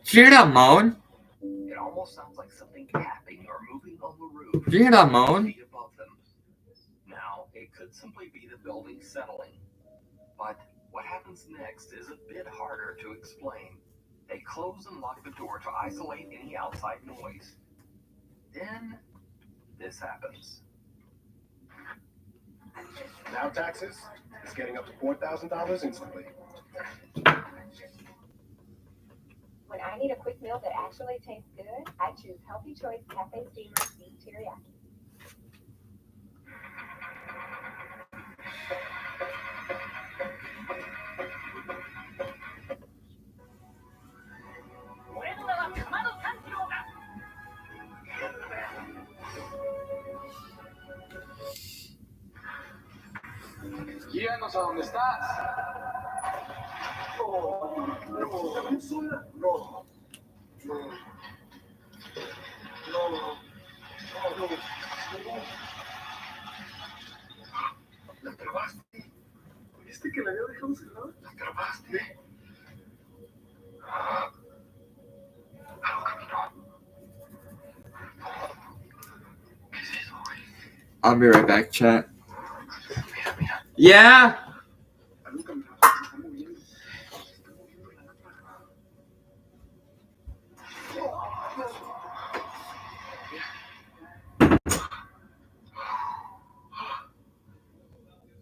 Speaker 5: Did you hear that moan?
Speaker 12: It almost sounds like something tapping or moving on the roof.
Speaker 5: Did you hear that moan?
Speaker 12: Feet above them. Now, it could simply be the building settling. But what happens next is a bit harder to explain. They close and lock the door to isolate any outside noise. Then, this happens.
Speaker 20: Now taxes is getting up to $4,000 instantly.
Speaker 10: When I need a quick meal that actually tastes good, I choose Healthy Choice Cafe Steamer Beef Teriyaki.
Speaker 13: Guíanos a donde estás.
Speaker 20: La trabaste. ¿Viste que la había dejado cerrada? La trabaste. Algo caminó. ¿Qué es eso, güey?
Speaker 5: I'll be right back, chat. Yeah.
Speaker 20: Algo caminó. Se está moviendo.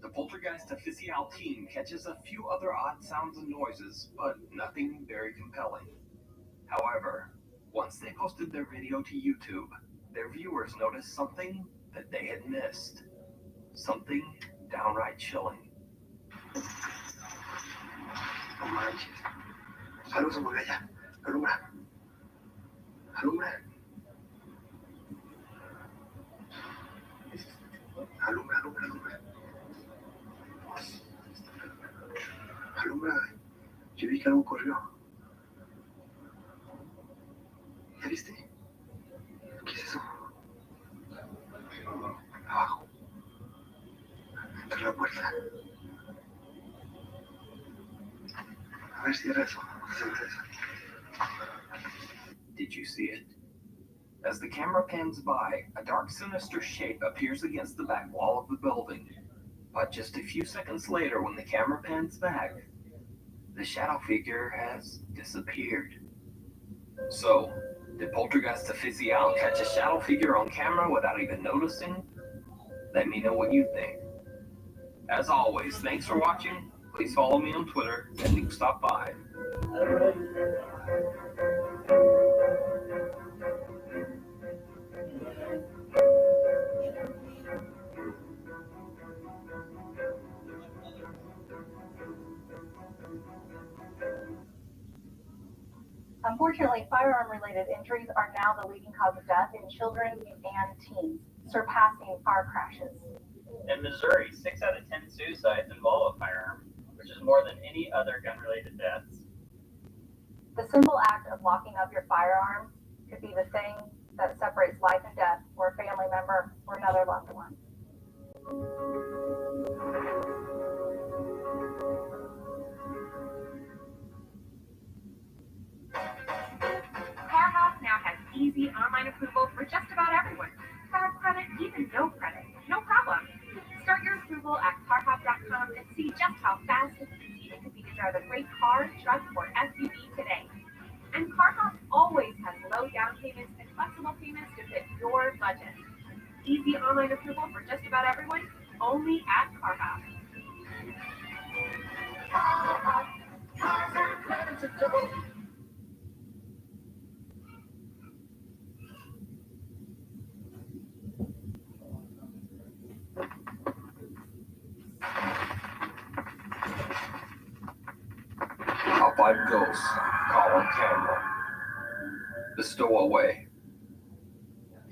Speaker 12: The Poltergeist official team catches a few other odd sounds and noises, but nothing very compelling. However, once they posted their video to YouTube, their viewers noticed something that they had missed. Something downright chilling.
Speaker 20: No manches. Algo se mueve allá. Alumbra. Alumbra. Alumbra, alumbra, alumbra. Alumbra. Yo vi que algo corrió. ¿Ya viste? ¿Qué es eso? Abajo. Entre la puerta. A ver, cierra eso. Cierra eso.
Speaker 12: Did you see it? As the camera pans by, a dark, sinister shape appears against the back wall of the building. But just a few seconds later, when the camera pans back, the shadow figure has disappeared. So, did Poltergeist official catch a shadow figure on camera without even noticing? Let me know what you think. As always, thanks for watching. Please follow me on Twitter and Luke Stop By.
Speaker 10: Unfortunately, firearm-related injuries are now the leading cause of death in children and teens, surpassing car crashes.
Speaker 18: In Missouri, 6 out of 10 suicides involve a firearm, which is more than any other gun-related deaths.
Speaker 10: The simple act of locking up your firearm could be the thing that separates life and death for a family member or another loved one.
Speaker 22: CarHop now has easy online approval for just about everyone. Bad credit, even no credit. No problem. Start your approval at carhop.com and see just how fast and easy it can be to drive a great car, truck, or SUV today. And CarHop always has low down payments and flexible payments to fit your budget. Easy online approval for just about everyone, only at CarHop.
Speaker 12: Top 5 ghosts. Column. camera. The Stowaway.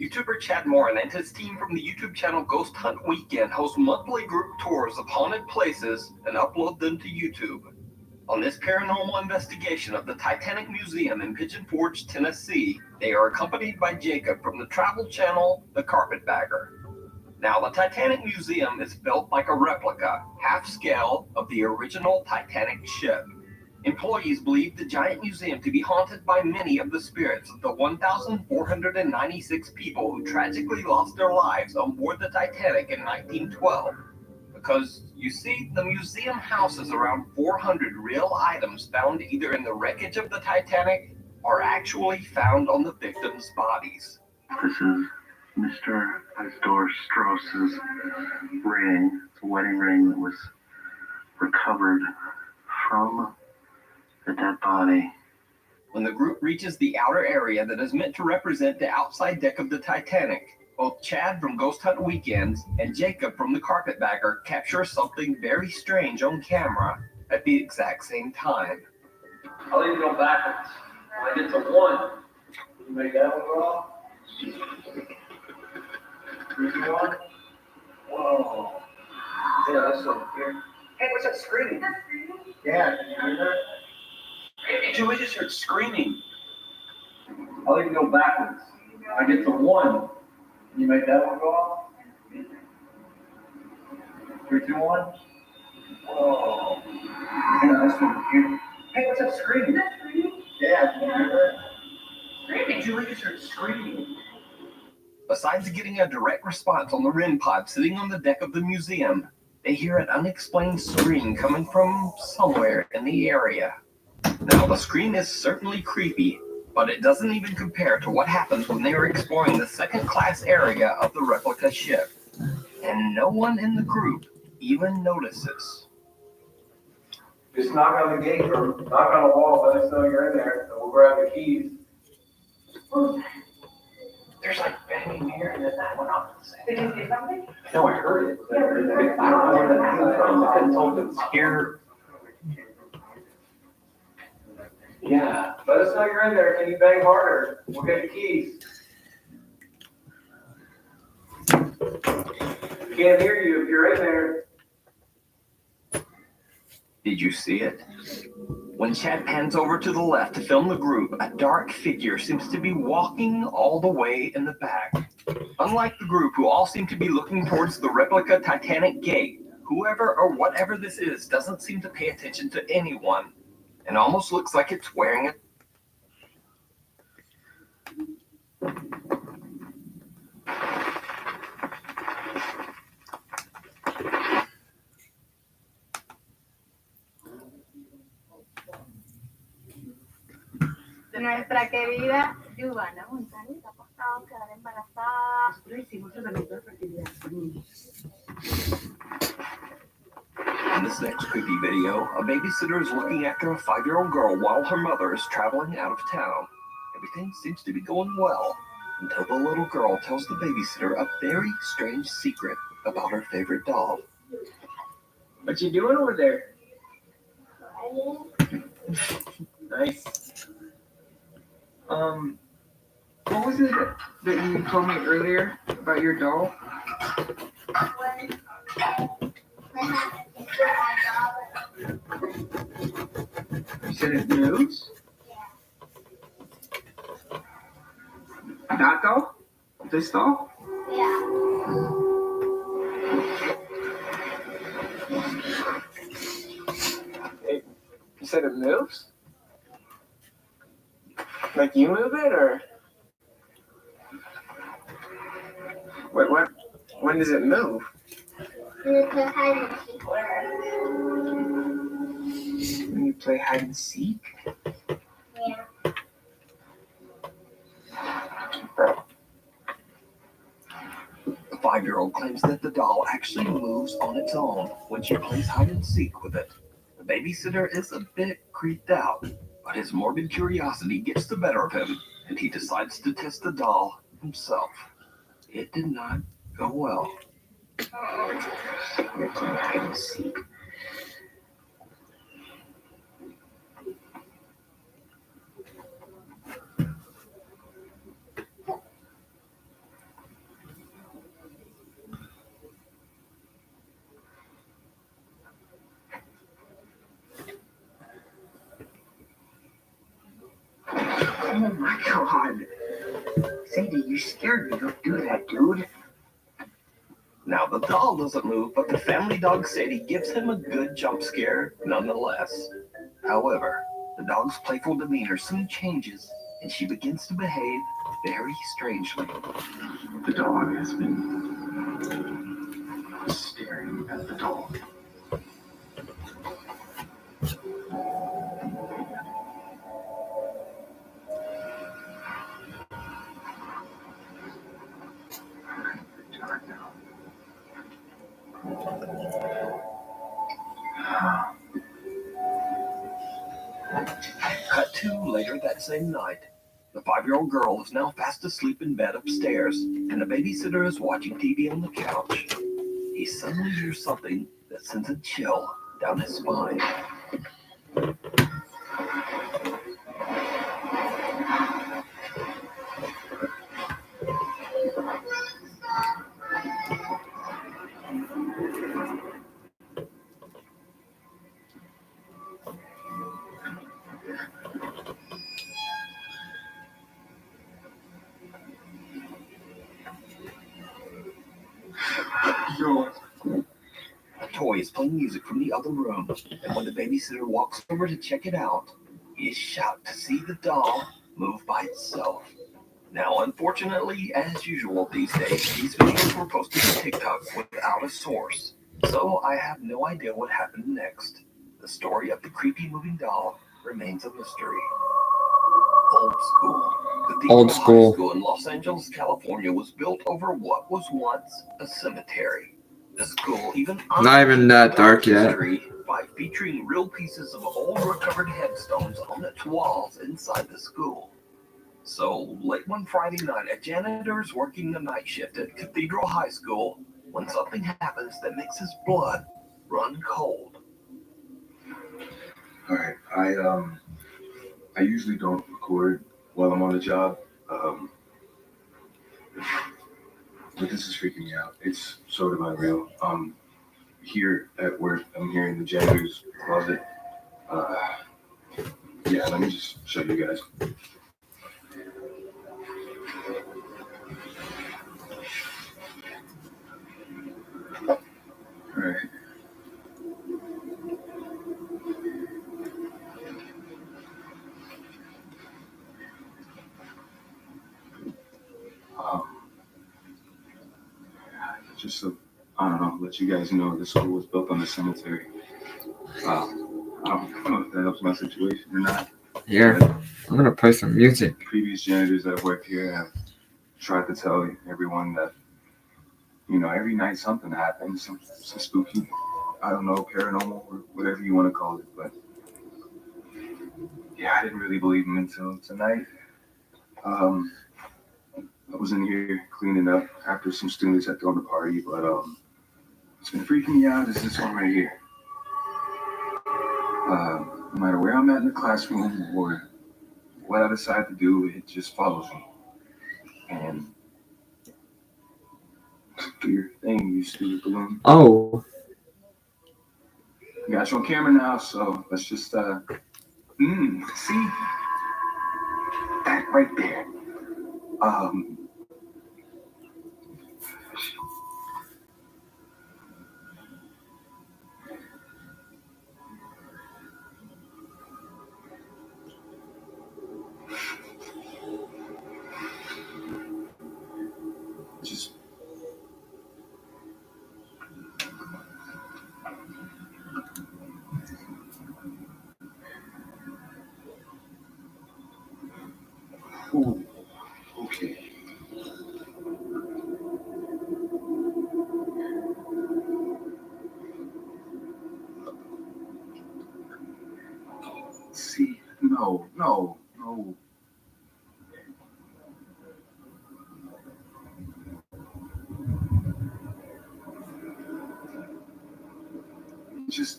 Speaker 12: YouTuber Chad Morin and his team from the YouTube channel Ghost Hunt Weekend host monthly group tours of haunted places and upload them to YouTube. On this paranormal investigation of the Titanic Museum in Pigeon Forge, Tennessee, they are accompanied by Jacob from the travel channel The Carpetbagger. Now, the Titanic Museum is built like a replica, half-scale, of the original Titanic ship. Employees believe the giant museum to be haunted by many of the spirits of the 1,496 people who tragically lost their lives on board the Titanic in 1912. Because, you see, the museum houses around 400 real items found either in the wreckage of the Titanic or actually found on the victims' bodies.
Speaker 14: This is Mr. Isidore Strauss's ring. It's a wedding ring that was recovered from the dead body.
Speaker 12: When the group reaches the outer area that is meant to represent the outside deck of the Titanic, both Chad from Ghost Hunt Weekends and Jacob from The Carpetbagger capture something very strange on camera at the exact same time.
Speaker 13: I'll even go backwards. When I get to 1, you make that one go off. 3, 2, 1. Whoa. Yeah, that's so weird. Hey, what's that screaming? Yeah, can you hear that? Julie just heard screaming. I'll even go backwards. When I get to 1, you make that one go off. 3, 2, 1. Whoa. Yeah, that's so weird. Hey, what's that screaming? Yeah, can you hear that? Screaming. Julie just heard screaming.
Speaker 12: Besides getting a direct response on the REM pod sitting on the deck of the museum, they hear an unexplained scream coming from somewhere in the area. Now, the scream is certainly creepy, but it doesn't even compare to what happens when they are exploring the second-class area of the replica ship. And no one in the group even notices.
Speaker 13: Just knock on the gate or knock on the wall, let us know you're in there, and we'll grab the keys. There's like banging here, and then that went off at the same time. Did you see something? No, I heard it. I don't know where that came from. I couldn't tell if it was here. Yeah. Let us know you're in there. Can you bang harder? We'll get the keys. Can't hear you if you're in there.
Speaker 12: Did you see it? When Chad pans over to the left to film the group, a dark figure seems to be walking all the way in the back. Unlike the group, who all seem to be looking towards the replica Titanic gate, whoever or whatever this is doesn't seem to pay attention to anyone, and almost looks like it's wearing a
Speaker 8: Nuestra querida Giovanna González ha apostado a quedar embarazada. Nosotros hicimos tratamiento de fertilidad con niños.
Speaker 12: In this next creepy video, a babysitter is looking after a 5-year-old girl while her mother is traveling out of town. Everything seems to be going well, until the little girl tells the babysitter a very strange secret about her favorite doll.
Speaker 13: What you doing over there? Nice. What was it that you told me earlier about your doll? You said it moves? That doll? This doll? Hey, you said it moves? Like you move it, or what? When does it move? When you play hide and seek?
Speaker 8: Yeah.
Speaker 12: The 5-year-old claims that the doll actually moves on its own when she plays hide and seek with it. The babysitter is a bit creeped out, but his morbid curiosity gets the better of him, and he decides to test the doll himself. It did not go well.
Speaker 13: You're playing hide and seek.
Speaker 4: Oh my god. Sadie, you scared me. Don't do that, dude.
Speaker 12: Now the doll doesn't move, but the family dog Sadie gives him a good jump scare nonetheless. However, the dog's playful demeanor soon changes, and she begins to behave very strangely.
Speaker 14: The dog has been staring at the doll.
Speaker 12: Cut to later that same night. The 5-year-old girl is now fast asleep in bed upstairs, and the babysitter is watching TV on the couch. He suddenly hears something that sends a chill down his spine. A toy is playing music from the other room, and when the babysitter walks over to check it out, he is shocked to see the doll move by itself. Now, unfortunately, as usual these days, these videos were posted to TikTok without a source, so I have no idea what happened next. The story of the creepy moving doll remains a mystery. Old School.
Speaker 5: Old School.
Speaker 12: High School in Los Angeles, California was built over what was once a cemetery. The school even
Speaker 5: Not even that dark yet.
Speaker 12: history by featuring real pieces of old recovered headstones on its walls inside the school. So, late one Friday night, a janitor is working the night shift at Cathedral High School when something happens that makes his blood run cold.
Speaker 17: All right, I usually don't record while I'm on the job, but this is freaking me out. It's sort of unreal. Here at work, I'm here in the janitor's closet. Yeah, let me just show you guys. All right. Just so, I don't know, let you guys know, the school was built on the cemetery. I don't know if that helps my situation or not.
Speaker 5: Here, I'm gonna play some music.
Speaker 17: Previous janitors that have worked here have tried to tell everyone that, you know, every night something happens, some spooky, I don't know, paranormal or whatever you want to call it. But yeah, I didn't really believe them until tonight. I was in here cleaning up after some students had thrown a party, but it's been freaking me out is this one right here. No matter where I'm at in the classroom or what I decide to do, it just follows me. And do your thing, you stupid balloon.
Speaker 5: Oh.
Speaker 17: I got you on camera now, so let's just see that right there. Just ooh, okay. See, no.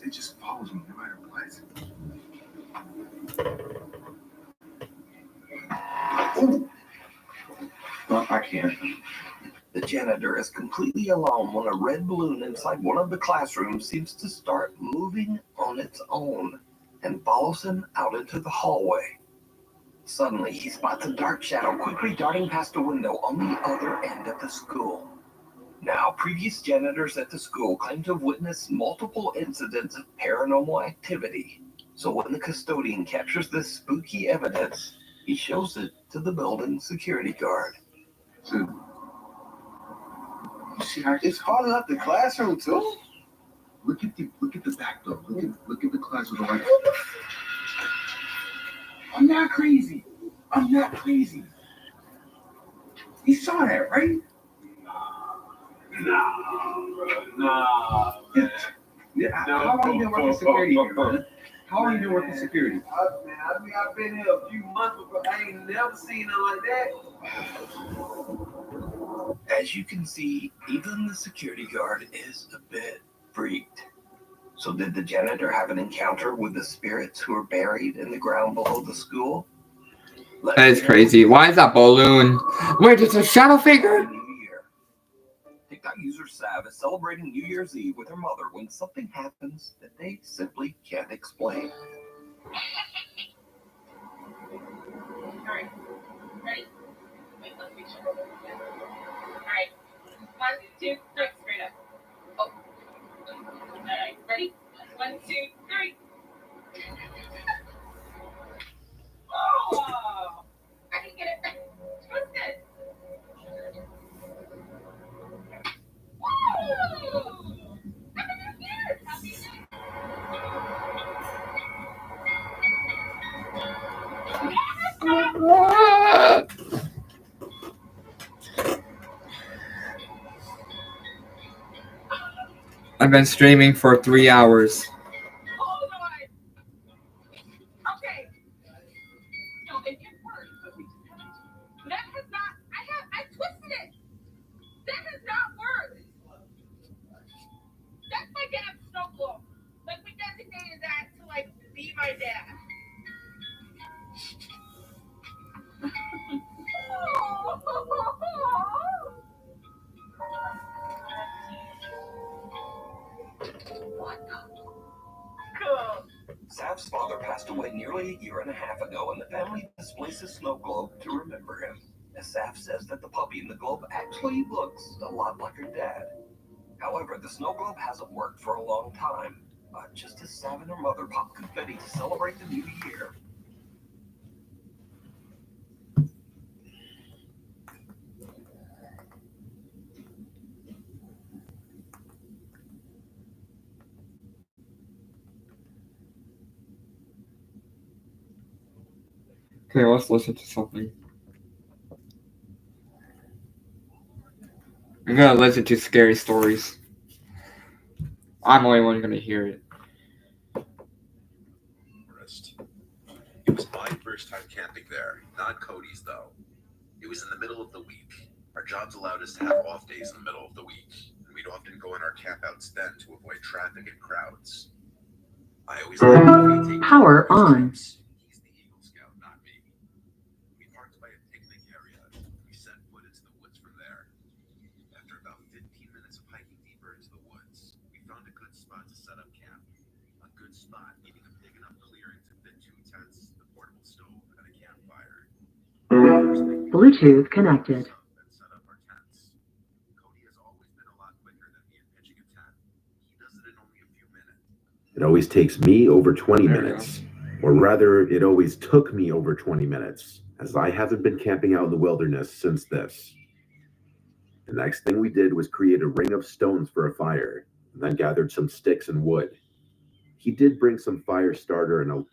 Speaker 17: It just follows me no matter what. Ooh. No, I can't.
Speaker 12: The janitor is completely alone when a red balloon inside one of the classrooms seems to start moving on its own and follows him out into the hallway. Suddenly, he spots a dark shadow quickly darting past a window on the other end of the school. Now, previous janitors at the school claim to have witnessed multiple incidents of paranormal activity. So when the custodian captures this spooky evidence, he shows it to the building security guard.
Speaker 20: Dude. It's falling up the classroom too. Look at the back door. Look at the class with the white. I'm not crazy. He saw that, right? Nah. Yeah. How long you been working security here, man? How long you been working security?
Speaker 6: I've been here a few months, but I ain't never seen nothing like that.
Speaker 12: As you can see, even the security guard is a bit freaked. So did the janitor have an encounter with the spirits who are buried in the ground below the school?
Speaker 5: That is crazy. Why is that balloon? Wait, it's a shadow figure?
Speaker 12: TikTok user Sav is celebrating New Year's Eve with her mother when something happens that they simply can't explain.
Speaker 11: Alright. Ready? Wait, let's make sure. Alright. 1, 2, 3, straight up. Oh. Alright, ready? 1, 2, 3. Oh! I can get it. It was good.
Speaker 5: I've been streaming for 3 hours.
Speaker 11: Hold on. Okay. No, it didn't work. That has not. I twisted it. That has not worked. That's my dad's snow globe. Like we designated that to like be my dad.
Speaker 12: Sav's father passed away nearly a year and a half ago, and the family displays a snow globe to remember him. As Sav says that the puppy in the globe actually looks a lot like her dad. However, the snow globe hasn't worked for a long time, just as Sav and her mother pop confetti to celebrate the new year.
Speaker 5: Okay, let's listen to something. I'm gonna listen to scary stories. I'm the only one gonna hear it.
Speaker 1: It was my first time camping there, not Cody's though. It was in the middle of the week. Our jobs allowed us to have off days in the middle of the week, and we'd often go in our campouts then to avoid traffic and crowds. I always let Cody take
Speaker 9: Power on.
Speaker 1: He's the Eagle Scout, not me. We parked by a picnic area. We set foot into the woods from there. After about 15 minutes of hiking deeper into the woods, we found a good spot to set up camp. A good spot needing a big enough clearing to fit 2 tents, the portable stove, and a campfire.
Speaker 9: Bluetooth connected.
Speaker 1: Set up our tents. Cody has always been a lot quicker than me in pitching a tent. He does it in only a few minutes.
Speaker 23: It always takes me over 20 minutes. Or rather, it always took me over 20 minutes, as I haven't been camping out in the wilderness since this. The next thing we did was create a ring of stones for a fire, and then gathered some sticks and wood. He did bring some fire starter and a...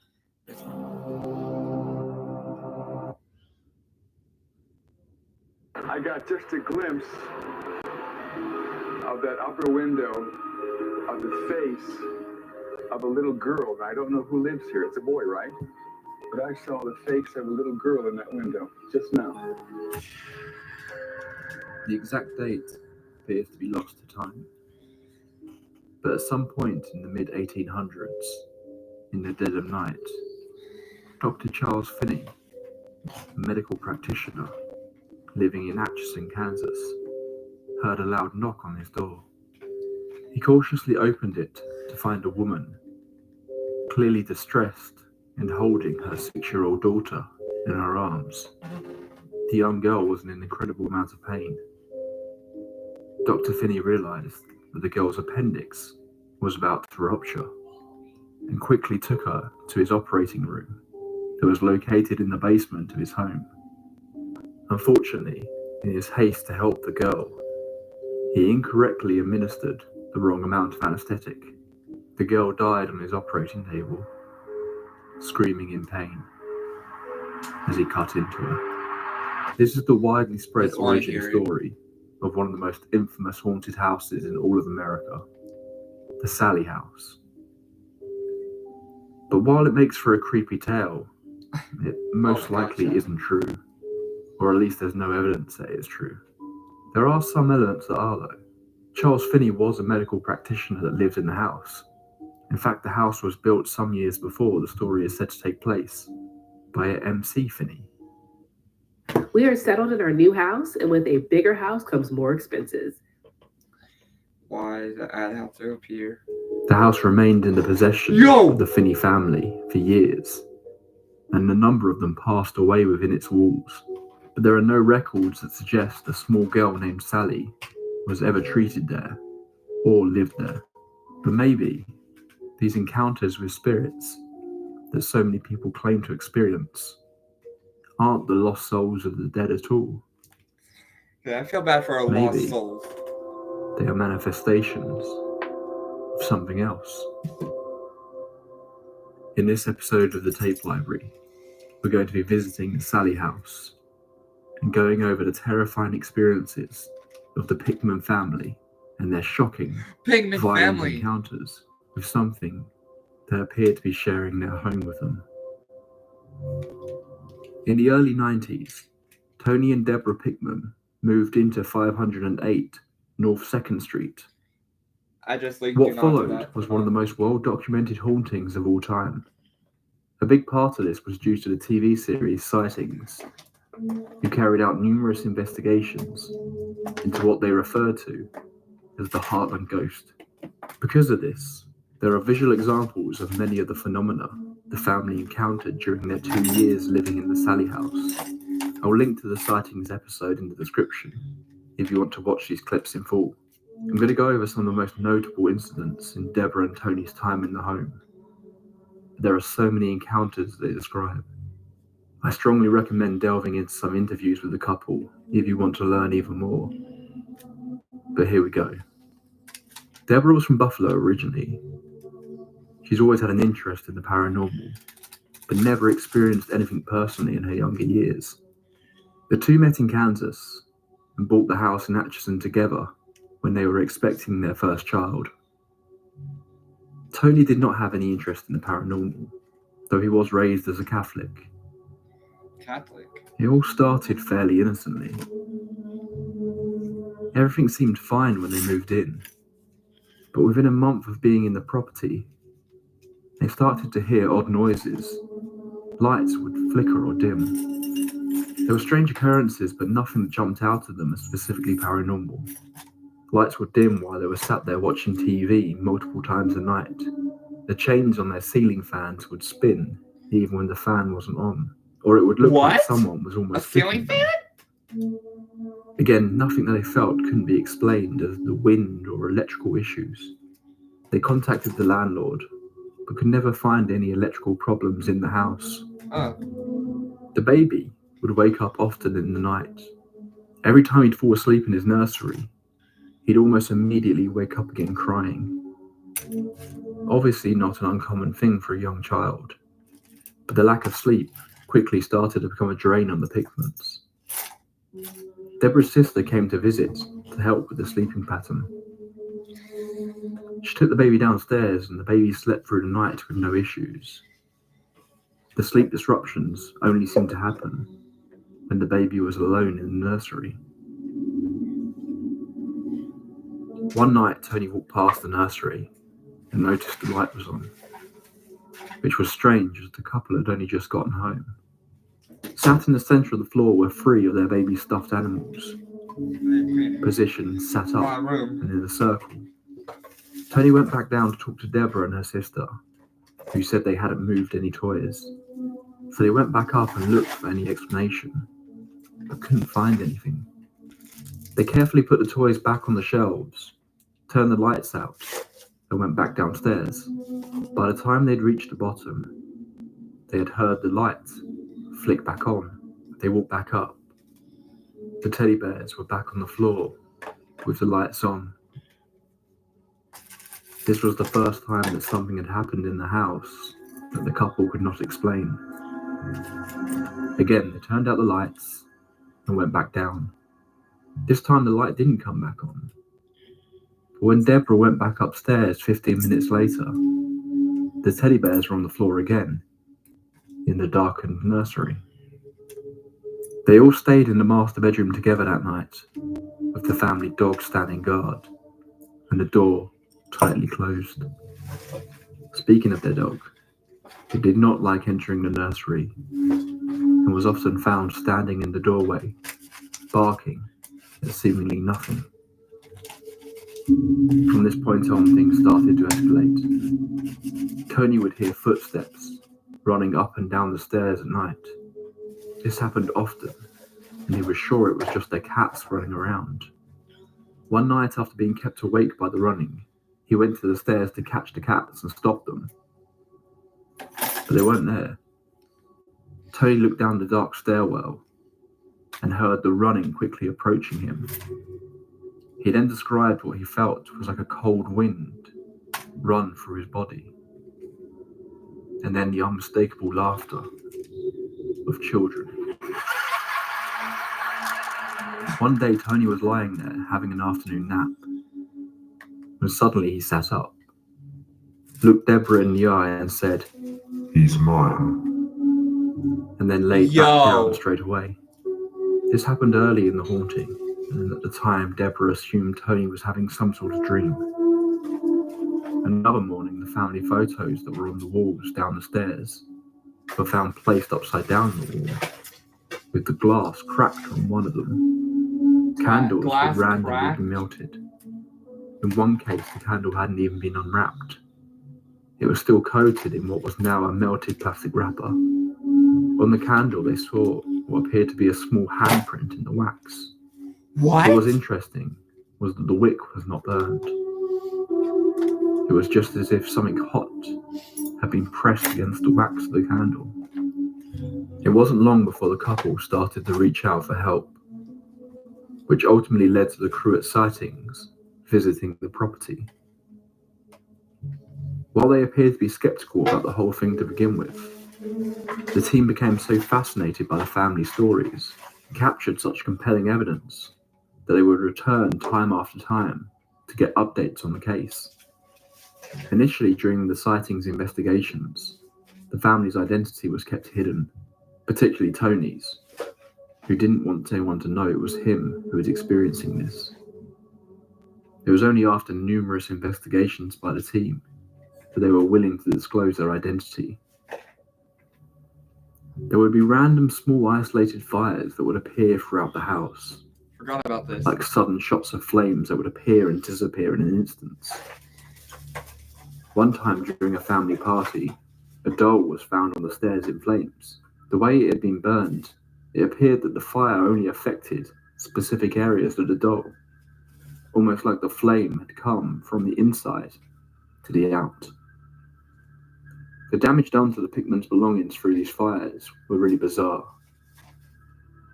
Speaker 17: I got just a glimpse of that upper window of the face of a little girl. I don't know who lives here. It's a boy, right? But I saw the face of a little girl in that window just now.
Speaker 24: The exact date appears to be lost to time. But at some point in the mid-1800s, in the dead of night, Dr. Charles Finney, a medical practitioner living in Atchison, Kansas, heard a loud knock on his door. He cautiously opened it to find a woman, clearly distressed and holding her 6-year-old daughter in her arms. The young girl was in an incredible amount of pain. Dr. Finney realized that the girl's appendix was about to rupture and quickly took her to his operating room that was located in the basement of his home. Unfortunately, in his haste to help the girl, he incorrectly administered the wrong amount of anesthetic. The girl died on his operating table, screaming in pain as he cut into her. This is the widely spread origin story of one of the most infamous haunted houses in all of America, the Sallie House. But while it makes for a creepy tale, it most likely isn't true, or at least there's no evidence that it's true. There are some elements that are, though. Charles Finney was a medical practitioner that lived in the house. In fact, the house was built some years before the story is said to take place by M.C. Finney.
Speaker 7: We are settled in our new house, and with a bigger house comes more expenses.
Speaker 5: Why does the ad have to appear?
Speaker 24: The house remained in the possession of the Finney family for years, and a number of them passed away within its walls. But there are no records that suggest a small girl named Sally was ever treated there or lived there. But maybe these encounters with spirits that so many people claim to experience aren't the lost souls of the dead at all.
Speaker 5: Yeah, I feel bad for a lost soul.
Speaker 24: They are manifestations of something else. In this episode of the Tape Library, we're going to be visiting the Sallie House and going over the terrifying experiences of the Pickman family and their shocking, violent encounters with something that appeared to be sharing their home with them. In the early 90s, Tony and Deborah Pickman moved into 508 North 2nd Street. What followed was one of the most well-documented hauntings of all time. A big part of this was due to the TV series Sightings, who carried out numerous investigations into what they referred to as the Heartland Ghost. Because of this, there are visual examples of many of the phenomena the family encountered during their 2 years living in the Sallie House. I'll link to the Sightings episode in the description if you want to watch these clips in full. I'm going to go over some of the most notable incidents in Deborah and Tony's time in the home. There are so many encounters they describe. I strongly recommend delving into some interviews with the couple if you want to learn even more. But here we go. Deborah was from Buffalo originally. She's always had an interest in the paranormal, but never experienced anything personally in her younger years. The two met in Kansas and bought the house in Atchison together when they were expecting their first child. Tony did not have any interest in the paranormal, though he was raised as a Catholic. It all started fairly innocently. Everything seemed fine when they moved in, but within a month of being in the property, they started to hear odd noises. Lights would flicker or dim. There were strange occurrences, but nothing that jumped out at them as specifically paranormal. Lights would dim while they were sat there watching TV multiple times a night. The chains on their ceiling fans would spin even when the fan wasn't on, or it would look like someone was almost
Speaker 5: ceiling fan?
Speaker 24: Again, nothing that they felt couldn't be explained as the wind or electrical issues. They contacted the landlord, but could never find any electrical problems in the house. The baby would wake up often in the night. Every time he'd fall asleep in his nursery, he'd almost immediately wake up again crying. Obviously not an uncommon thing for a young child, but the lack of sleep quickly started to become a drain on the Pickmans. Deborah's sister came to visit to help with the sleeping pattern. She took the baby downstairs and the baby slept through the night with no issues. The sleep disruptions only seemed to happen when the baby was alone in the nursery. One night, Tony walked past the nursery and noticed the light was on, which was strange as the couple had only just gotten home. Sat in the centre of the floor were 3 of their baby stuffed animals, positioned sat up and in a circle. Tony went back down to talk to Deborah and her sister, who said they hadn't moved any toys. So they went back up and looked for any explanation, but couldn't find anything. They carefully put the toys back on the shelves, turned the lights out, and went back downstairs. By the time they'd reached the bottom, they had heard the lights flick back on. They walked back up. The teddy bears were back on the floor with the lights on. This was the first time that something had happened in the house that the couple could not explain. Again, they turned out the lights and went back down. This time the light didn't come back on. But when Deborah went back upstairs 15 minutes later, the teddy bears were on the floor again, in the darkened nursery. They all stayed in the master bedroom together that night, with the family dog standing guard, and the door tightly closed. Speaking of their dog, he did not like entering the nursery, and was often found standing in the doorway, barking at seemingly nothing. From this point on, things started to escalate. Tony would hear footsteps running up and down the stairs at night. This happened often, and he was sure it was just their cats running around. One night, after being kept awake by the running, he went to the stairs to catch the cats and stop them. But they weren't there. Tony looked down the dark stairwell and heard the running quickly approaching him. He then described what he felt was like a cold wind run through his body, and then the unmistakable laughter of children. One day Tony was lying there having an afternoon nap, when suddenly he sat up, looked Deborah in the eye and said, "He's mine," and then laid back down straight away. This happened early in the haunting, and at the time Deborah assumed Tony was having some sort of dream. Another morning, the family photos that were on the walls down the stairs were found placed upside down on the wall, with the glass cracked on one of them. Candles were randomly being melted. In one case, the candle hadn't even been unwrapped. It was still coated in what was now a melted plastic wrapper. On the candle, they saw what appeared to be a small handprint in the wax.
Speaker 5: What?
Speaker 24: What was interesting was that the wick was not burned. It was just as if something hot had been pressed against the wax of the candle. It wasn't long before the couple started to reach out for help, which ultimately led to the crew at Sightings visiting the property. While they appeared to be skeptical about the whole thing to begin with, the team became so fascinated by the family stories and captured such compelling evidence that they would return time after time to get updates on the case. Initially, during the Sightings investigations, the family's identity was kept hidden, particularly Tony's, who didn't want anyone to know it was him who was experiencing this. It was only after numerous investigations by the team that they were willing to disclose their identity. There would be random small isolated fires that would appear throughout the house.
Speaker 5: Forgot about this.
Speaker 24: Like sudden shots of flames that would appear and disappear in an instant. One time during a family party, a doll was found on the stairs in flames. The way it had been burned, it appeared that the fire only affected specific areas of the doll, almost like the flame had come from the inside to the out. The damage done to the Pickmans' belongings through these fires were really bizarre.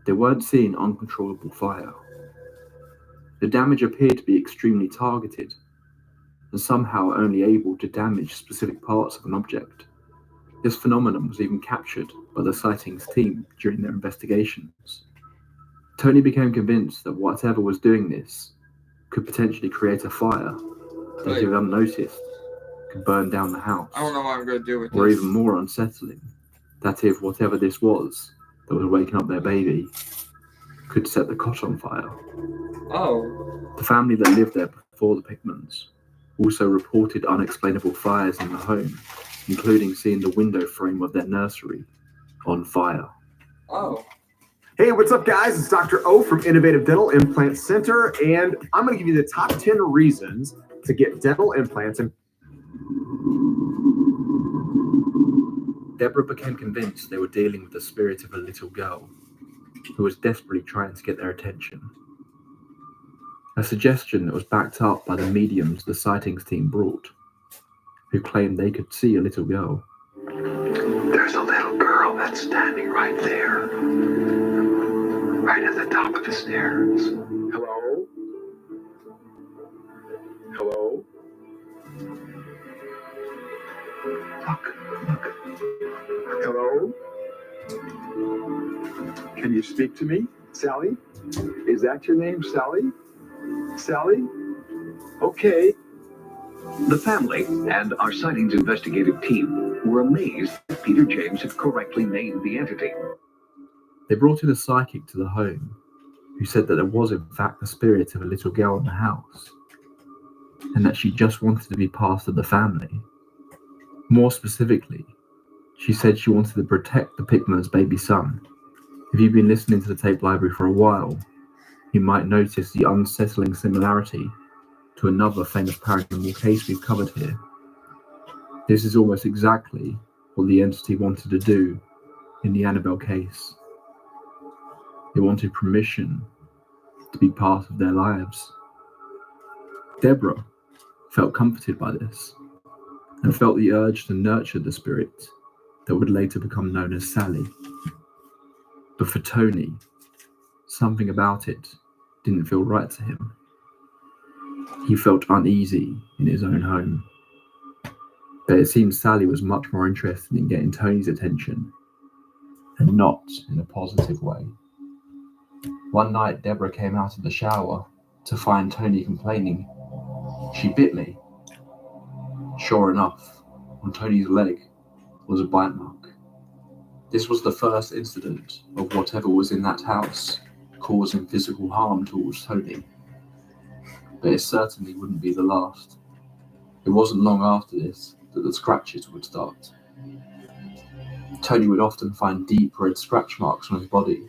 Speaker 24: They weren't seeing uncontrollable fire. The damage appeared to be extremely targeted, and somehow only able to damage specific parts of an object. This phenomenon was even captured by the Sightings team during their investigations. Tony became convinced that whatever was doing this could potentially create a fire that, if unnoticed, could burn down the house.
Speaker 5: I don't know what I'm going to do with
Speaker 24: or
Speaker 5: this.
Speaker 24: even more unsettling, that if whatever this was that was waking up their baby could set the cot on fire.
Speaker 5: Oh.
Speaker 24: The family that lived there before the Pickmans also reported unexplainable fires in the home, including seeing the window frame of their nursery on fire.
Speaker 5: Oh.
Speaker 2: Hey, what's up, guys? It's Dr. O from Innovative Dental Implant Center, and I'm going to give you the top 10 reasons to get dental implants. And
Speaker 24: Deborah became convinced they were dealing with the spirit of a little girl who was desperately trying to get their attention. A suggestion that was backed up by the mediums the sightings team brought, who claimed they could see a little girl.
Speaker 23: There's a little girl that's standing right there. Right at the top of the stairs. Hello? Hello? Look. Hello? Can you speak to me? Sally? Is that your name, Sally? Sally? Okay.
Speaker 15: The family and our sightings investigative team were amazed that Peter James had correctly named the entity.
Speaker 24: They brought in a psychic to the home who said that there was in fact the spirit of a little girl in the house and that she just wanted to be part of the family. More specifically, she said she wanted to protect the Pickman's baby son. If you've been listening to the tape library for a while, you might notice the unsettling similarity to another famous paranormal case we've covered here. This is almost exactly what the entity wanted to do in the Annabelle case. They wanted permission to be part of their lives. Deborah felt comforted by this and felt the urge to nurture the spirit that would later become known as Sally. But for Tony, something about it didn't feel right to him. He felt uneasy in his own home. But it seems Sally was much more interested in getting Tony's attention, and not in a positive way. One night, Deborah came out of the shower to find Tony complaining. "She bit me." Sure enough, on Tony's leg was a bite mark. This was the first incident of whatever was in that house causing physical harm towards Tony. But it certainly wouldn't be the last. It wasn't long after this that the scratches would start. Tony would often find deep red scratch marks on his body.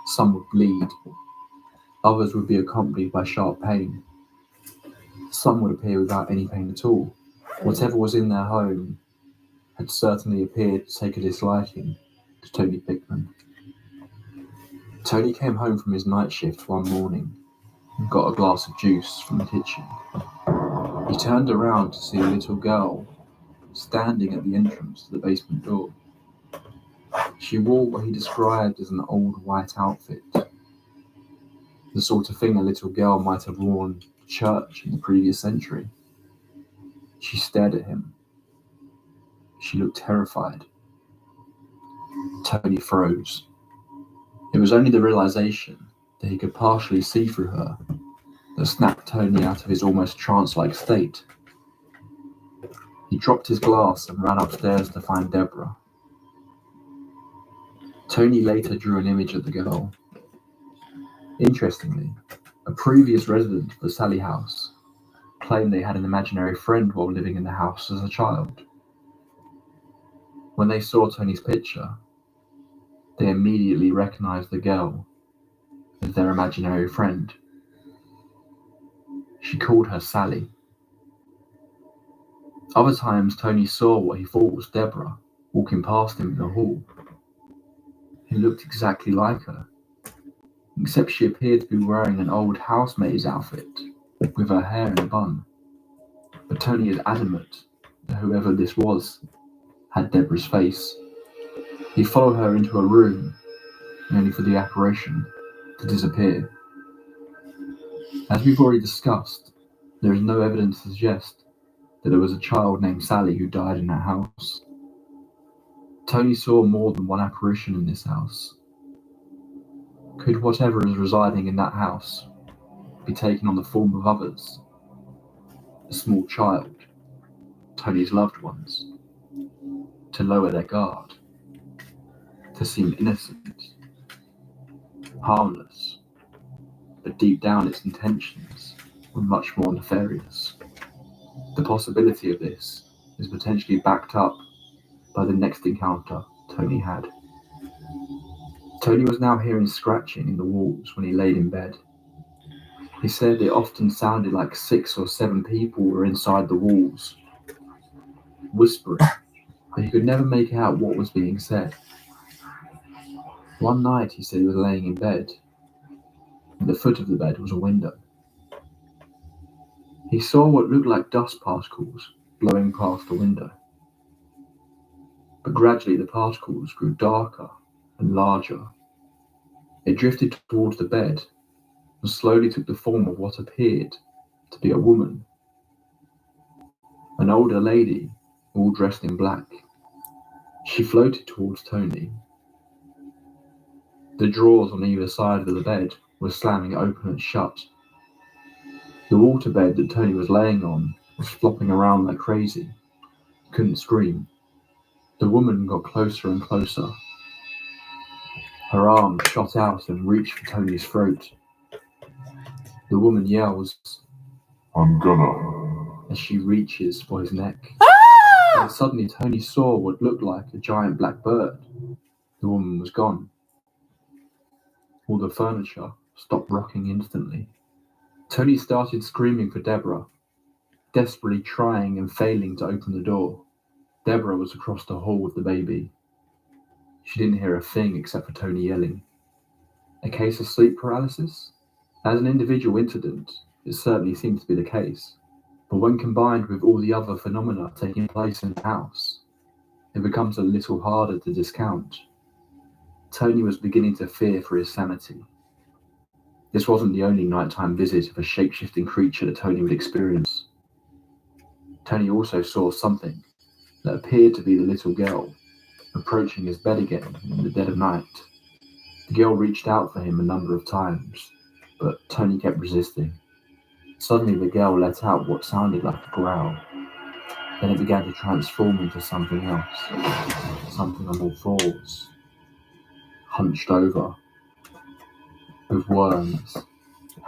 Speaker 24: Some would bleed. Others would be accompanied by sharp pain. Some would appear without any pain at all. Whatever was in their home had certainly appeared to take a disliking to Tony Pickman. Tony came home from his night shift one morning and got a glass of juice from the kitchen. He turned around to see a little girl standing at the entrance to the basement door. She wore what he described as an old white outfit, the sort of thing a little girl might have worn to church in the previous century. She stared at him. She looked terrified. Tony froze. It was only the realization that he could partially see through her that snapped Tony out of his almost trance-like state. He dropped his glass and ran upstairs to find Deborah. Tony later drew an image of the girl. Interestingly, a previous resident of the Sally house claimed they had an imaginary friend while living in the house as a child. When they saw Tony's picture, they immediately recognized the girl as their imaginary friend. She called her Sally. Other times, Tony saw what he thought was Deborah walking past him in the hall. It looked exactly like her, except she appeared to be wearing an old housemaid's outfit with her hair in a bun. But Tony is adamant that whoever this was had Deborah's face. He followed her into a room, only for the apparition to disappear. As we've already discussed, there is no evidence to suggest that there was a child named Sally who died in that house. Tony saw more than one apparition in this house. Could whatever is residing in that house be taken on the form of others? A small child, Tony's loved ones, to lower their guard, to seem innocent, harmless, but deep down its intentions were much more nefarious. The possibility of this is potentially backed up by the next encounter Tony had. Tony was now hearing scratching in the walls when he laid in bed. He said it often sounded like 6 or 7 people were inside the walls, whispering, but he could never make out what was being said. One night he said he was laying in bed. At the foot of the bed was a window. He saw what looked like dust particles blowing past the window. But gradually the particles grew darker and larger. It drifted towards the bed and slowly took the form of what appeared to be a woman. An older lady, all dressed in black. She floated towards Tony. The drawers on either side of the bed were slamming open and shut. The waterbed that Tony was laying on was flopping around like crazy. He couldn't scream. The woman got closer and closer. Her arm shot out and reached for Tony's throat. The woman yells, "I'm gonna," as she reaches for his neck. And suddenly Tony saw what looked like a giant black bird. The woman was gone. All the furniture stopped rocking instantly. Tony started screaming for Deborah, desperately trying and failing to open the door. Deborah was across the hall with the baby. She didn't hear a thing except for Tony yelling. A case of sleep paralysis? As an individual incident, it certainly seemed to be the case. But when combined with all the other phenomena taking place in the house, it becomes a little harder to discount. Tony was beginning to fear for his sanity. This wasn't the only nighttime visit of a shape-shifting creature that Tony would experience. Tony also saw something that appeared to be the little girl approaching his bed again in the dead of night. The girl reached out for him a number of times, but Tony kept resisting. Suddenly the girl let out what sounded like a growl. Then it began to transform into something else. Something on all fours. Hunched over. With worms.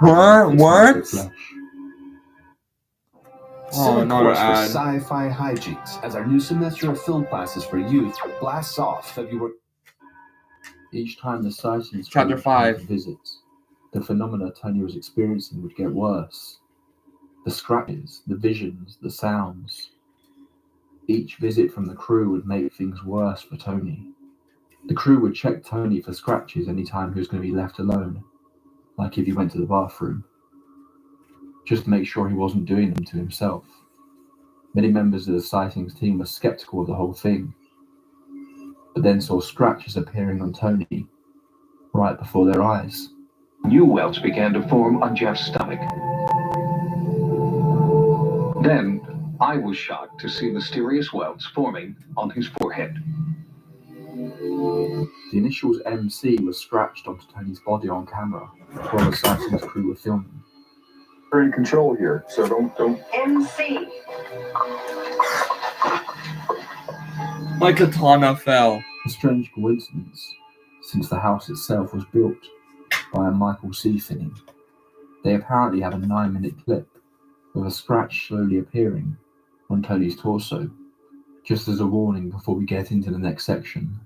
Speaker 5: Worms?
Speaker 24: Flesh.
Speaker 5: Oh, another
Speaker 3: course for
Speaker 5: ad.
Speaker 3: sci-fi hijinks as our new semester of film classes for youth blasts off February.
Speaker 24: Each time the sightings
Speaker 5: Chapter
Speaker 24: came
Speaker 5: 5.
Speaker 24: to visits, the phenomena Tony was experiencing would get worse. The scratches, the visions, the sounds. Each visit from the crew would make things worse for Tony. The crew would check Tony for scratches anytime he was going to be left alone, like if he went to the bathroom, just to make sure he wasn't doing them to himself. Many members of the sightings team were skeptical of the whole thing, but then saw scratches appearing on Tony right before their eyes.
Speaker 15: New welts began to form on Jeff's stomach. Then, I was shocked to see mysterious welts forming on his forehead.
Speaker 24: The initials MC was scratched onto Tony's body on camera while the sightings crew were filming.
Speaker 17: We're in control here, so don't.
Speaker 4: MC.
Speaker 5: My katana fell.
Speaker 24: A strange coincidence, since the house itself was built by a Michael C. Finney. They apparently have a 9-minute clip with a scratch slowly appearing on Tony's torso. Just as a warning before we get into the next section,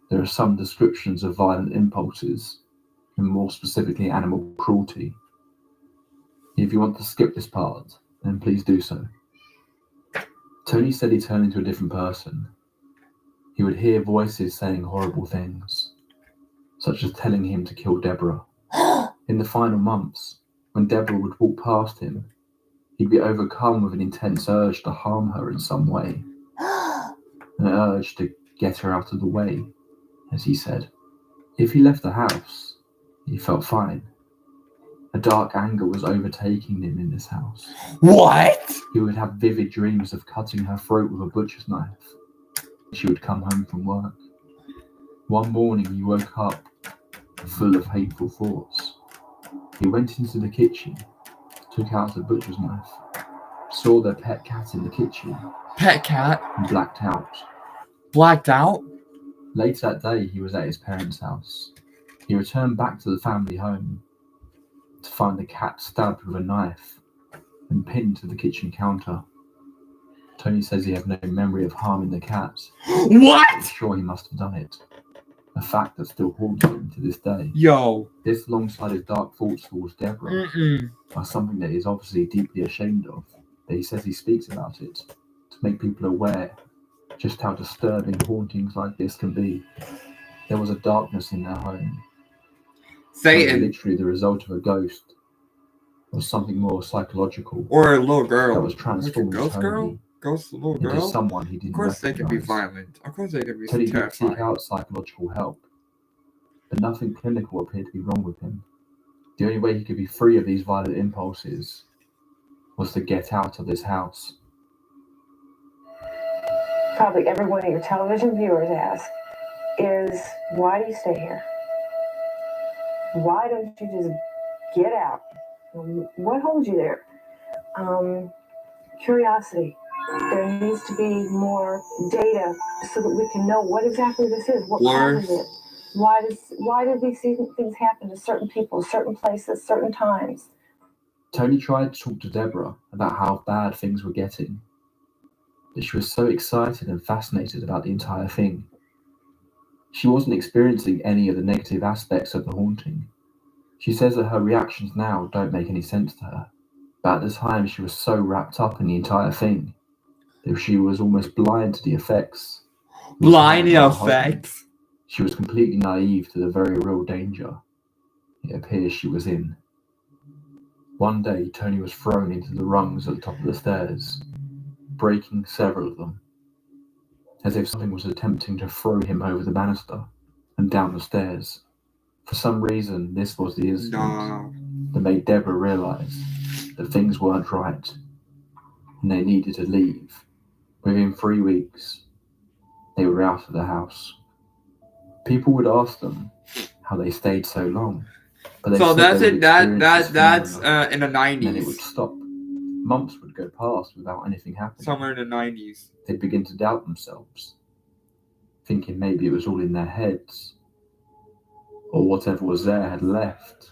Speaker 24: there are some descriptions of violent impulses, and more specifically animal cruelty. If you want to skip this part, then please do so. Tony said he turned into a different person. He would hear voices saying horrible things, such as telling him to kill Deborah. In the final months, when Deborah would walk past him, he'd be overcome with an intense urge to harm her in some way. An urge to get her out of the way, as he said. If he left the house, he felt fine. A dark anger was overtaking him in this house.
Speaker 5: What?
Speaker 24: He would have vivid dreams of cutting her throat with a butcher's knife. She would come home from work. One morning he woke up full of hateful thoughts. He went into the kitchen, took out the butcher's knife, saw their pet cat in the kitchen.
Speaker 5: Pet cat?
Speaker 24: And blacked out.
Speaker 5: Blacked out?
Speaker 24: Later that day he was at his parents' house. He returned back to the family home to find the cat stabbed with a knife and pinned to the kitchen counter. Tony says he had no memory of harming the cat.
Speaker 5: What?
Speaker 24: I'm sure he must have done it. A fact that still haunts him to this day.
Speaker 5: Yo.
Speaker 24: This, alongside his dark thoughts towards Deborah, are something that he's obviously deeply ashamed of. But he says he speaks about it to make people aware just how disturbing hauntings like this can be. There was a darkness in their home.
Speaker 5: Satan.
Speaker 24: Literally the result of a ghost, or something more psychological.
Speaker 5: Or a little girl.
Speaker 24: That was transforming
Speaker 5: Ghost
Speaker 24: Tony
Speaker 5: girl? Ghost little
Speaker 24: into
Speaker 5: girl?
Speaker 24: someone he didn't
Speaker 5: Of course they can be
Speaker 24: recognize.
Speaker 5: violent. Of course they can be
Speaker 24: Tony did seek
Speaker 5: terrifying.
Speaker 24: out psychological help, but nothing clinical appeared to be wrong with him. The only way he could be free of these violent impulses was to get out of this house.
Speaker 16: Probably every one of your television viewers ask is, why do you stay here? Why don't you just get out? What holds you there? Curiosity. There needs to be more data so that we can know what exactly this is. What causes it? Why do these things happen to certain people, certain places, certain times?
Speaker 24: Tony tried to talk to Deborah about how bad things were getting, but she was so excited and fascinated about the entire thing. She wasn't experiencing any of the negative aspects of the haunting. She says that her reactions now don't make any sense to her, but at the time she was so wrapped up in the entire thing that she was almost blind to the effects.
Speaker 5: Blind effects?
Speaker 24: She was completely naive to the very real danger it appears she was in. One day, Tony was thrown into the rungs at the top of the stairs, breaking several of them, as if something was attempting to throw him over the banister and down the stairs. For some reason, this was the incident that made Deborah realize that things weren't right, and they needed to leave. Within 3 weeks, they were out of the house. People would ask them how they stayed so long, but they
Speaker 5: So
Speaker 24: said
Speaker 5: that's
Speaker 24: they
Speaker 5: it.
Speaker 24: would
Speaker 5: That's
Speaker 24: experience this phenomenon,
Speaker 5: in the
Speaker 24: and then it would
Speaker 5: 90s.
Speaker 24: stop. Months would go past without anything happening.
Speaker 5: Somewhere in the 90s.
Speaker 24: They'd begin to doubt themselves, thinking maybe it was all in their heads, or whatever was there had left,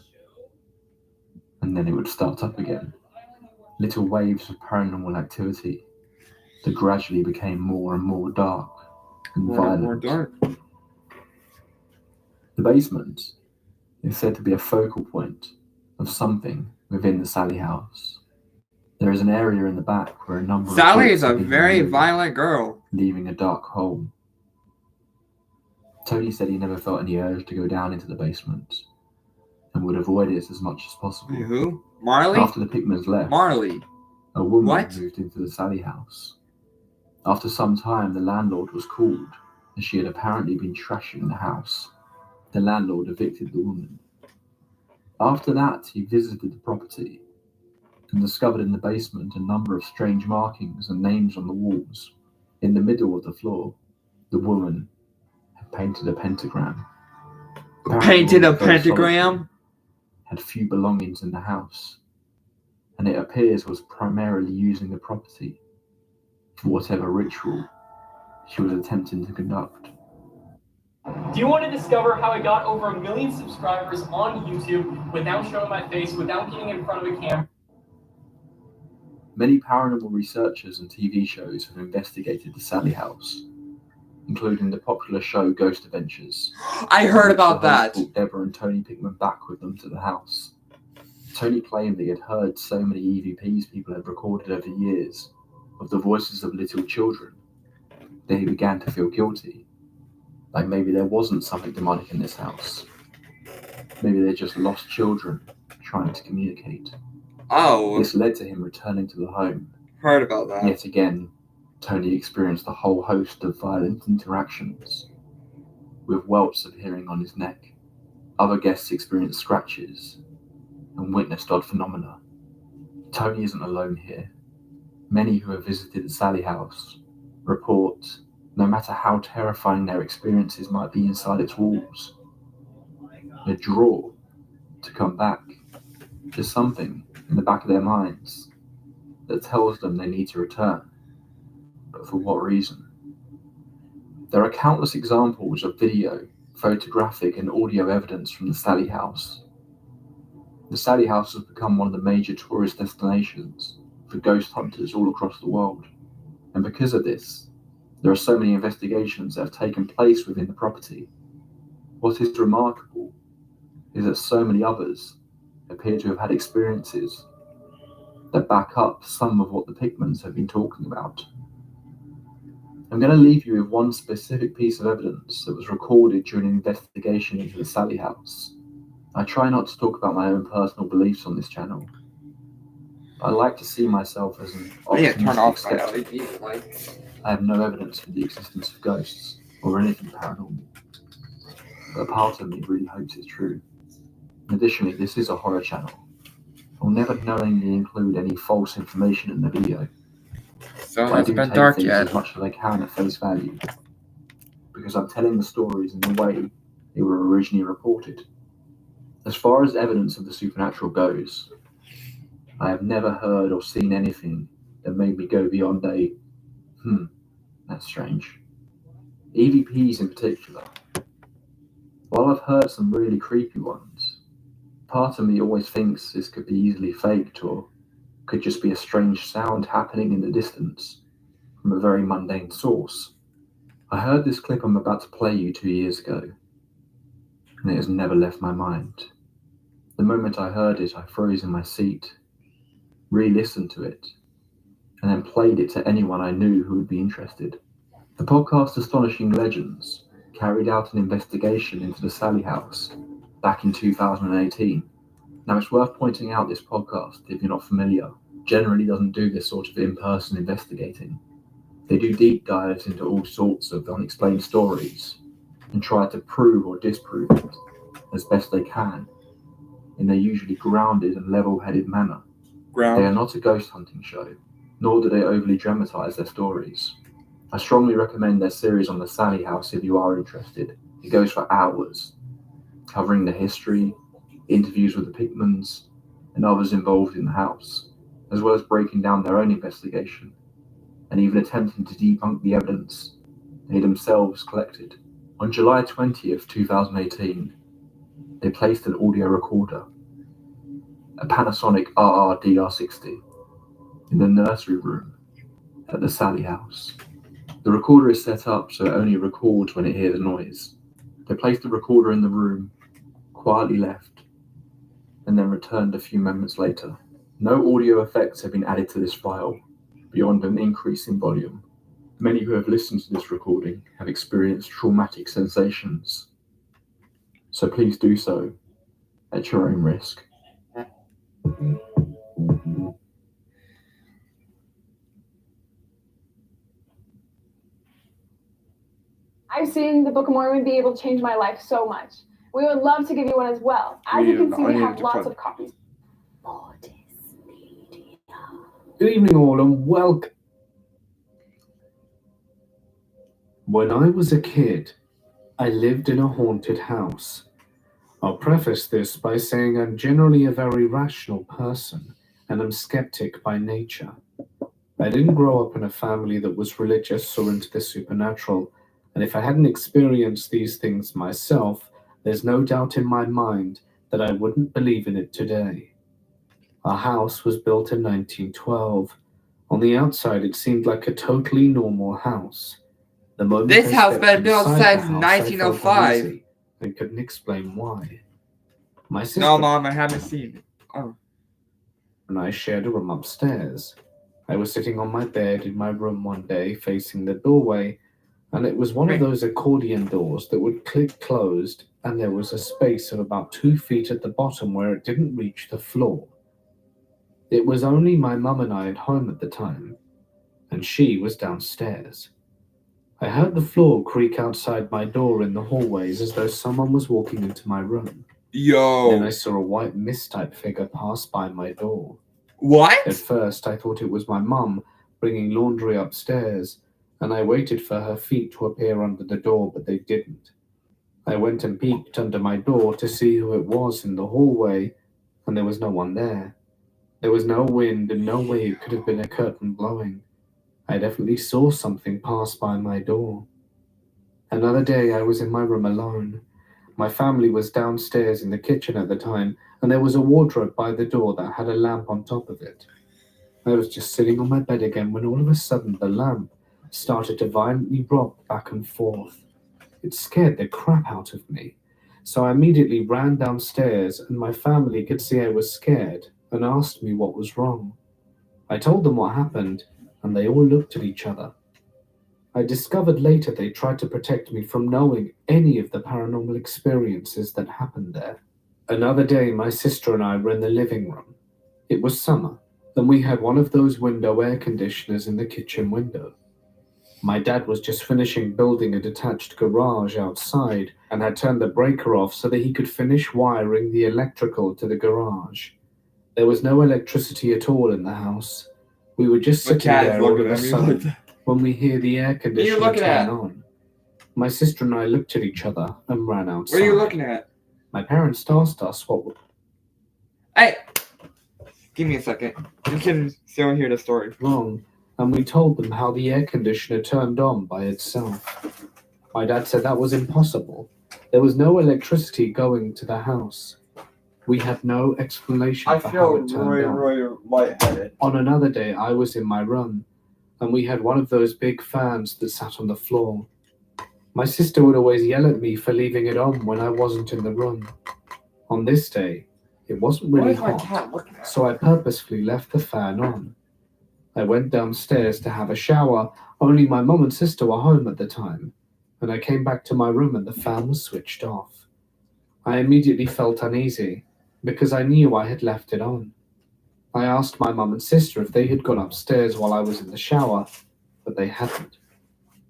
Speaker 24: and then it would start up again. Little waves of paranormal activity that gradually became more and more dark and violent.
Speaker 5: More dark.
Speaker 24: The basement is said to be a focal point of something within the Sally house. There is an area in the back where a number of
Speaker 5: Sally
Speaker 24: bricks
Speaker 5: is a
Speaker 24: have been
Speaker 5: very
Speaker 24: removed,
Speaker 5: violent girl.
Speaker 24: leaving a dark hole. Tony said he never felt any urge to go down into the basement and would avoid it as much as possible.
Speaker 5: Who? Marley?
Speaker 24: After the Pickmans left,
Speaker 5: Marley.
Speaker 24: a woman
Speaker 5: What?
Speaker 24: moved into the Sally house. After some time, the landlord was called, as she had apparently been trashing the house. The landlord evicted the woman. After that, he visited the property and discovered in the basement a number of strange markings and names on the walls. In the middle of the floor, the woman had painted a pentagram.
Speaker 5: Painted a
Speaker 24: Apparently,
Speaker 5: pentagram?
Speaker 24: had few belongings in the house, and it appears was primarily using the property for whatever ritual she was attempting to conduct.
Speaker 18: Do you want to discover how I got over 1 million subscribers on YouTube without showing my face, without getting in front of a camera?
Speaker 24: Many paranormal researchers and TV shows have investigated the Sally house, including the popular show Ghost Adventures.
Speaker 5: I heard about
Speaker 24: The host
Speaker 5: that.
Speaker 24: brought Deborah and Tony Pickman back with them to the house. Tony claimed that he had heard so many EVPs people had recorded over years of the voices of little children that he began to feel guilty. Like maybe there wasn't something demonic in this house. Maybe they're just lost children trying to communicate.
Speaker 5: Oh.
Speaker 24: This led to him returning to the home.
Speaker 5: Heard about that.
Speaker 24: Yet again, Tony experienced a whole host of violent interactions, with welts appearing on his neck. Other guests experienced scratches and witnessed odd phenomena. Tony isn't alone here. Many who have visited the Sally house report, no matter how terrifying their experiences might be inside its walls, a draw to come back. There's something in the back of their minds that tells them they need to return. But for what reason? There are countless examples of video, photographic and audio evidence from the Sally house. The Sally house has become one of the major tourist destinations for ghost hunters all across the world. And because of this, there are so many investigations that have taken place within the property. What is remarkable is that so many others appear to have had experiences that back up some of what the Pickmans have been talking about. I'm going to leave you with one specific piece of evidence that was recorded during an investigation into the Sally House. I try not to talk about my own personal beliefs on this channel. I like to see myself as an
Speaker 5: Turn off my
Speaker 24: skeptic.
Speaker 5: LED lights.
Speaker 24: I have no evidence for the existence of ghosts or anything paranormal, but a part of me really hopes it's true. Additionally, this is a horror channel. I'll never knowingly include any false information in the video.
Speaker 5: So
Speaker 24: But I
Speaker 5: it's
Speaker 24: do
Speaker 5: been
Speaker 24: take
Speaker 5: dark
Speaker 24: things
Speaker 5: yet.
Speaker 24: as much as I can at face value, because I'm telling the stories in the way they were originally reported. As far as evidence of the supernatural goes, I have never heard or seen anything that made me go beyond that's strange. EVPs in particular. While I've heard some really creepy ones, part of me always thinks this could be easily faked or could just be a strange sound happening in the distance from a very mundane source. I heard this clip I'm about to play you 2 years ago, and it has never left my mind. The moment I heard it, I froze in my seat, re-listened to it, and then played it to anyone I knew who would be interested. The podcast Astonishing Legends carried out an investigation into the Sally House back in 2018. Now, it's worth pointing out this podcast, if you're not familiar, generally doesn't do this sort of in-person investigating. They do deep dives into all sorts of unexplained stories and try to prove or disprove it as best they can in a usually grounded and level-headed manner. They are not a ghost hunting show, nor do they overly dramatize their stories. I strongly recommend their series on the Sally House if you are interested. It goes for hours, covering the history, interviews with the Pickmans, and others involved in the house, as well as breaking down their own investigation, and even attempting to debunk the evidence they themselves collected. On July 20th, 2018, they placed an audio recorder, a Panasonic RR-DR60, in the nursery room at the Sally House. The recorder is set up so it only records when it hears a noise. They placed the recorder in the room, quietly left, and then returned a few moments later. No audio effects have been added to this file, beyond an increase in volume. Many who have listened to this recording have experienced traumatic sensations, so please do so at your own risk.
Speaker 16: I've seen the Book of Mormon be able to change my life so much. We would love to give you one as well. As you can see, we have lots of copies.
Speaker 24: Good evening, all, and welcome. When I was a kid, I lived in a haunted house. I'll preface this by saying I'm generally a very rational person, and I'm skeptic by nature. I didn't grow up in a family that was religious or into the supernatural, and if I hadn't experienced these things myself, there's no doubt in my mind that I wouldn't believe in it today. Our house was built in 1912. On the outside, it seemed like a totally normal house. The moment
Speaker 5: This
Speaker 24: I
Speaker 5: house
Speaker 24: stepped
Speaker 5: been built
Speaker 24: inside the
Speaker 5: since
Speaker 24: house, I felt
Speaker 5: 1905.
Speaker 24: uneasy and couldn't explain why. My sister
Speaker 5: No, Mom, I haven't seen it. Oh.
Speaker 24: and I shared a room upstairs. I was sitting on my bed in my room one day, facing the doorway, and it was one of those accordion doors that would click closed, and there was a space of about 2 feet at the bottom where it didn't reach the floor. It was only my mum and I at home at the time, and she was downstairs. I heard the floor creak outside my door in the hallways as though someone was walking into my room.
Speaker 5: Yo.
Speaker 24: Then I saw a white mist-type figure pass by my door.
Speaker 5: What?
Speaker 24: At first, I thought it was my mum bringing laundry upstairs, and I waited for her feet to appear under the door, but they didn't. I went and peeked under my door to see who it was in the hallway, and there was no one there. There was no wind, and no way it could have been a curtain blowing. I definitely saw something pass by my door. Another day, I was in my room alone. My family was downstairs in the kitchen at the time, and there was a wardrobe by the door that had a lamp on top of it. I was just sitting on my bed again when all of a sudden the lamp started to violently rock back and forth. It scared the crap out of me, so I immediately ran downstairs, and my family could see I was scared and asked me what was wrong. I told them what happened, and they all looked at each other. I discovered later they tried to protect me from knowing any of the paranormal experiences that happened there. Another day, my sister and I were in the living room. It was summer, and we had one of those window air conditioners in the kitchen window. My dad was just finishing building a detached garage outside and had turned the breaker off so that he could finish wiring the electrical to the garage. There was no electricity at all in the house. We were just sitting there all of a sudden when we hear the air conditioner turn on. My sister and I looked at each other and ran outside.
Speaker 5: What are you looking at?
Speaker 24: My parents asked us what...
Speaker 5: Hey! Give me a second. You can still hear the story.
Speaker 24: Wrong, and we told them how the air conditioner turned on by itself. My dad said that was impossible. There was no electricity going to the house. We had no explanation for how it turned on.
Speaker 5: lightheaded.
Speaker 24: On another day, I was in my room, and we had one of those big fans that sat on the floor. My sister would always yell at me for leaving it on when I wasn't in the room. On this day, it wasn't really hot, so I purposefully left the fan on. I went downstairs to have a shower, only my mum and sister were home at the time, and I came back to my room and the fan was switched off. I immediately felt uneasy, because I knew I had left it on. I asked my mum and sister if they had gone upstairs while I was in the shower, but they hadn't.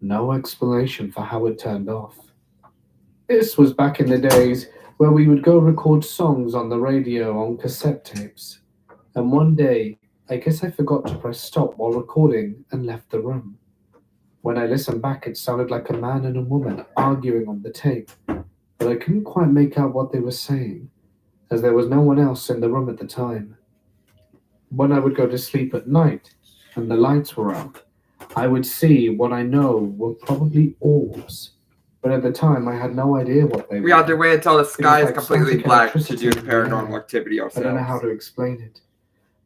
Speaker 24: No explanation for how it turned off. This was back in the days where we would go record songs on the radio on cassette tapes. And one day, I guess I forgot to press stop while recording and left the room. When I listened back, it sounded like a man and a woman arguing on the tape, but I couldn't quite make out what they were saying, as there was no one else in the room at the time. When I would go to sleep at night and the lights were out, I would see what I know were probably orbs, but at the time I had no idea what they were.
Speaker 5: We have to wait until the sky is
Speaker 24: like
Speaker 5: completely
Speaker 24: static
Speaker 5: black to
Speaker 24: electricity
Speaker 5: do the
Speaker 24: in the air.
Speaker 5: paranormal activity
Speaker 24: I don't know how
Speaker 5: ourselves.
Speaker 24: to explain it.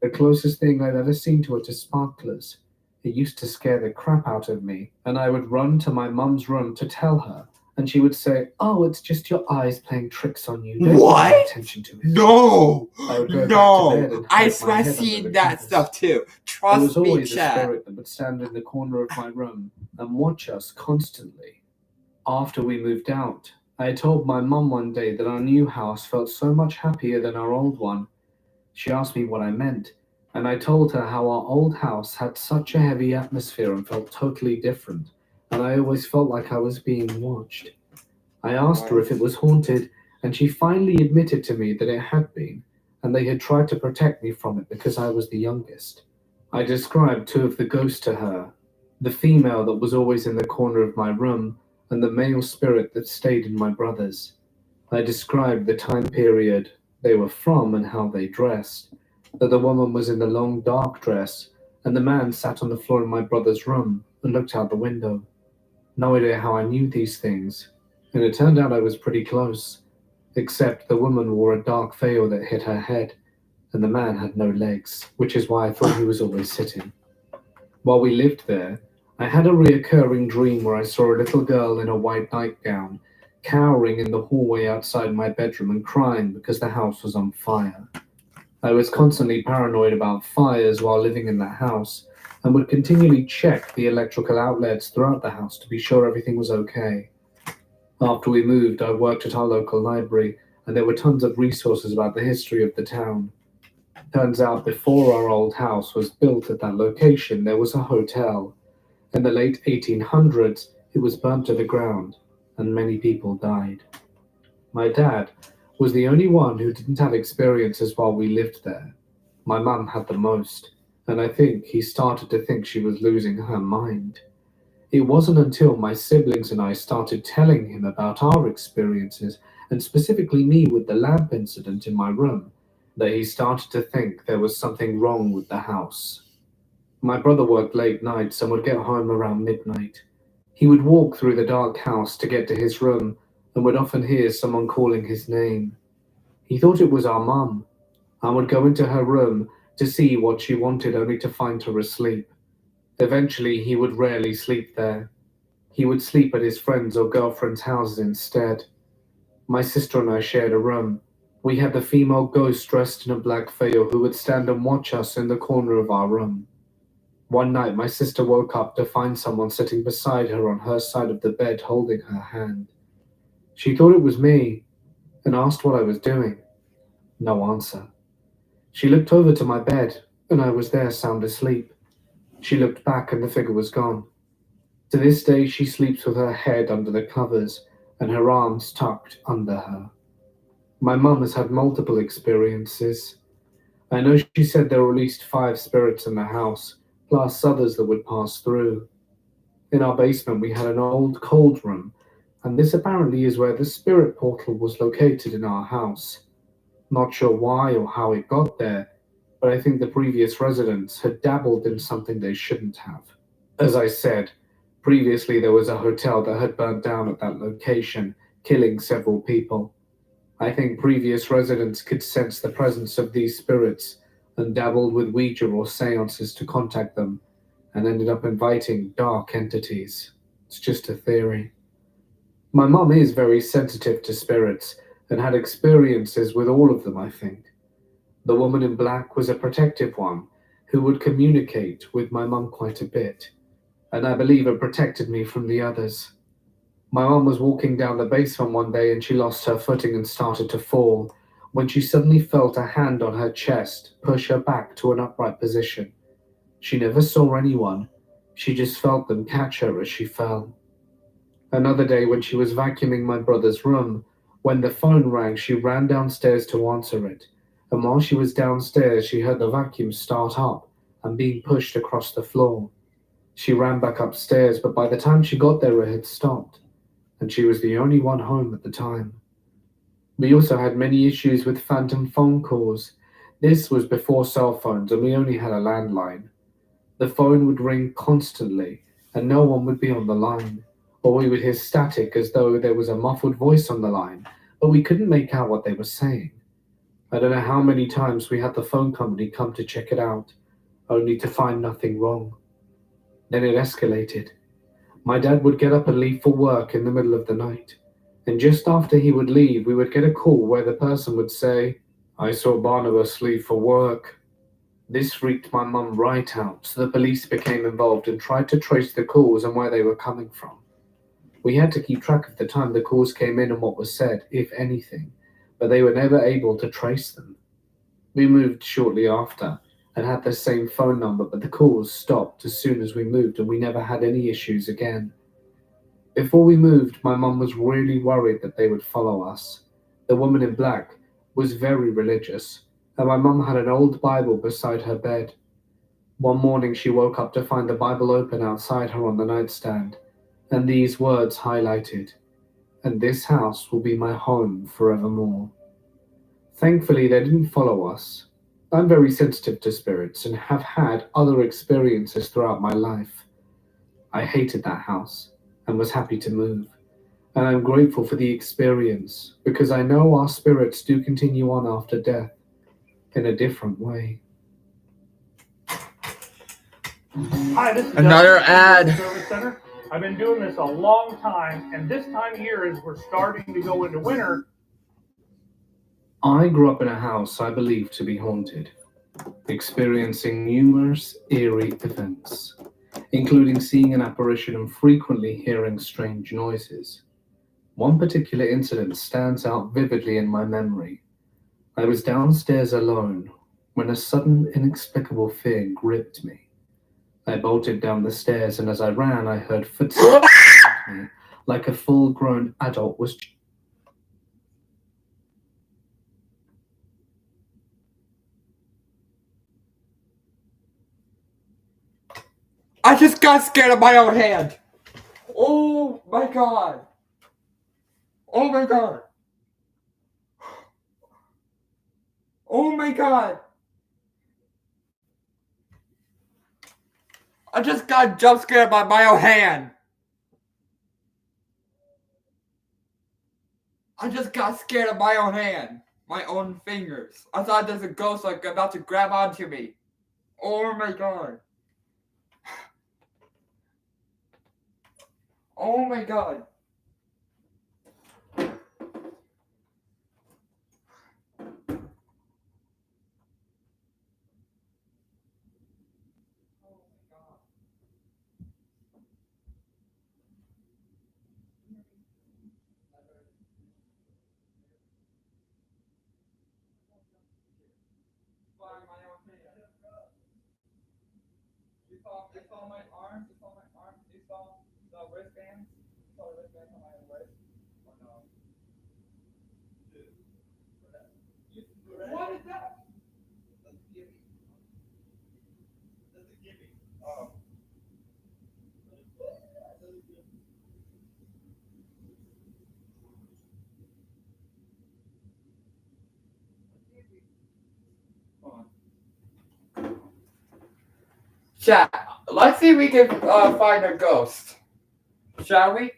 Speaker 24: The closest thing I'd ever seen to it is sparklers. It used to scare the crap out of me, and I would run to my mum's room to tell her, and she would say, "Oh, it's just your eyes playing tricks on you. Don't
Speaker 5: What?
Speaker 24: pay attention to it."
Speaker 5: No!
Speaker 24: I would go back to bed
Speaker 5: No!
Speaker 24: and
Speaker 5: I
Speaker 24: hide
Speaker 5: swear
Speaker 24: my
Speaker 5: I've
Speaker 24: head under
Speaker 5: seen
Speaker 24: the
Speaker 5: that
Speaker 24: covers.
Speaker 5: stuff too.
Speaker 24: There
Speaker 5: Trust
Speaker 24: was
Speaker 5: me,
Speaker 24: always a
Speaker 5: Chad.
Speaker 24: spirit that would stand in the corner of my room and watch us constantly. After we moved out, I told my mum one day that our new house felt so much happier than our old one. She asked me what I meant, and I told her how our old house had such a heavy atmosphere and felt totally different, and I always felt like I was being watched. I asked her if it was haunted, and she finally admitted to me that it had been, and they had tried to protect me from it because I was the youngest. I described two of the ghosts to her, the female that was always in the corner of my room, and the male spirit that stayed in my brother's. I described the time period they were from and how they dressed, that the woman was in the long dark dress, and the man sat on the floor in my brother's room and looked out the window. No idea how I knew these things, and it turned out I was pretty close, except the woman wore a dark veil that hid her head, and the man had no legs, which is why I thought he was always sitting. While we lived there, I had a reoccurring dream where I saw a little girl in a white nightgown, cowering in the hallway outside my bedroom and crying because the house was on fire. I was constantly paranoid about fires while living in that house, and would continually check the electrical outlets throughout the house to be sure everything was okay. After we moved, I worked at our local library, and there were tons of resources about the history of the town. Turns out before our old house was built at that location, there was a hotel. In the late 1800s, it was burnt to the ground, and many people died. My dad was the only one who didn't have experiences while we lived there. My mum had the most, and I think he started to think she was losing her mind. It wasn't until my siblings and I started telling him about our experiences, and specifically me with the lamp incident in my room, that he started to think there was something wrong with the house. My brother worked late nights and would get home around midnight. He would walk through the dark house to get to his room and would often hear someone calling his name. He thought it was our mum and would go into her room to see what she wanted, only to find her asleep. Eventually, he would rarely sleep there. He would sleep at his friends' or girlfriends' houses instead. My sister and I shared a room. We had the female ghost dressed in a black veil who would stand and watch us in the corner of our room. One night, my sister woke up to find someone sitting beside her on her side of the bed holding her hand. She thought it was me and asked what I was doing. No answer. She looked over to my bed and I was there sound asleep. She looked back and the figure was gone. To this day, she sleeps with her head under the covers and her arms tucked under her. My mum has had multiple experiences. I know she said there were at least 5 spirits in the house, plus others that would pass through. In our basement, we had an old cold room, and this apparently is where the spirit portal was located in our house. Not sure why or how it got there, but I think the previous residents had dabbled in something they shouldn't have. As I said, previously there was a hotel that had burnt down at that location, killing several people. I think previous residents could sense the presence of these spirits and dabbled with Ouija or seances to contact them, and ended up inviting dark entities. It's just a theory. My mum is very sensitive to spirits and had experiences with all of them, I think. The woman in black was a protective one who would communicate with my mum quite a bit, and I believe it protected me from the others. My mum was walking down the basement one day and she lost her footing and started to fall, when she suddenly felt a hand on her chest push her back to an upright position. She never saw anyone, she just felt them catch her as she fell. Another day when she was vacuuming my brother's room, when the phone rang, she ran downstairs to answer it, and while she was downstairs she heard the vacuum start up and being pushed across the floor. She ran back upstairs, but by the time she got there it had stopped, and she was the only one home at the time. We also had many issues with phantom phone calls. This was before cell phones and we only had a landline. The phone would ring constantly and no one would be on the line, or we would hear static as though there was a muffled voice on the line, but we couldn't make out what they were saying. I don't know how many times we had the phone company come to check it out, only to find nothing wrong. Then it escalated. My dad would get up and leave for work in the middle of the night, and just after he would leave, we would get a call where the person would say, "I saw Barnabas leave for work." This freaked my mum right out, so the police became involved and tried to trace the calls and where they were coming from. We had to keep track of the time the calls came in and what was said, if anything, but they were never able to trace them. We moved shortly after and had the same phone number, but the calls stopped as soon as we moved and we never had any issues again. Before we moved, my mum was really worried that they would follow us. The woman in black was very religious, and my mum had an old Bible beside her bed. One morning she woke up to find the Bible open outside her on the nightstand, and these words highlighted, "And this house will be my home forevermore." Thankfully, they didn't follow us. I'm very sensitive to spirits and have had other experiences throughout my life. I hated that house and was happy to move, and I'm grateful for the experience because I know our spirits do continue on after death in a different way.
Speaker 13: Hi, this is
Speaker 5: Another
Speaker 13: Justin,
Speaker 5: ad.
Speaker 13: Service Center. I've been doing this a long time, and this time of year, as we're starting to go into winter.
Speaker 24: I grew up in a house I believe to be haunted, experiencing numerous eerie events, including seeing an apparition and frequently hearing strange noises. One particular incident stands out vividly in my memory. I was downstairs alone when a sudden, inexplicable fear gripped me. I bolted down the stairs, and as I ran, I heard footsteps behind me, like a full-grown adult was.
Speaker 5: I just got scared of my own hand. Oh my god. Oh my god. Oh my god. I just got jump scared by my own hand. I just got scared of my own hand. My own fingers. I thought there's a ghost like about to grab onto me. Oh my god. Oh my god. saw my arm. You saw my arm. You saw the wristbands. You saw the wristbands on my wrist. Or no? What is that? That's a gimme. That's a gimme. Oh. Chat. Let's see if we can find a ghost. Shall we?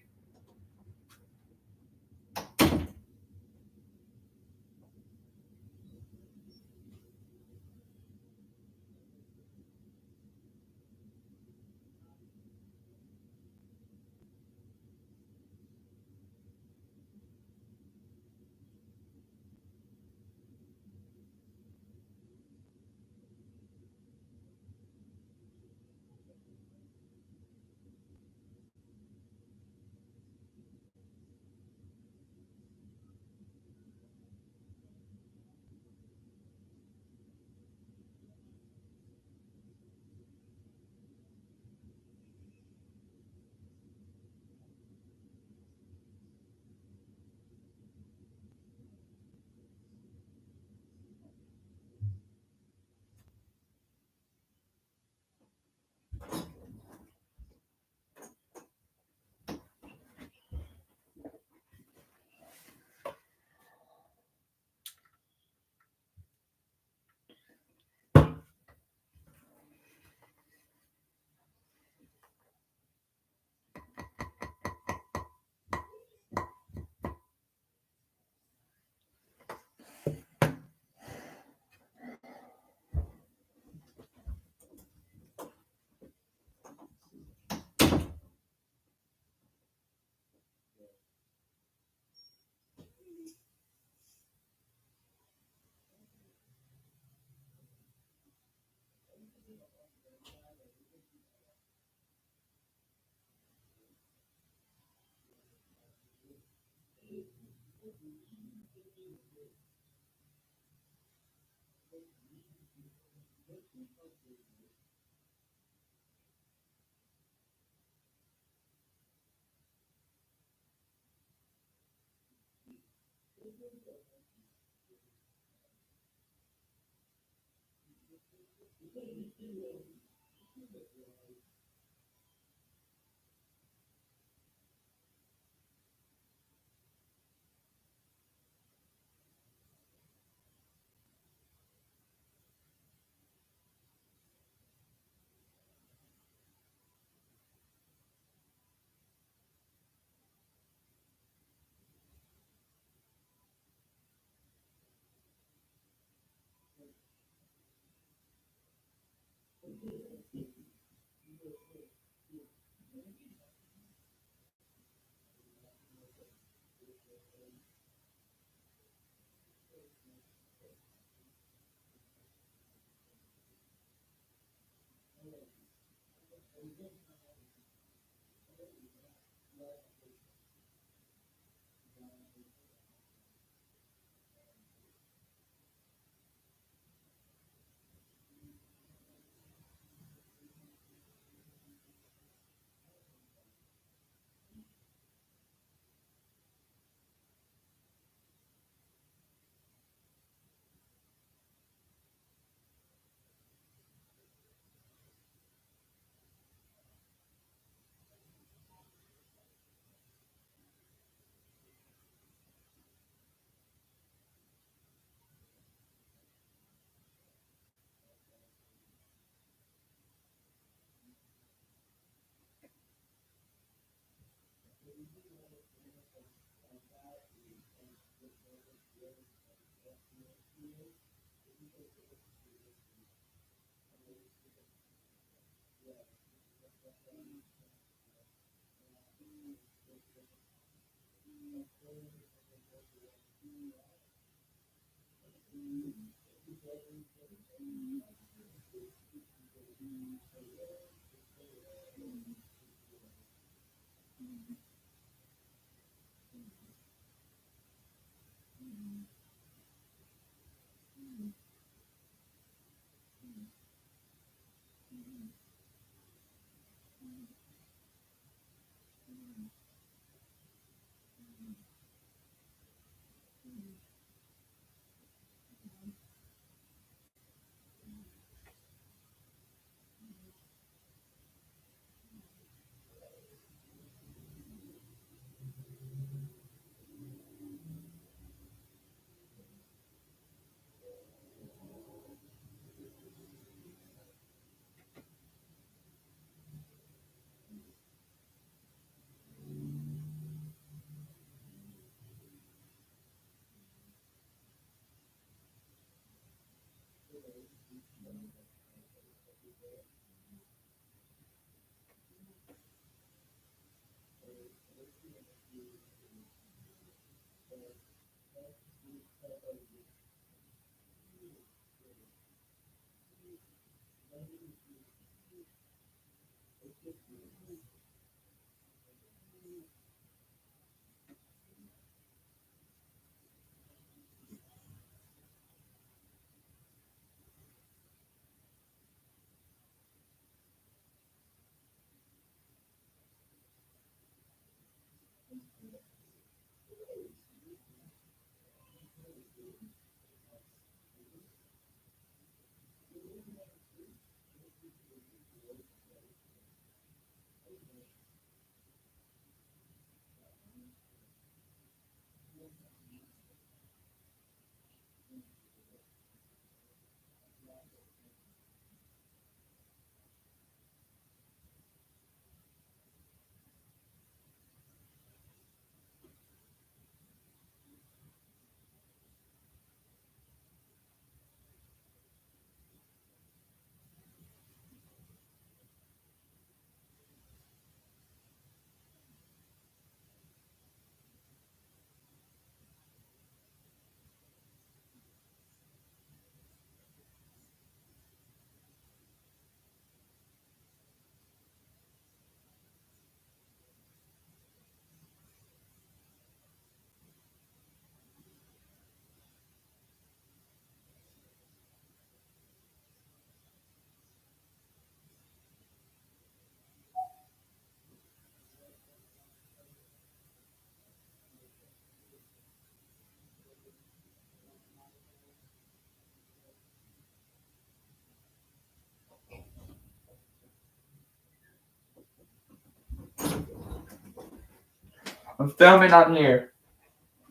Speaker 5: I'm filming on here.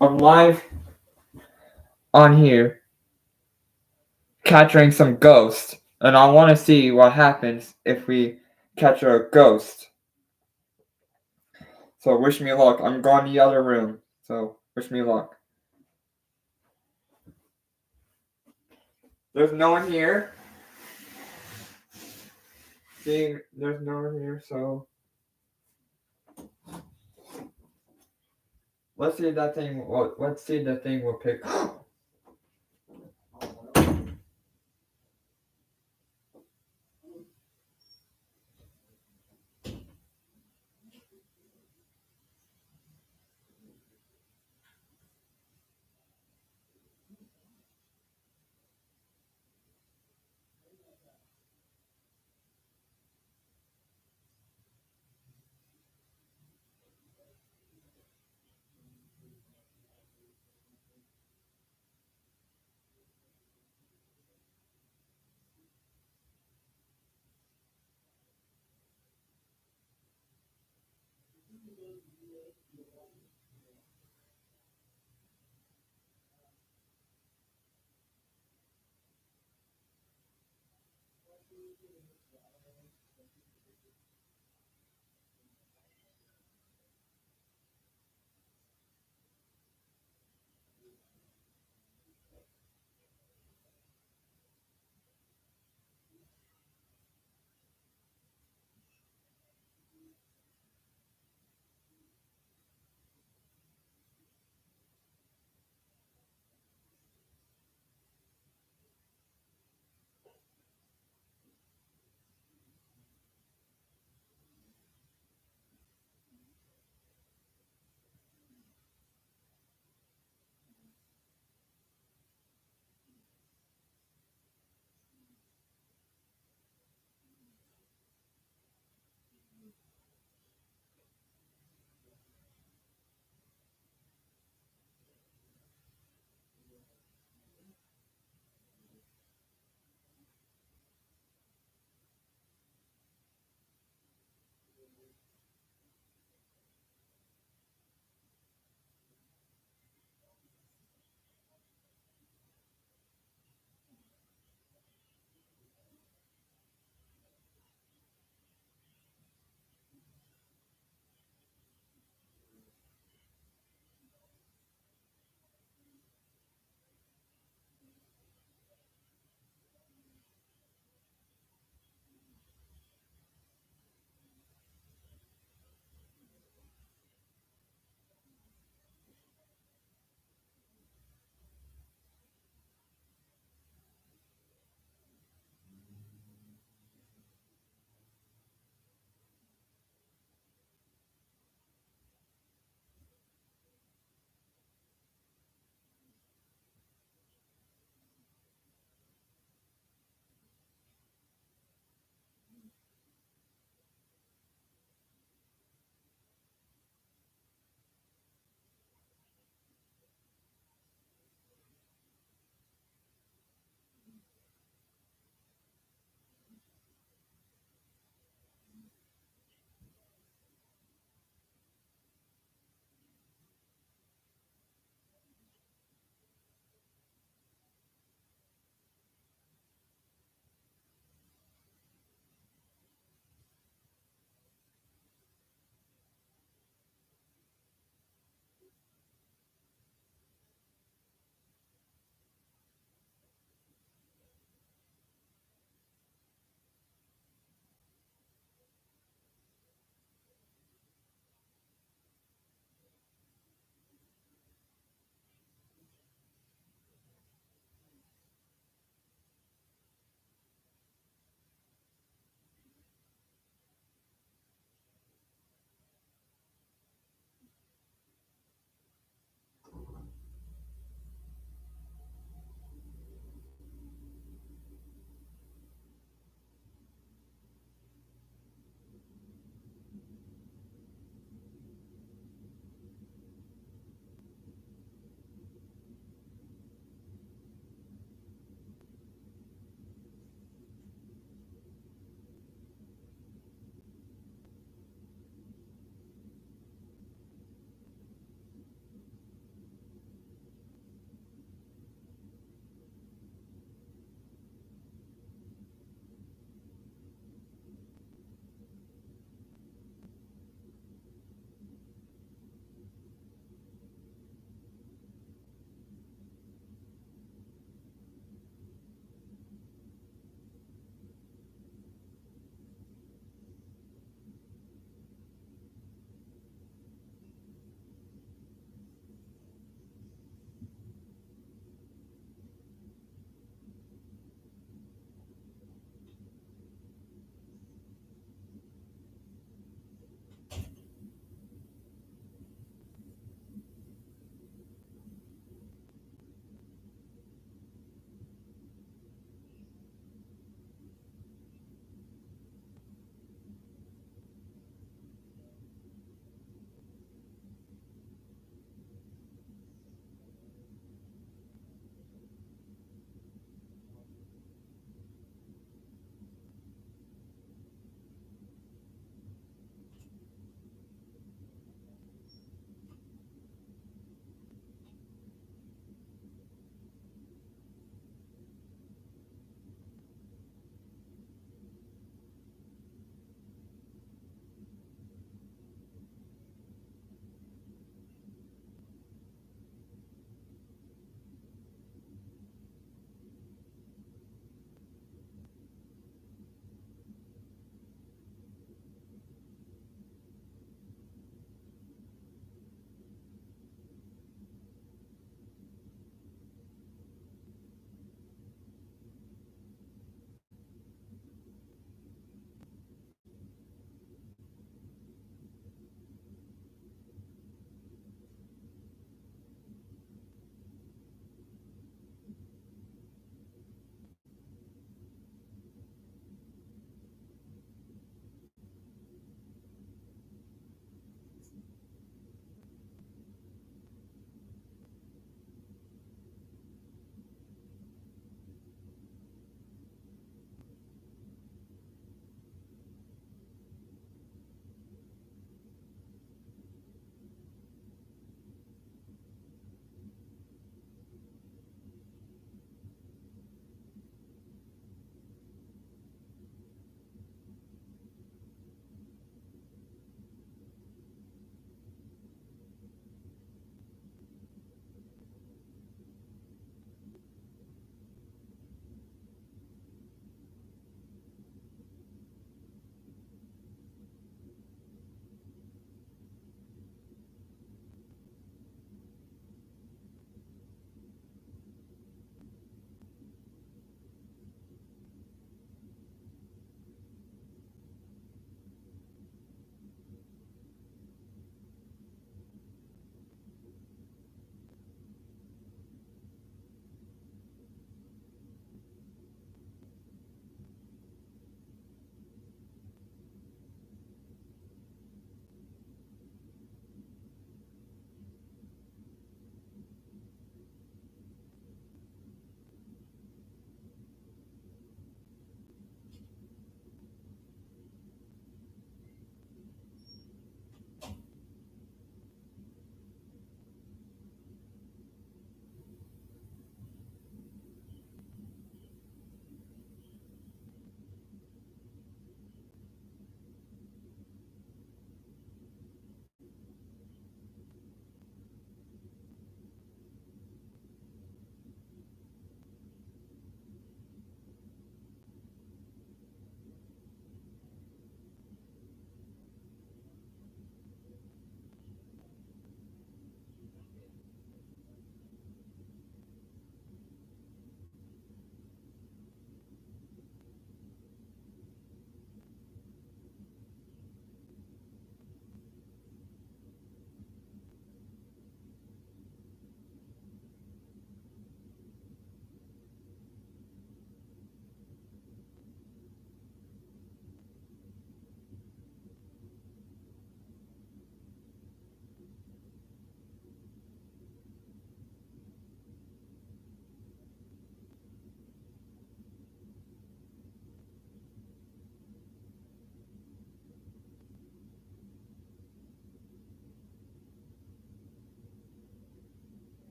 Speaker 5: I'm live on here, capturing some ghosts, and I want to see what happens if we capture a ghost. So wish me luck. I'm going to the other room. So wish me luck. There's no one here. See, there's no one here, so let's see if that thing. Let's see if the thing will pick.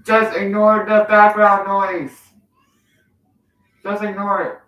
Speaker 5: Just ignore the background noise. Just ignore it.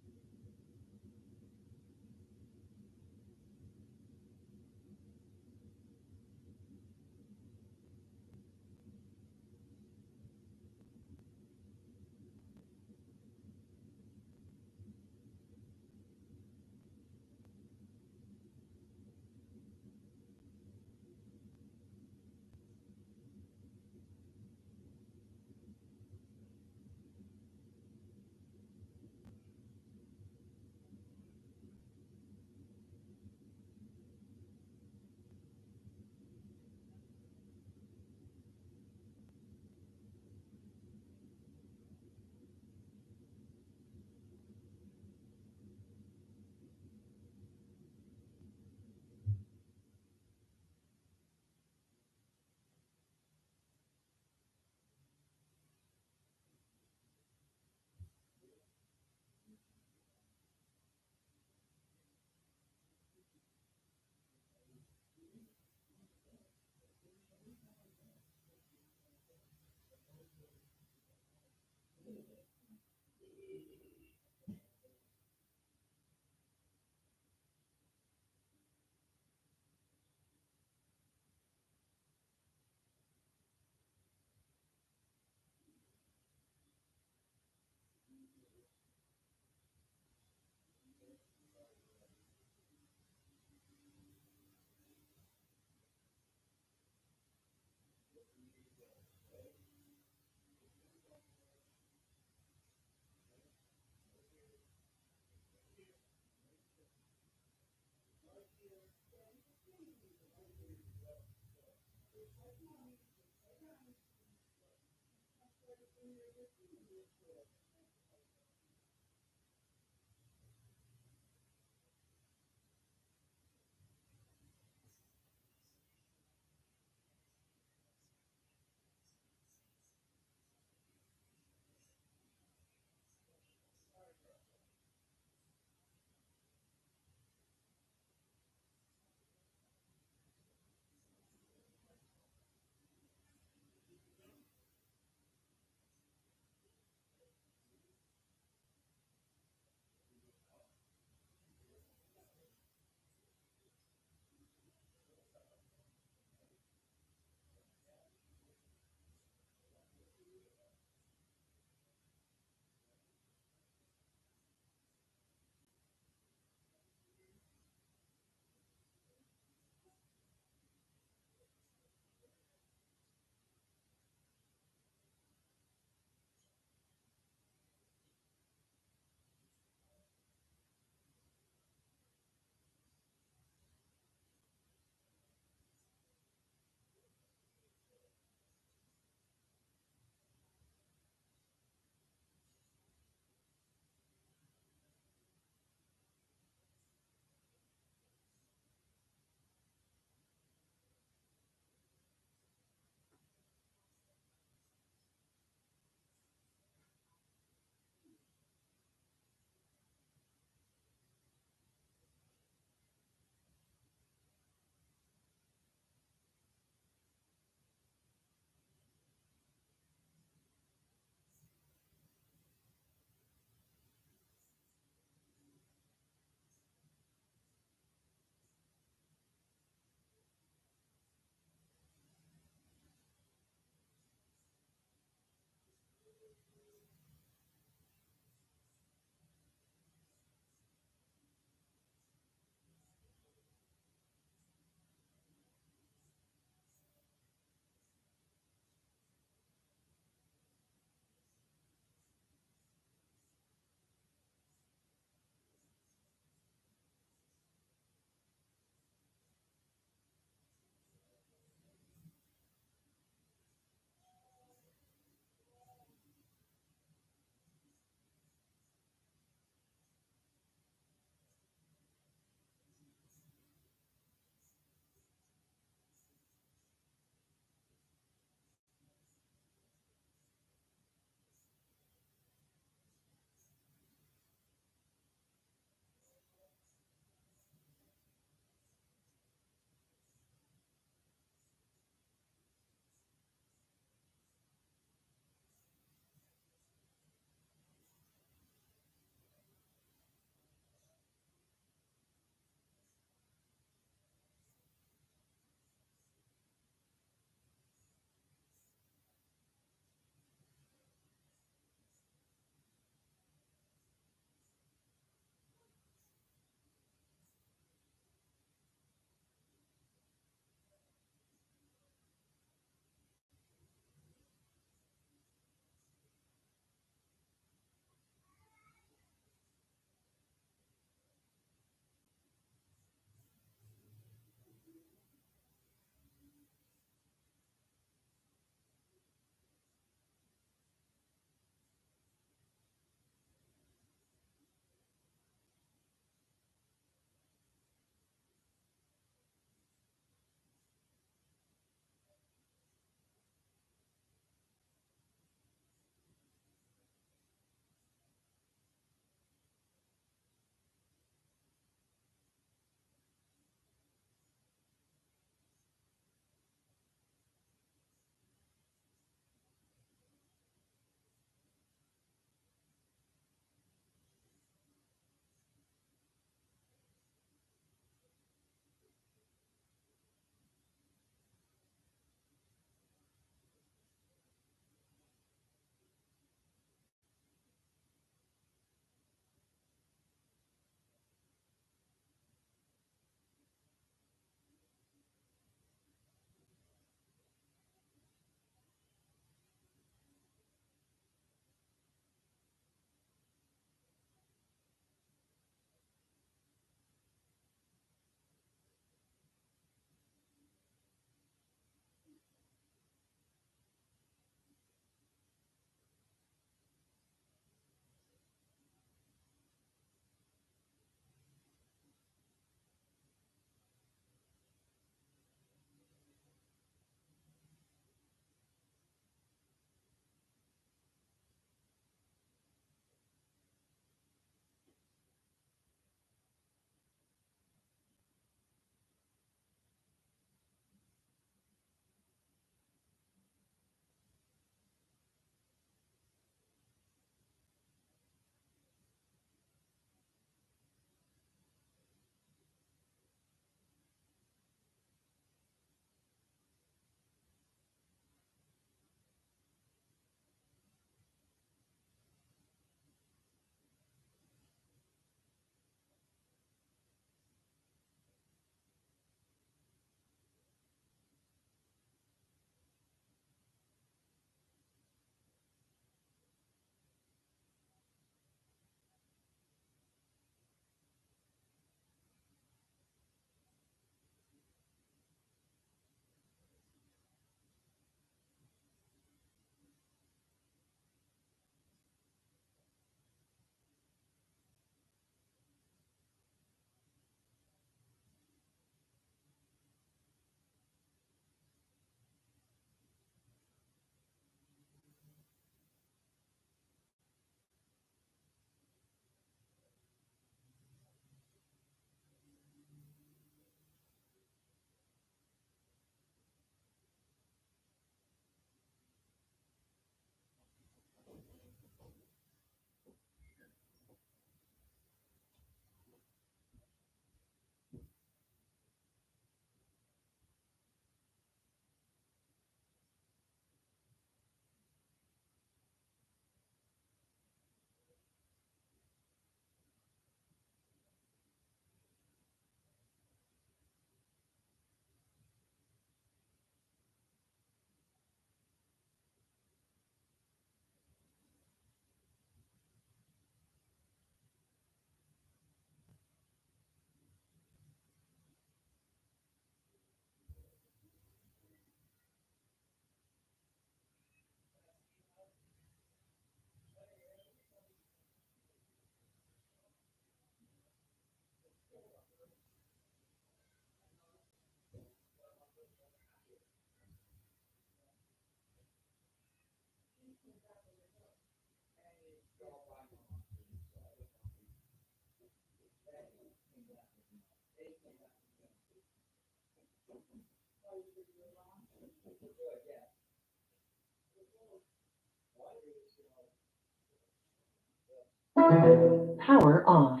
Speaker 9: Power off.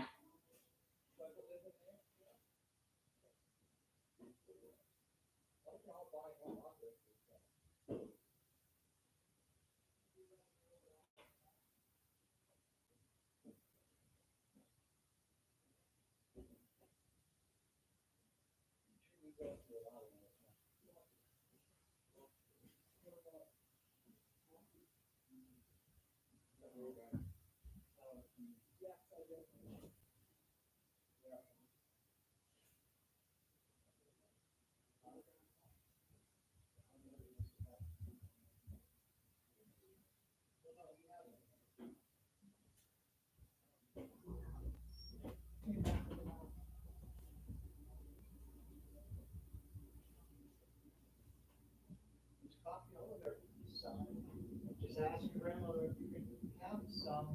Speaker 6: Just ask your grandmother if you can have some.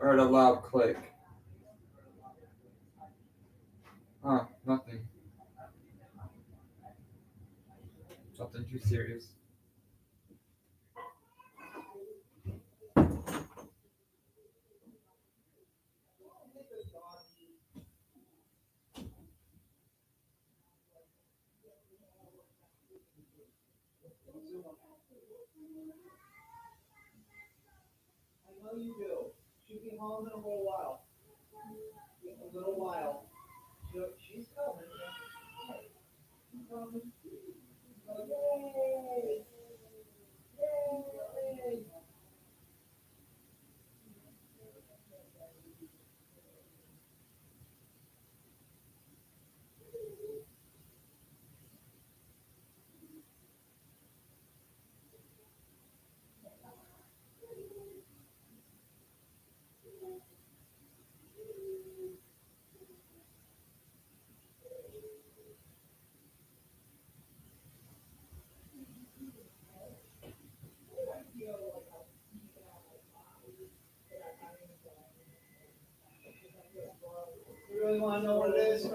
Speaker 5: heard a loud click. Oh, nothing. Nothing too serious.
Speaker 6: I know you do. She'll be home in a little while. A little while. She's coming. She's coming. Yay! Yay! You really want to know what it is? Oh,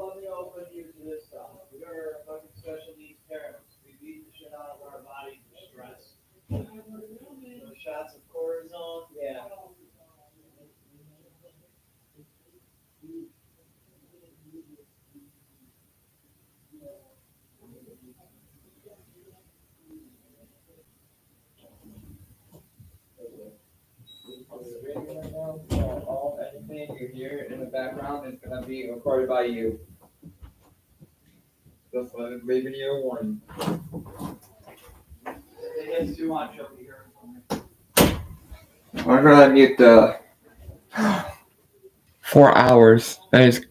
Speaker 6: let me open you to this stuff. We're fucking special needs parents. We beat the shit out of our bodies with stress. Those shots of cortisone, yeah.
Speaker 5: Anything you hear in the background is gonna be recorded by you. Just leaving you a warning.
Speaker 6: It is too much over here.
Speaker 5: I'm gonna mute the 4 hours. That is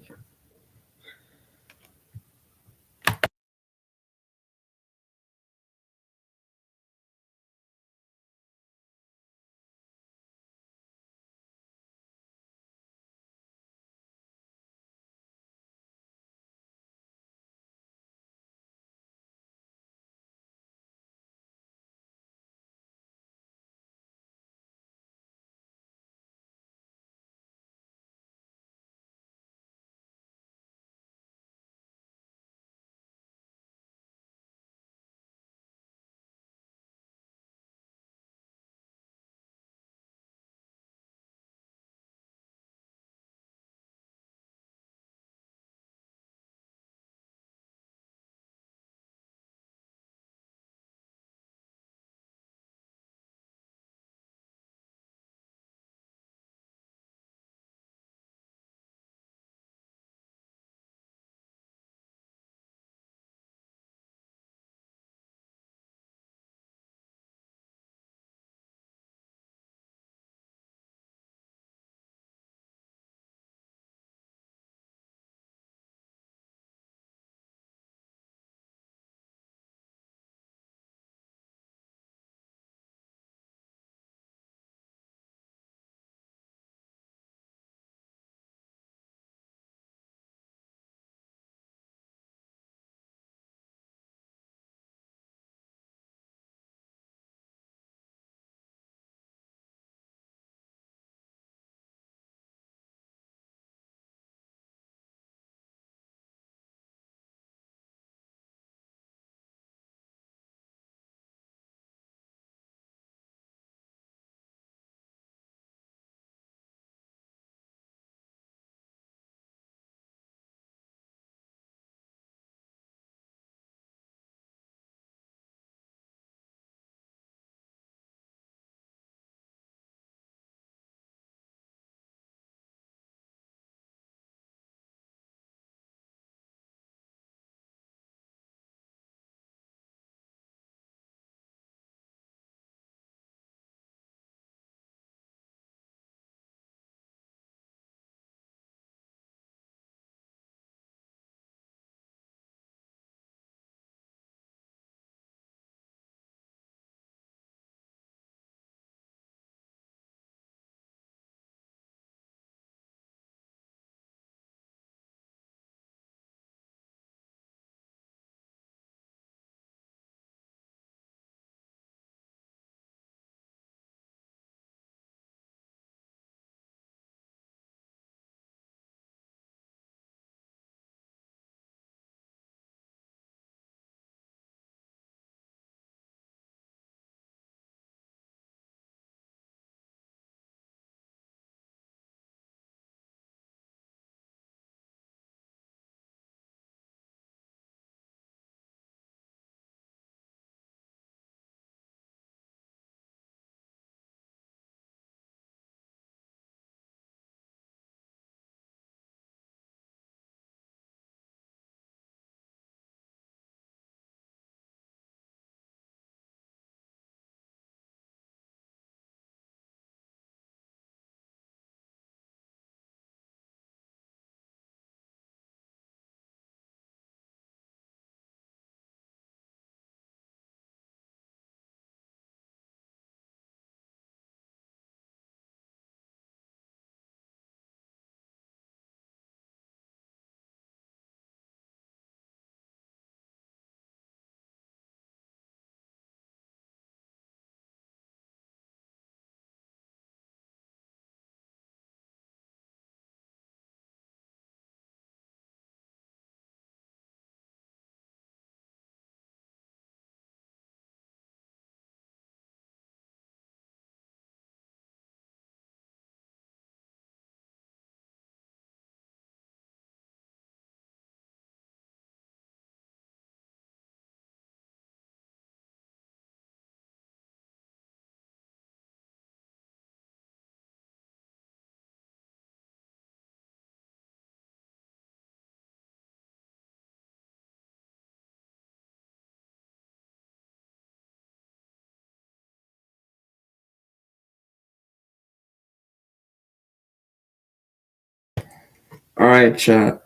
Speaker 5: Alright, chat.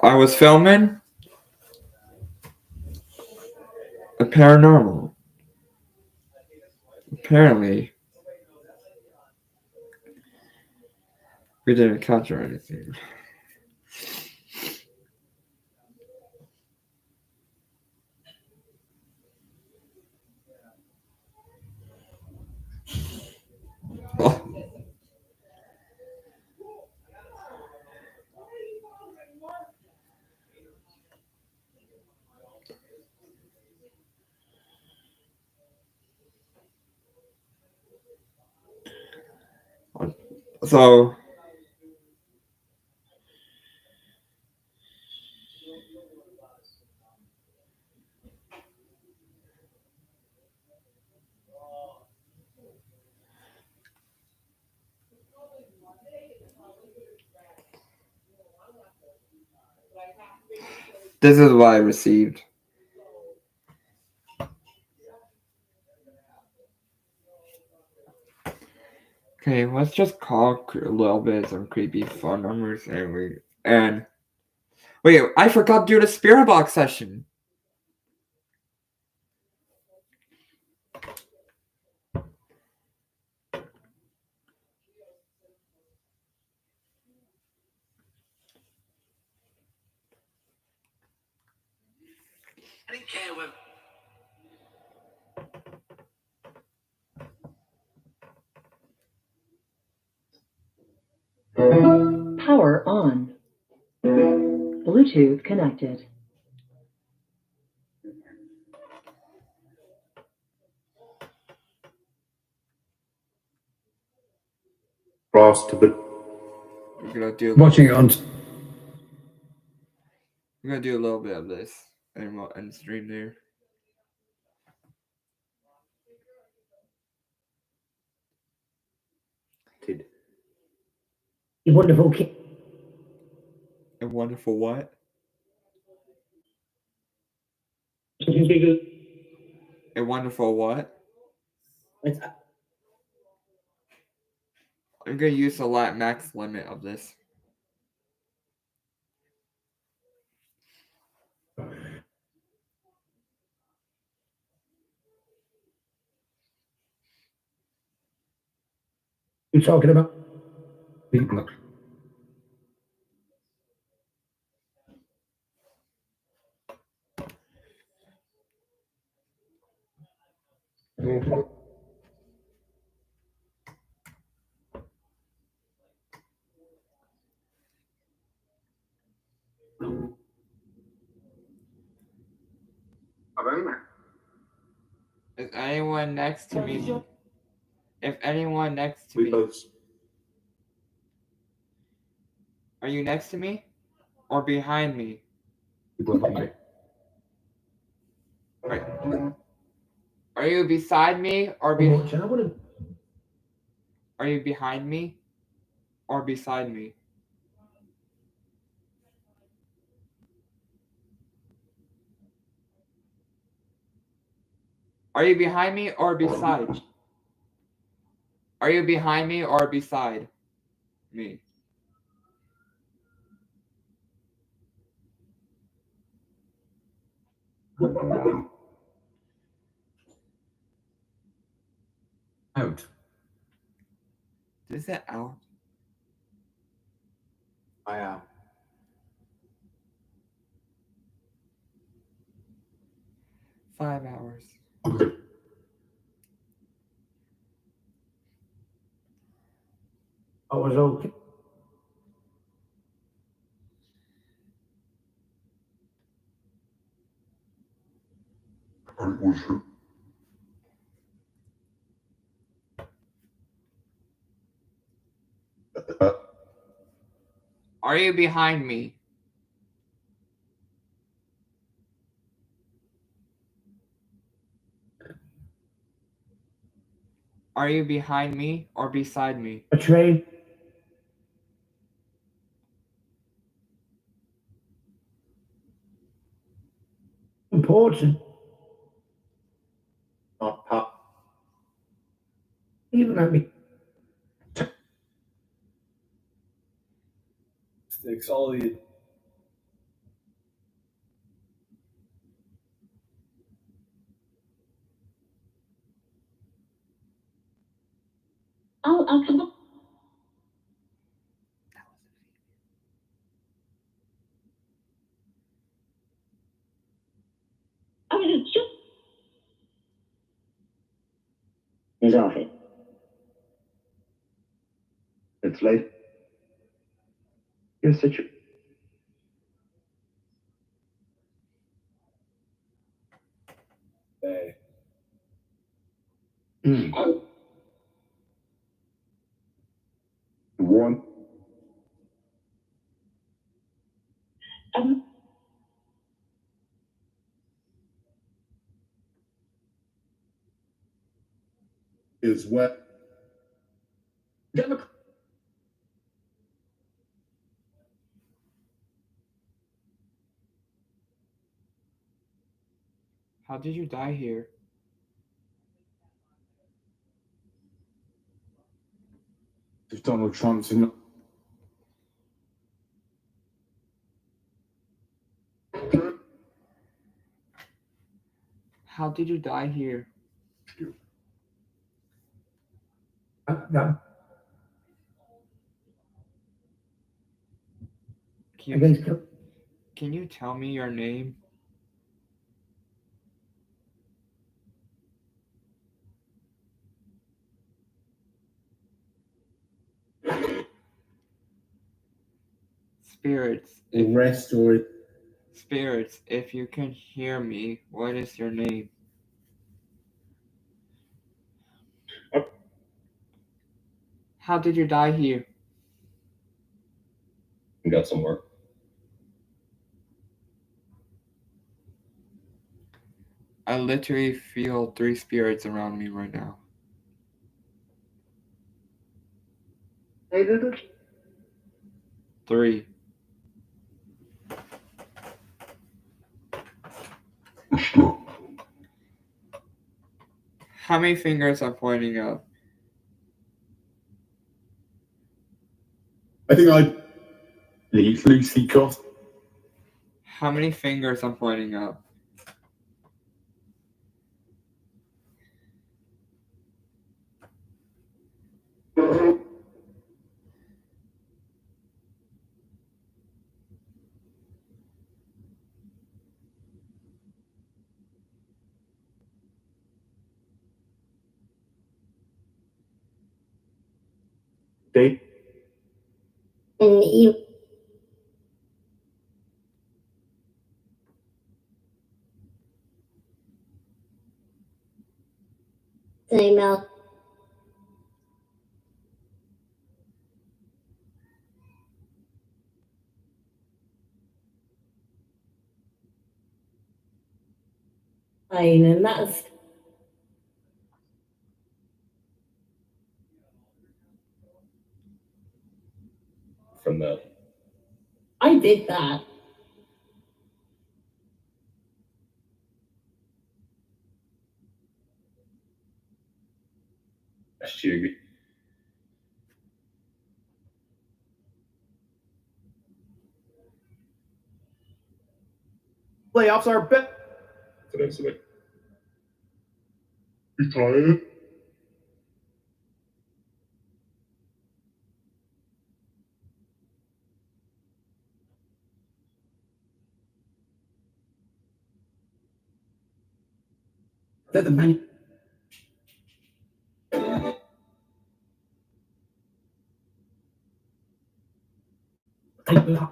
Speaker 5: I was filming a paranormal. Apparently, we didn't capture anything. Oh. So, this is what I received. Okay, let's just call a little bit some creepy phone numbers and wait, I forgot to do the spirit box session.
Speaker 6: I didn't care what.
Speaker 9: Power on. Bluetooth connected.
Speaker 5: We're gonna do
Speaker 10: Watching it on.
Speaker 5: We're gonna do a little bit of this and stream there.
Speaker 10: You wonderful kid.
Speaker 5: A wonderful what? A wonderful what? I'm gonna use the max limit of this.
Speaker 10: You talking about? People.
Speaker 5: Is anyone next to me? If anyone next to me. Are you next to me? Or behind me? Are you beside me or Are you behind me or beside me? Are you behind me or beside? Are you behind me or beside me?
Speaker 10: Out.
Speaker 5: Is that out?
Speaker 10: I am.
Speaker 5: 5 hours.
Speaker 10: I was okay.
Speaker 5: Are you behind me? Are you behind me or beside me?
Speaker 10: A train. Important. Even at me. Exfoliate.
Speaker 16: I'll come up. I was just. He's off it.
Speaker 14: It's late. You're such a.
Speaker 10: Hey.
Speaker 14: One.
Speaker 10: Is wet.
Speaker 5: How did you die here?
Speaker 10: If Donald Trump's in.
Speaker 5: How did you die here?
Speaker 10: No.
Speaker 5: Can you tell me your name? Spirits.
Speaker 10: Rest or.
Speaker 5: Spirits, if you can hear me, what is your name? How did you die here?
Speaker 12: We got some work.
Speaker 5: I literally feel 3 spirits around me right now.
Speaker 14: Hey, did it?
Speaker 5: 3. How many fingers are pointing up?
Speaker 10: I think I. Lucy Cost.
Speaker 5: How many fingers are pointing up?
Speaker 14: Date.
Speaker 16: And you. Same out. Fine, and that's.
Speaker 12: From the.
Speaker 16: I did that.
Speaker 12: SG.
Speaker 2: Playoffs are bet.
Speaker 12: Today's the week.
Speaker 14: You tired?
Speaker 10: They're the man. Take the.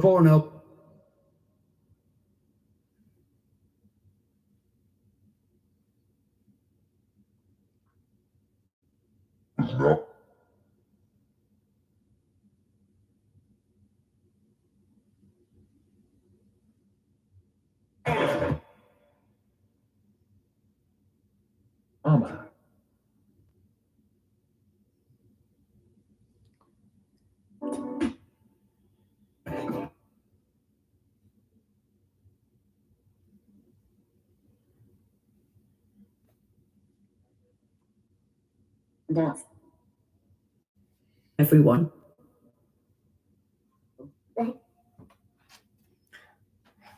Speaker 10: Four now.
Speaker 14: No.
Speaker 10: Mama.
Speaker 9: That's everyone.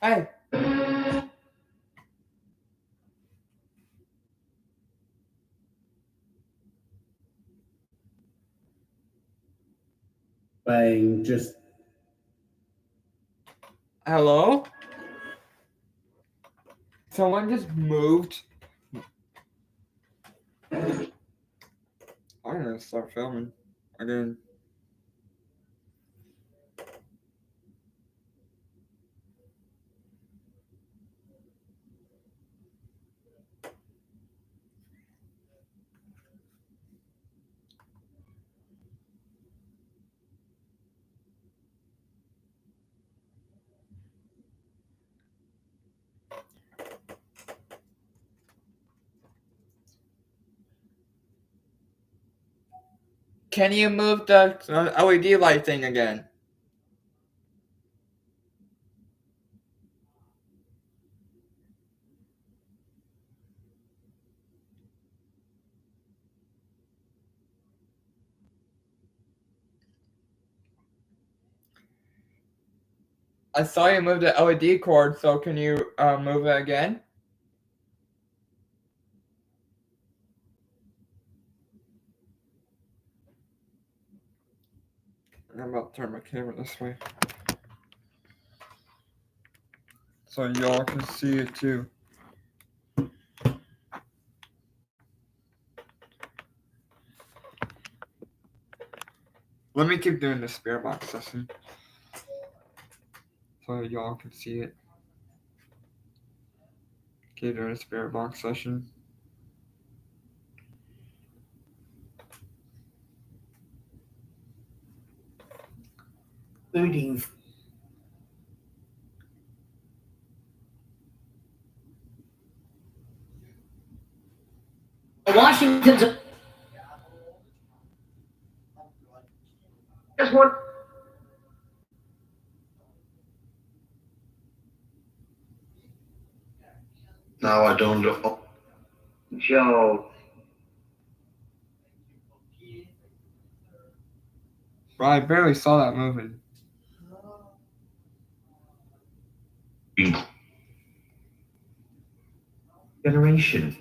Speaker 5: Hey.
Speaker 10: Playing just.
Speaker 5: Hello? Someone just moved. I'm gonna start filming again. Can you move the LED light thing again? I saw you move the LED cord, so can you move it again? I'm about to turn my camera this way, so y'all can see it too. Let me keep doing the spirit box session, so y'all can see it. Keep doing a spirit box session.
Speaker 10: Including
Speaker 6: Washington's. Just one.
Speaker 10: now I don't know.
Speaker 6: Joe.
Speaker 5: Bro, I barely saw that moving.
Speaker 23: Generation.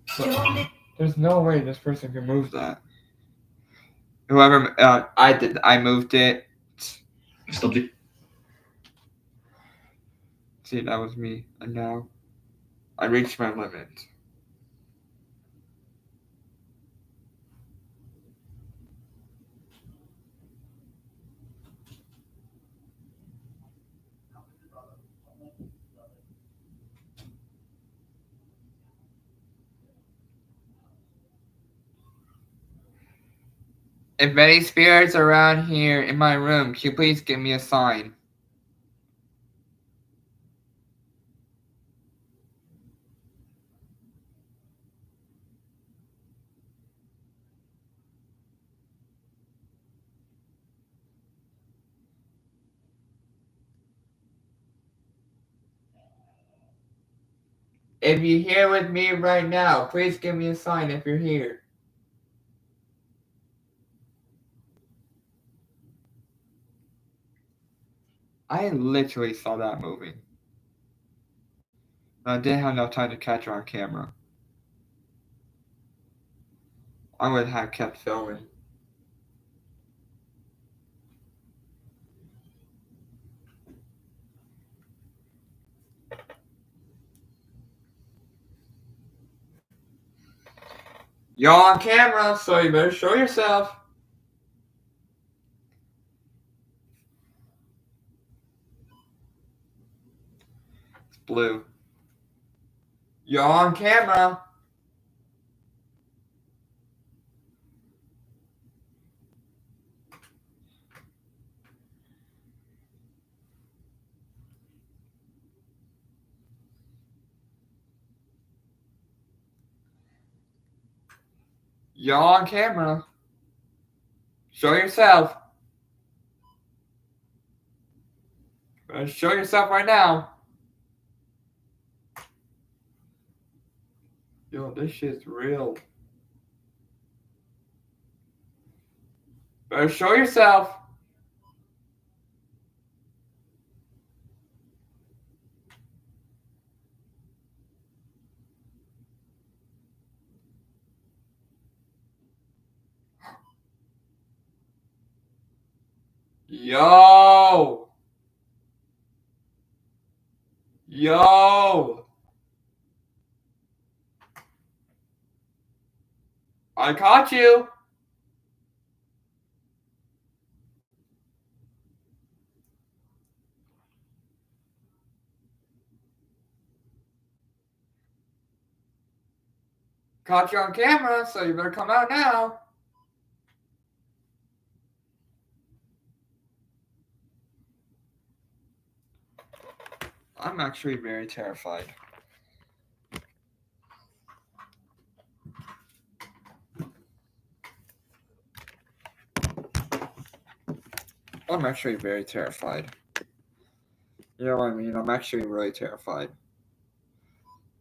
Speaker 5: So, there's no way this person can move that. Whoever I moved it.
Speaker 10: Stopped it.
Speaker 5: See, that was me, and now I reached my limit. If any spirits are around here in my room, can you please give me a sign? If you're here with me right now, please give me a sign if you're here. I literally saw that moving. I didn't have enough time to catch it on camera. I would have kept filming. You're on camera, so you better show yourself. It's blue. You're on camera. You're on camera. Show yourself. Show yourself right now. Yo, this shit's real. Better show yourself. Yo! Yo! I caught you! Caught you on camera, so you better come out now. I'm actually very terrified. I'm actually very terrified. You know what I mean? I'm actually really terrified.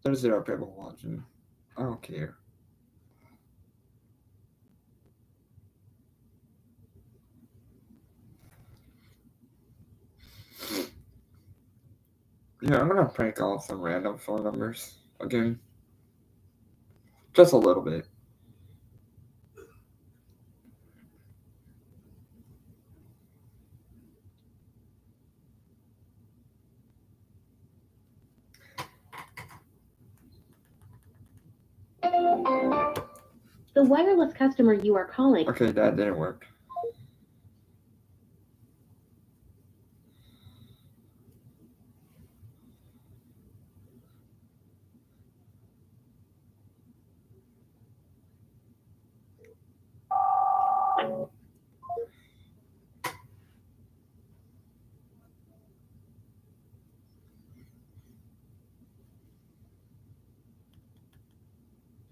Speaker 5: There's 0 people watching. I don't care. Yeah, I'm gonna prank off some random phone numbers again. Just a little bit.
Speaker 8: The wireless customer you are calling.
Speaker 5: Okay, that didn't work.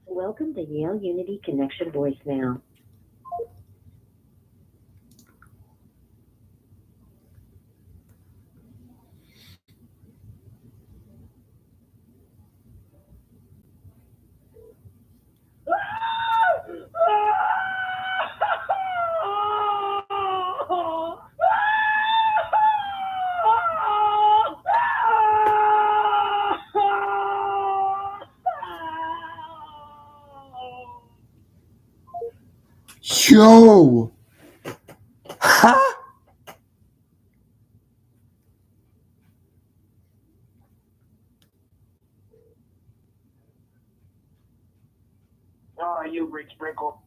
Speaker 8: Welcome to Yale Unity Connection voicemail.
Speaker 5: Yo! Huh?
Speaker 6: Oh, you Rick Sprinkle.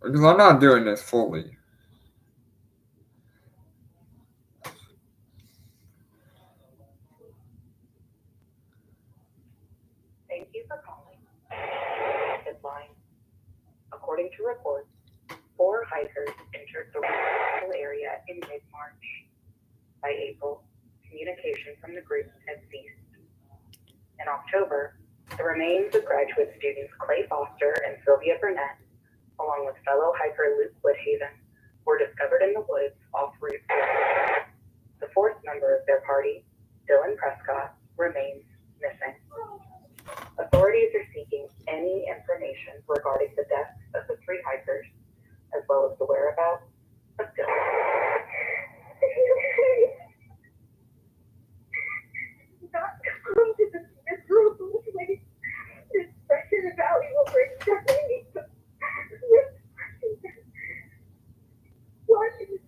Speaker 5: Because I'm not doing this fully.
Speaker 16: Thank you for calling. Headline. According to reports, 4 hikers entered the rural area in mid-March. By April, communication from the group had ceased. In October, the remains of graduate students Clay Foster and Sylvia Burnett, along with fellow hiker Luke Woodhaven, were discovered in the woods off Route 4. The 4th member of their party, Dylan Prescott, remains missing. Authorities are seeking any information regarding the deaths of the 3 hikers, as well as the whereabouts of Dylan. Not come to this miserable place. This precious valuable break doesn't need to. What is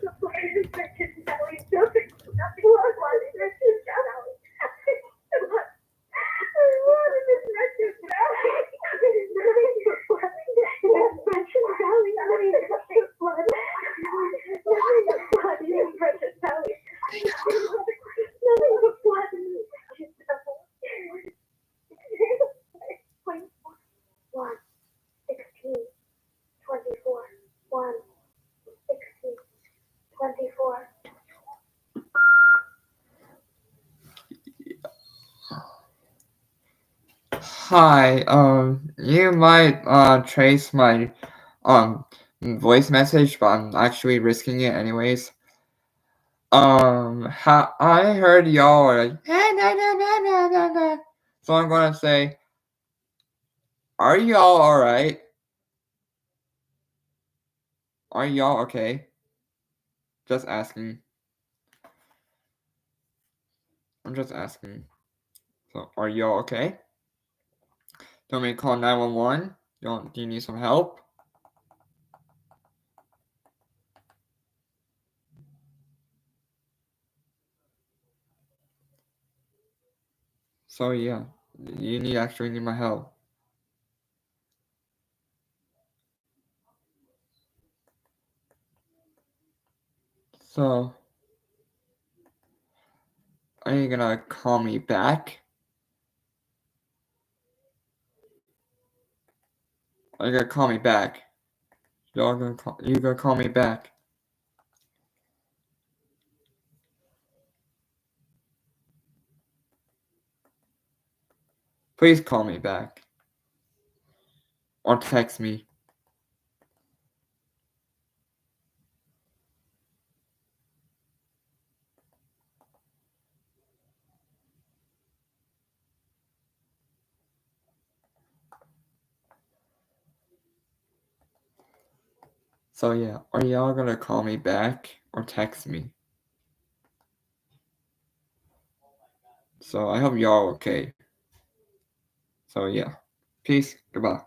Speaker 16: the fire is precious valley doesn't nothing like my precious valley. I want this precious valley.
Speaker 5: Hi, you might trace my voice message, but I'm actually risking it anyways. I heard y'all are like, so I'm gonna say, are y'all alright? Are y'all okay? Just asking. I'm just asking. So, are y'all okay? Do you want me to call 911? Do you need some help? So yeah, you actually need my help. So, are you gonna call me back? Are you gonna call me back? You gonna call me back? Please call me back. Or text me. So yeah, are y'all gonna call me back or text me? So I hope y'all okay. So yeah, peace, goodbye.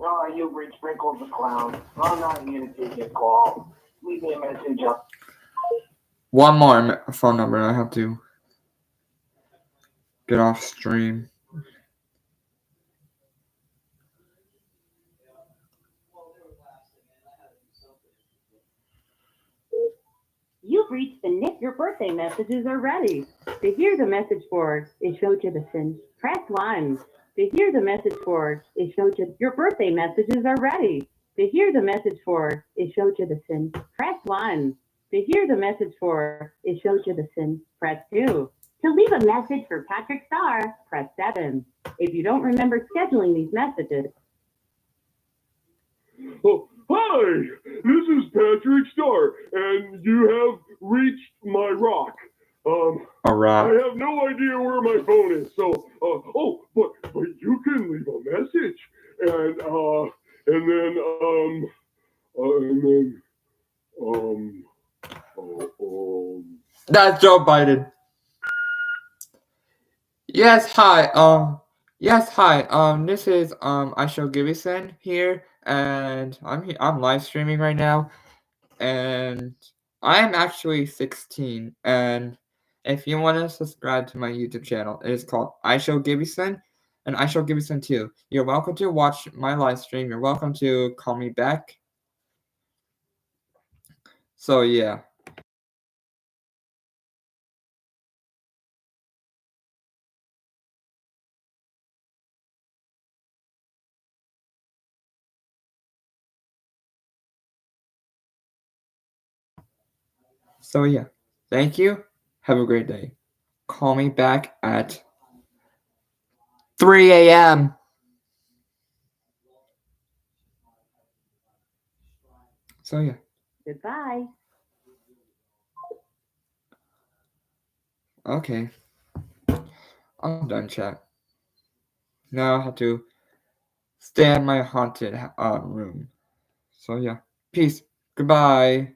Speaker 6: Oh, you've reached Sprinkles the Clown. I'm not here to take your call. Leave me a message up.
Speaker 5: One more phone number. I have to get off stream.
Speaker 11: You've reached the Nick. Your birthday messages are ready. To hear the message for it showed you the sin. Press 1. To hear the message for it showed you your birthday messages are ready. To hear the message for it showed you the sin. Press 1. To hear the message for it showed you the sin. Press 2. To leave a message for Patrick Starr, press 7. If you don't remember scheduling these messages,
Speaker 19: Oh, hi, this is Patrick Starr, and you have reached my rock.
Speaker 5: A rock.
Speaker 19: I have no idea where my phone is, so, but you can leave a message, and
Speaker 5: That's Joe Biden. Yes, hi. This is Aisho Gibson here, and I'm live streaming right now, and I'm actually 16. And if you want to subscribe to my YouTube channel, it is called Aisho Gibson and Aisho Gibson 2. You're welcome to watch my live stream. You're welcome to call me back. So yeah. So yeah, thank you. Have a great day. Call me back at 3 a.m. So yeah.
Speaker 11: goodbye.
Speaker 5: Okay. I'm done, chat. Now I have to stay in my haunted room. So yeah. Peace. Goodbye.